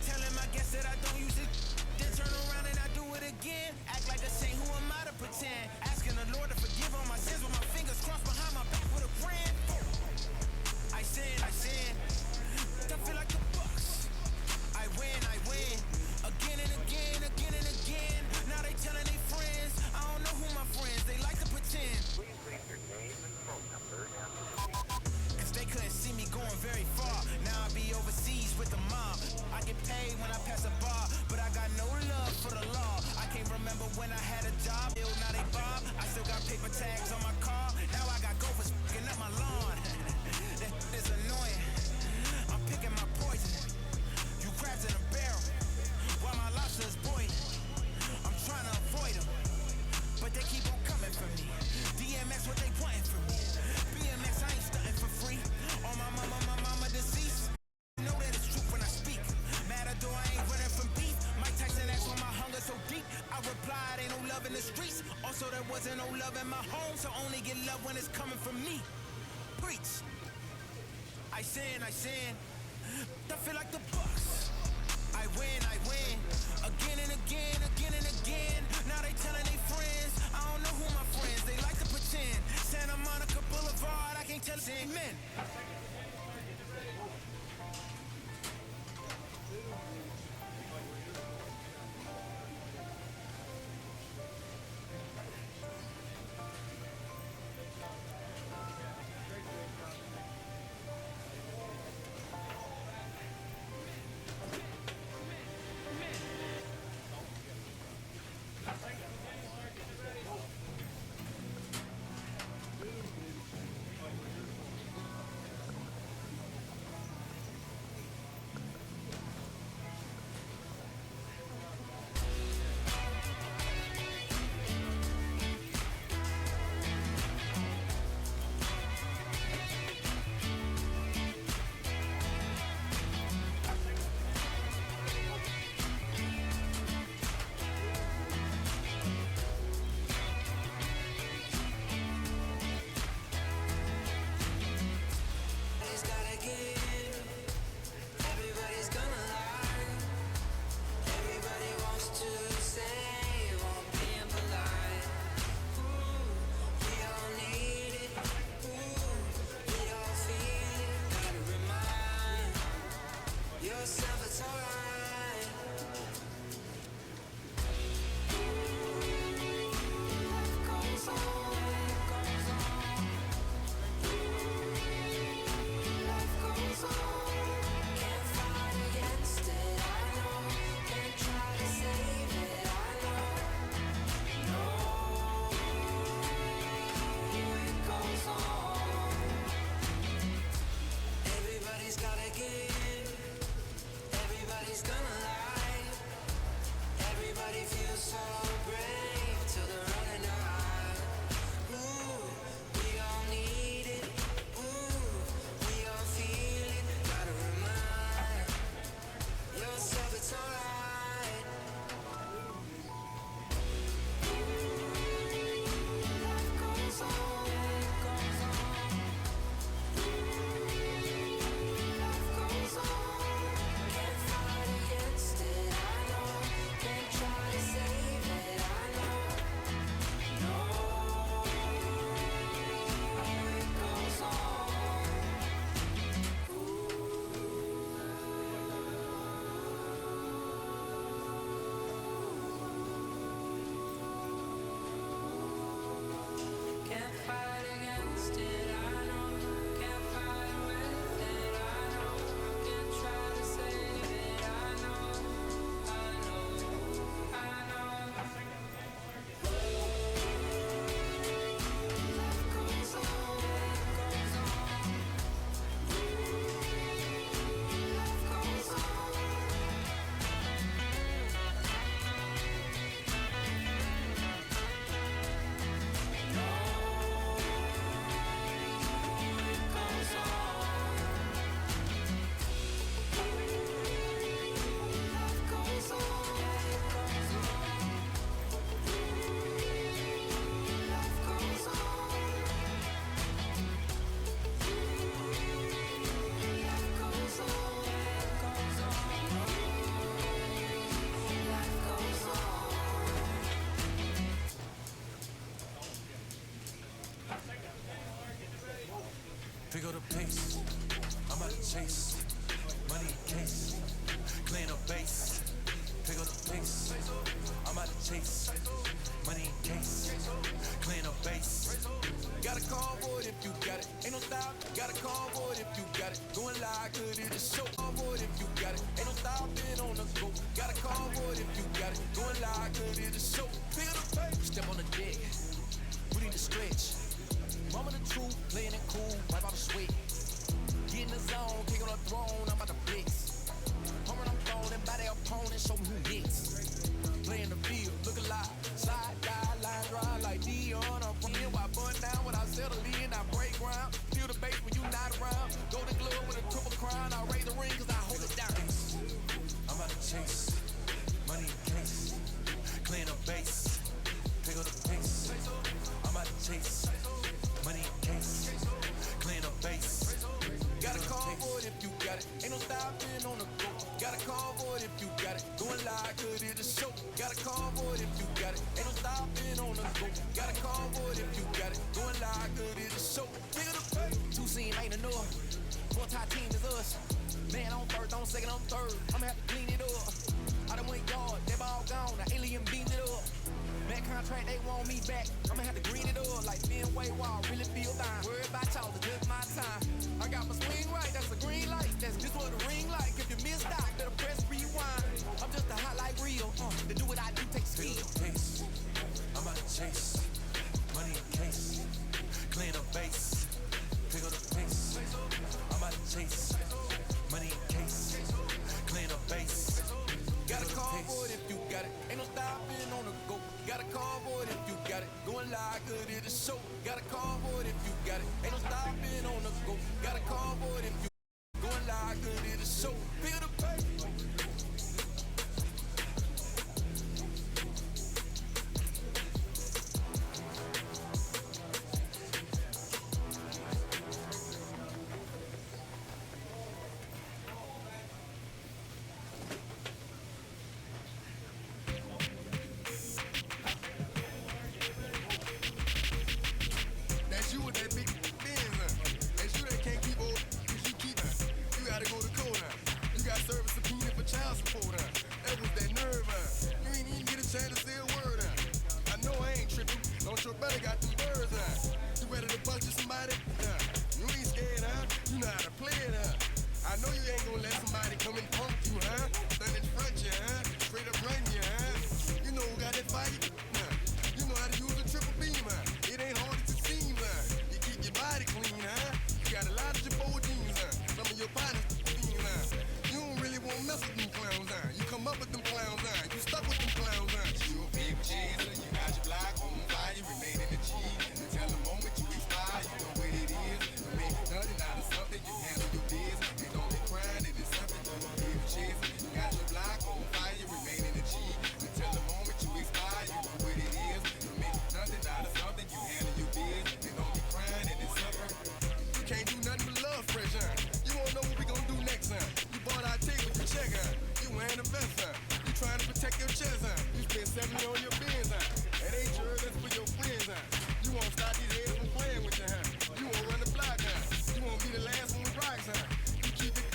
telling my guests that I don't use it. Then turn around and I do it again. Act like a saint, who am I to pretend? Asking the Lord to forgive all my sins with my fingers crossed behind my back with a friend. I sin. I feel like the Bucks. I win. Again and again. Now they telling their friends. I don't know who my friends, they like to pretend. Please leave your name and phone number cause they couldn't see me going very far. Now I be overseas with the mob. I get paid when I pass a bar, but I got no love for the law. I can't remember when I had a job. Now they bob. I still got paper tags on my car. Now I got gophers f***ing up my lawn. That is annoying. I'm picking my poison. You crabs in a barrel, while my lobster is boiling. I'm trying to avoid them, but they keep on coming for me. DMX, what they wanting from me? BMX, I ain't stunting for free. On my mama deceased. Know that it's true when I speak. Matador, I ain't running from beef. Mike Tyson asked why my hunger so deep. I replied, ain't no love in the streets. Also, there wasn't no love in my home, so only get love when it's coming from me. Preach. I sin. I feel like the Bucks. I win. Again and again. Now they telling their friends. I don't know who my friends, they like to pretend. Santa Monica Boulevard, I can't tell it's amen. Pick up the pace, I'm out to chase. Money in case, clean up base. Pick up the pace, I'm out to chase. Money in case, clean up base. Got a call for it if you got it. Ain't no stop. Got a call for it if you got it. Going live, could it just show? Call for it if you got it. Ain't no stopping on the go. Got a call for it if you got it. Going live, could it just show? Pick up the pace. Step on the deck, we need to stretch. Mama the truth, playing it cool, wipe out the sweat. Get in the zone, kick on the throne, I'm about to blitz. Home run, I'm throwing by their opponent, show me who next. Play in the field, look alive. Side, die, line drive like Dion. I'm in, why bun down when I settle in, I break ground. Feel the bass when you not around. Golden glove with a triple crown, I raise the ring cause I hold it down. I'm out to chase, money in case, clean up base. Pick up the pace, I'm out to chase. Money in case, clean up base. Got a call for it if you got it. Ain't no stopping on the go. Got a call for it if you got it. Going live, could it just show? Got a call for it if you got it. Ain't no stopping on the go. Got a call for it if you got it. Going live, could it just show? Pick up the pace. Two scene ain't enough. Four top team is us. Man on first, on second, on third. I'ma have to clean it up. I done went yard, they ball gone. The alien beating it up. That contract, they want me back. I'ma have to green it up like Fenway Wall. Really feel fine. Worry about y'all, it's just my time. I got my swing right, that's a green light. That's just what the ring like. If you missed out, better press rewind. I'm just a hot like real. To do what I do takes skill. Pace. I'm out to chase. Money in case. Clean up base. Pick up the pace. I'm out to chase. Money in case. Clean up base. Got a call for it if you got it. Ain't no stopping on the go. Got a call for it if you got it. Going live, could it just show? Got a call for it if you got it. Ain't no stopping on the go. Got a call for it if you going live, could it just show? Pick up the pace. You stuck with them clowns, huh? You a me on your bins, huh? And ain't sure that's for your friends, huh? You won't stop these heads from playing with you, huh? You won't run the block, huh? You won't be the last one with rocks, huh? You keep it,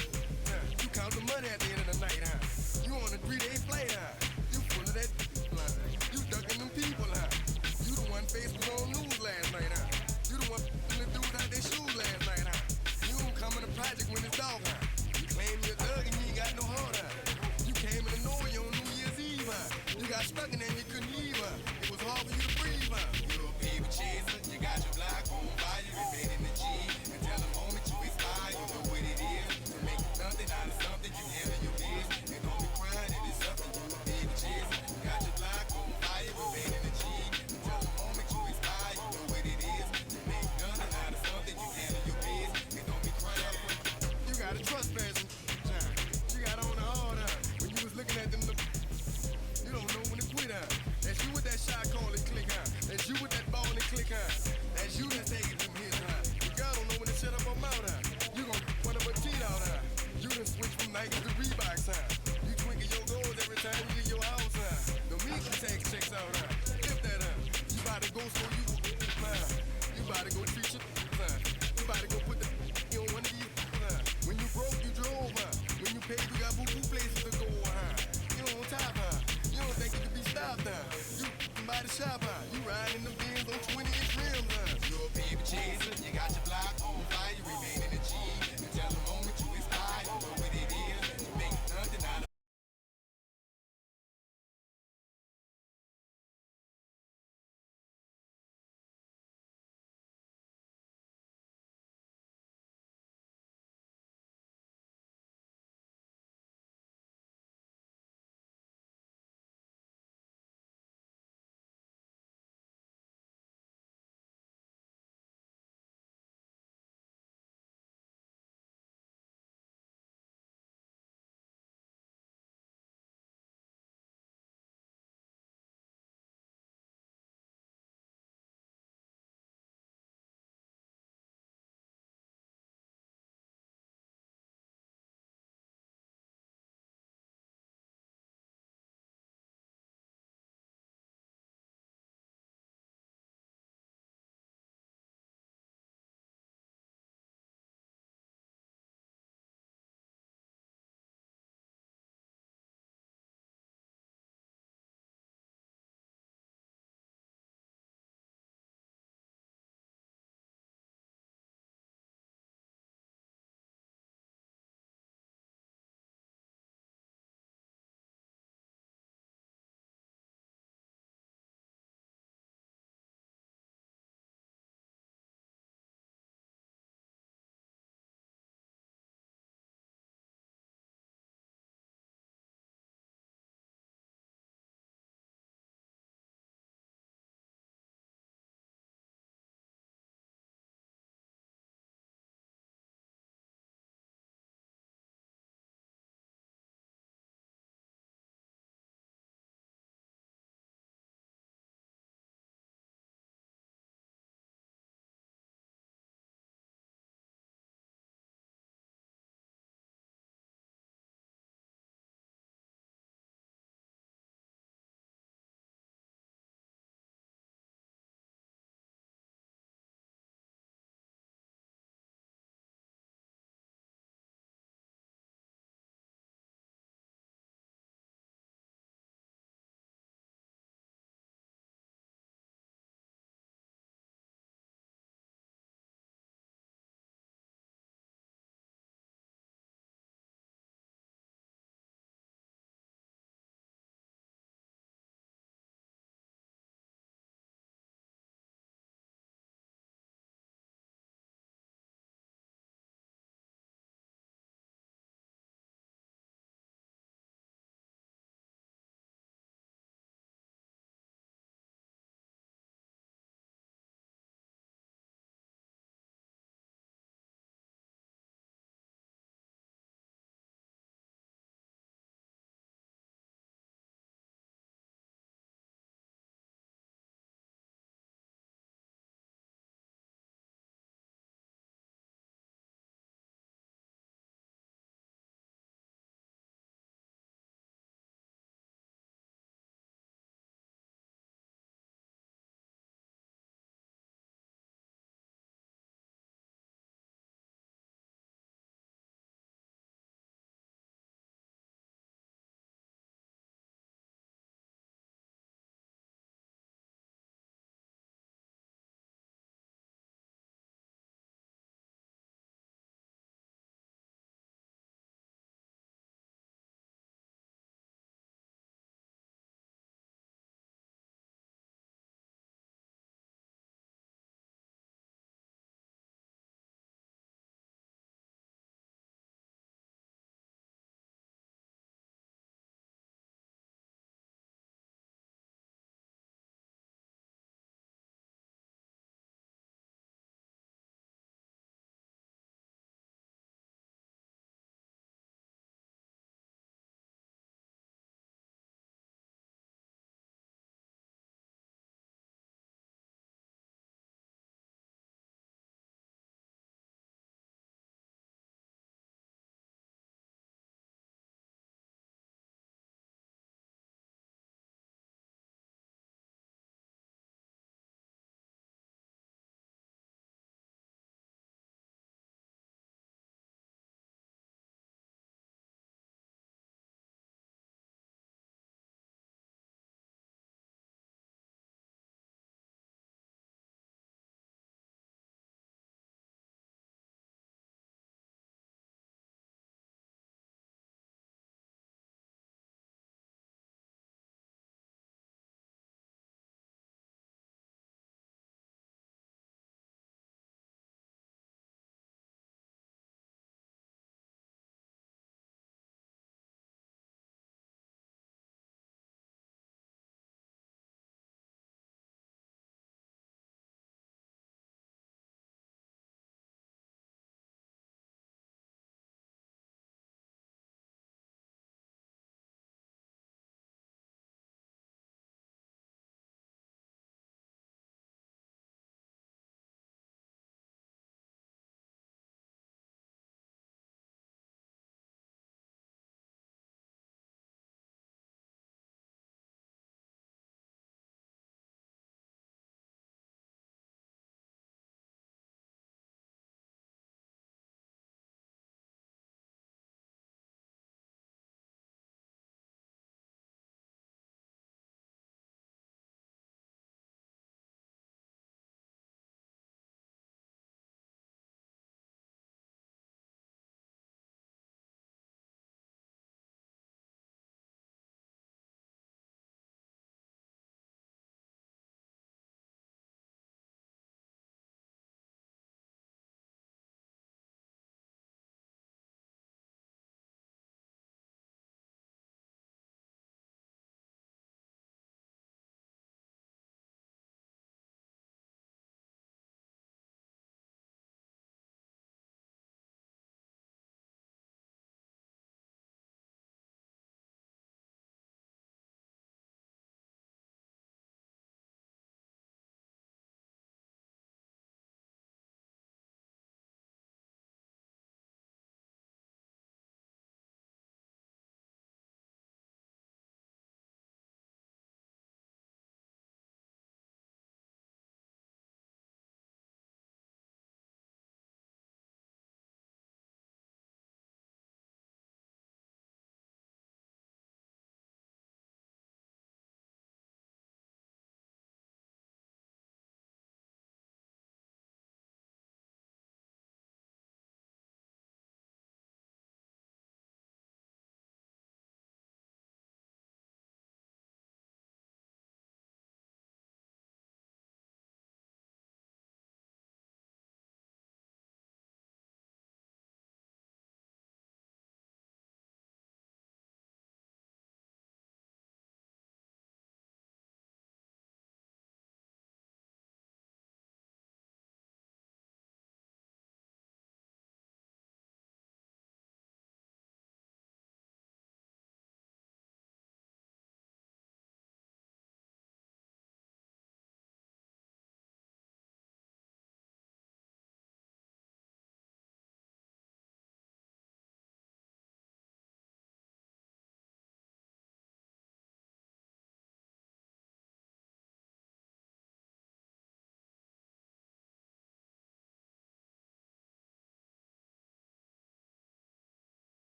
huh? You count the money at the end of the night, huh? You on a 3-day flight, huh? You full of that, huh? You ducking them people, huh? You the one Facebook on news last night, huh? You the one the dudes out their shoes last night, huh? You don't come in the project when it's dark, huh? You claim you're a thug and you ain't got no heart, huh? You came in the Norway on New Year's Eve, huh? You got stuck and then you couldn't leave, huh? It was hard for you to breathe, huh? You a paper chaser, you got your block on fire, you been in the G. And tell the moment you expire, you know what it is. To make nothing out of something, you handle your biz. And don't be crying if it's something you a paper chaser. You got your block on fire, you been in the G. And tell the moment you expire, you know what it is. To make nothing out of something, you handle your biz. And don't be crying. You got a trust person, John. You got on the hard, huh? When you was looking at them, you don't know when to quit, huh? That's you with that shot call and click, huh? That's you with that ball and click, huh? That's you that's taking them hits, huh? The girl don't know when to shut up her mouth, huh? You gon' one of her teeth out, huh? You done switch from Nike to Reeboks, huh? You twinkle your goals every time you leave your house, huh? The meat can take checks out, huh? Lift that, huh? You about to go so you, huh? You about to go treat your, huh? You about to go put the on one of these, huh? When you broke, you drove, huh? When you paid, you got boo-boo places to go, huh? You on top, huh? You don't think you can be stopped, huh? You by the shop, huh? You riding in the Benz on 20-inch rims, huh? You a baby chaser, you got your block on fire, you remain in the G. Until the moment you expire, you know what it is. You make nothing out of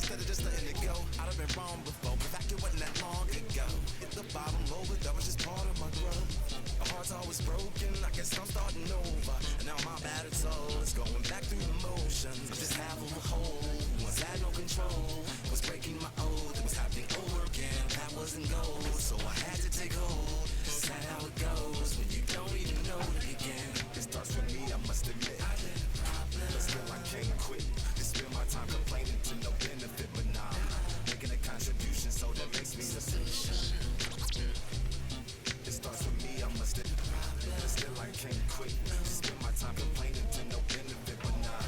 instead of just letting it go. I'd have been wrong before, but back it wasn't that long ago. Hit the bottom low, but that was just part of my growth. My heart's always broken, I guess I'm starting over. And now my battered soul is going back through the motions. I'm just half of a whole, once had no control. Was breaking my oath, it was happening over again. That wasn't gold, so I had to take hold. Is that how it goes when you don't even know it again? It starts with me, I must admit. But still I can't quit. To spend my time complaining to no benefit, but nah, making a contribution, so that makes me the solution. It starts with me, I must admit. But still I can't quit. To spend my time complaining to no benefit, but nah,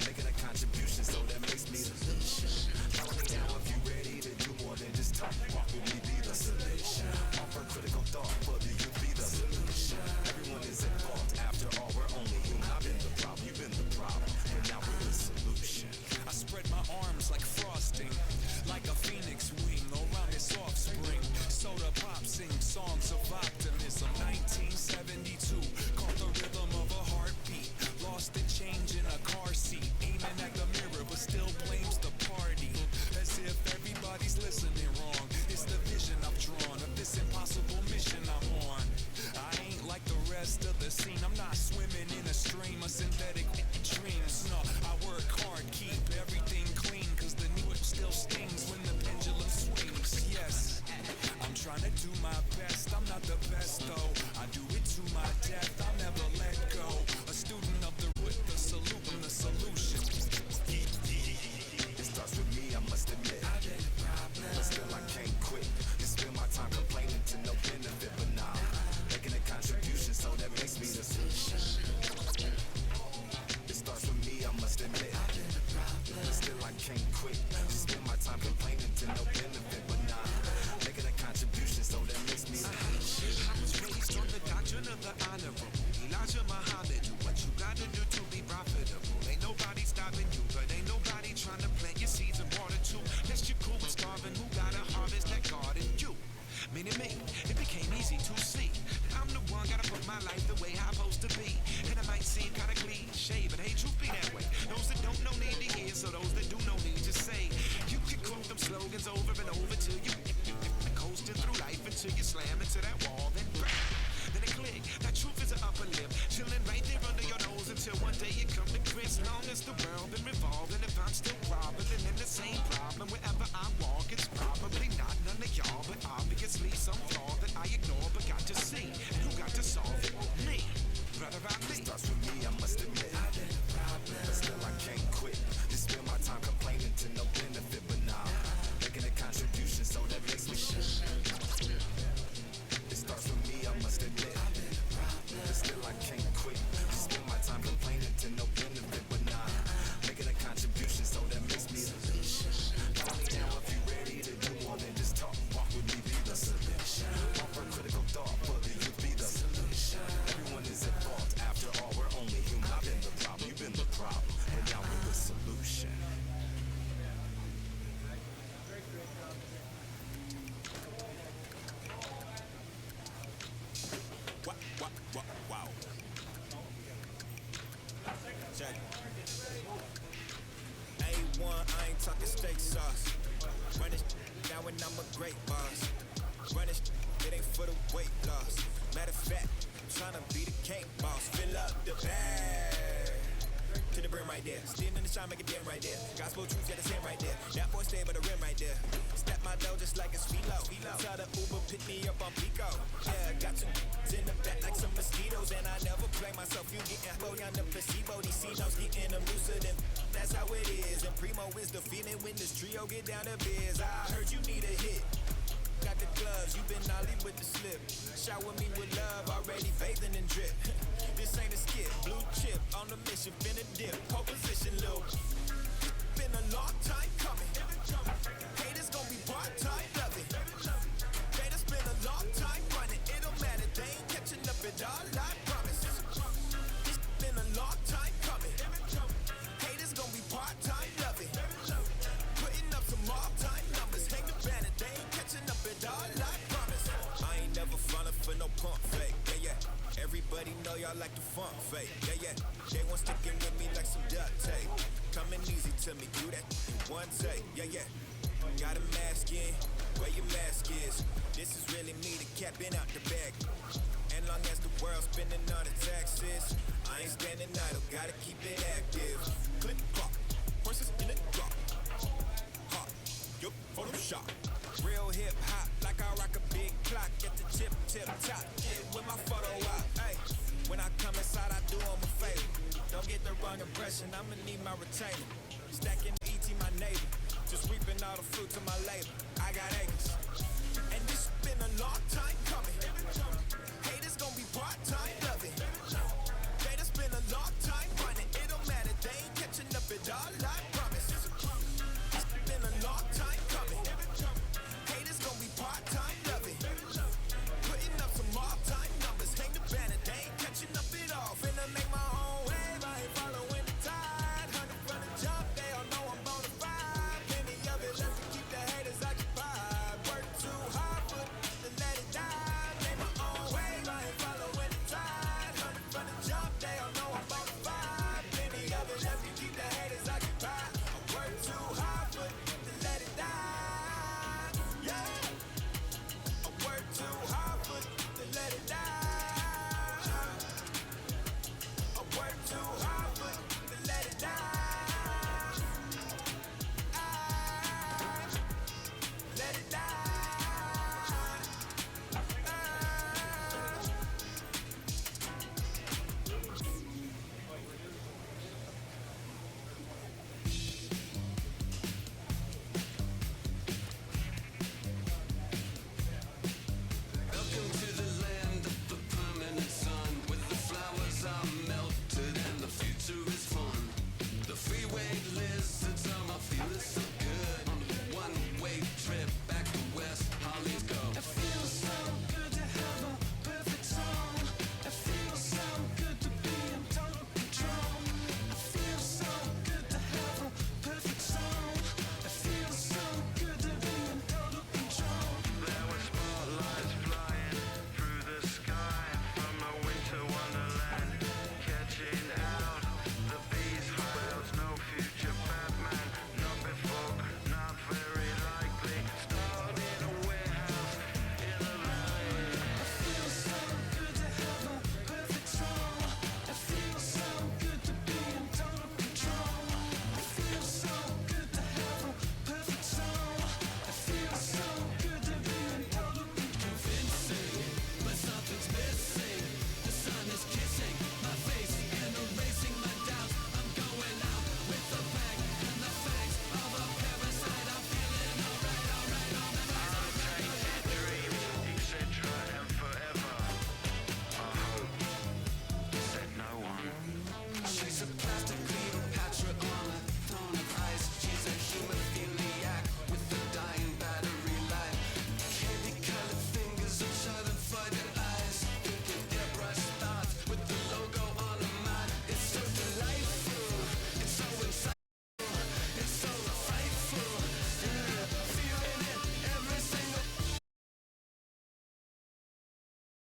making a contribution, so that makes me the solution. Follow me now if you ready to do more than just talk. Walk with me, be the solution. Offer critical thought for the youth, be the solution. Everyone is at fault. After all, we're only human. I've been the problem, you've been the problem, and now we're the solution. I spread my arms like frosting, like a phoenix wing around its offspring. Soda pop sing songs of optimism. 1972, caught the rhythm of a heartbeat. Lost the change in a car seat, aiming at the mirror, but still blames the party. As if everybody's listening wrong. It's the vision I've drawn of this impossible mission I'm on. I ain't like the rest of the scene. I'm not swimming in a stream of synthetic dreams. No, I work hard, keep everything clean, cause the new still stings when the pendulum swings. Yes, I'm trying to do my best. I'm not the best though. I do it to my death. I'll never let go. A student of the with the salute and the solution. It starts with me, I must admit. But still I can't quit. To spend my time complaining to no benefit, but nah, making a contribution, so that makes me the solution. It starts with me, I must admit. But still I can't quit. To spend my time complaining to no benefit, but nah, making a contribution, so that makes me the solution. I was raised on the doctrine of the honorable Elijah Muhammad. Do what you gotta do to be profitable. Ain't nobody stopping you, but ain't nobody trying to plant your seeds and water too. Lest you're cool with starving, who gotta harvest that garden? You. Meaning me, it became easy to see. I'm the one, gotta put my life the way I'm supposed to be. And it might seem kinda cliche, but hey, truth be that way. Those that don't know need to hear, so those that do know need to say. You can quote them slogans over and over till you coasting through life until you slam into that wall, then bang, then it click. That truth is an upper lip, chilling right there under your nose until one day you come to grips. Long as the world been revolving, if I'm still groveling in the same problem wherever I walk, it's probably not none of y'all, but obviously some flaw that I ignore but got to see. And who got to solve it? Me, brother, It starts with me, I must admit. But still I can't quit. To spend my time complaining to no benefit, but nah, making a contribution, so that makes me shit. It starts with me, I must admit. But still I can't quit. To spend my time complaining to no benefit, but nah, making a contribution, so that makes me the solution. Follow me now if you ready to do more than just talk. Walk with me, be the solution. Offer critical thought for the youth, be the solution. Everyone is at fault. After all, we're only human. I've been the problem, you've been the problem, and now we're the solution. Wow. Check. A1, I ain't talking steak sauce. Run this down when I'm a great boss. Run this, it ain't for the weight loss. Matter of fact, I'm tryna be the cake boss. Fill up the bag to the brim right there. Steam in the shine, make a dim right there. Gospel truth, got the sin right there. That boy stay by the rim right there. Step my dough just like it's philo. Tell the Uber pick me up on Pico. Yeah, got two in the back like some mosquitoes, and I never play myself. You getting hold on the placebo. These C-notes getting them looser than. That's how it is. And Primo is the feeling when this trio get down to biz. I heard you need a hit. Got the gloves, you been ollie with the slip. Shower me with love, already bathing in drip. This ain't a skit, blue chip on the mission, finna dip. Pole position, Lil. Been a long time coming. Haters gon' be part-time loving. Haters been a long time running. It don't matter, they ain't catching up at all, I promise. It's been a long time coming. Haters gon' be part-time loving. Putting up some all-time numbers. Hang the banner, they ain't catching up at all, I promise. I ain't never falling for no pump fake, yeah. Everybody know y'all like the funk fake, yeah. They want sticking with me like some duct tape. Coming easy to me, do that One take, yeah, yeah. Got a mask in, where your mask is. This is really me, the captain out the bag. And long as the world's spending all the taxes, I ain't standing idle, gotta keep it active. Click clock, horses in the drop. Hot, yup, Photoshop. Real hip hop, like I rock a big clock at the tip top. Get with my photo op, hey. When I come inside, I do them a favor. Don't get the wrong impression, I'ma need my retainer. Stacking ET, my neighbor. Just reaping all the fruits of my labor. I got acres. And this been a long time coming.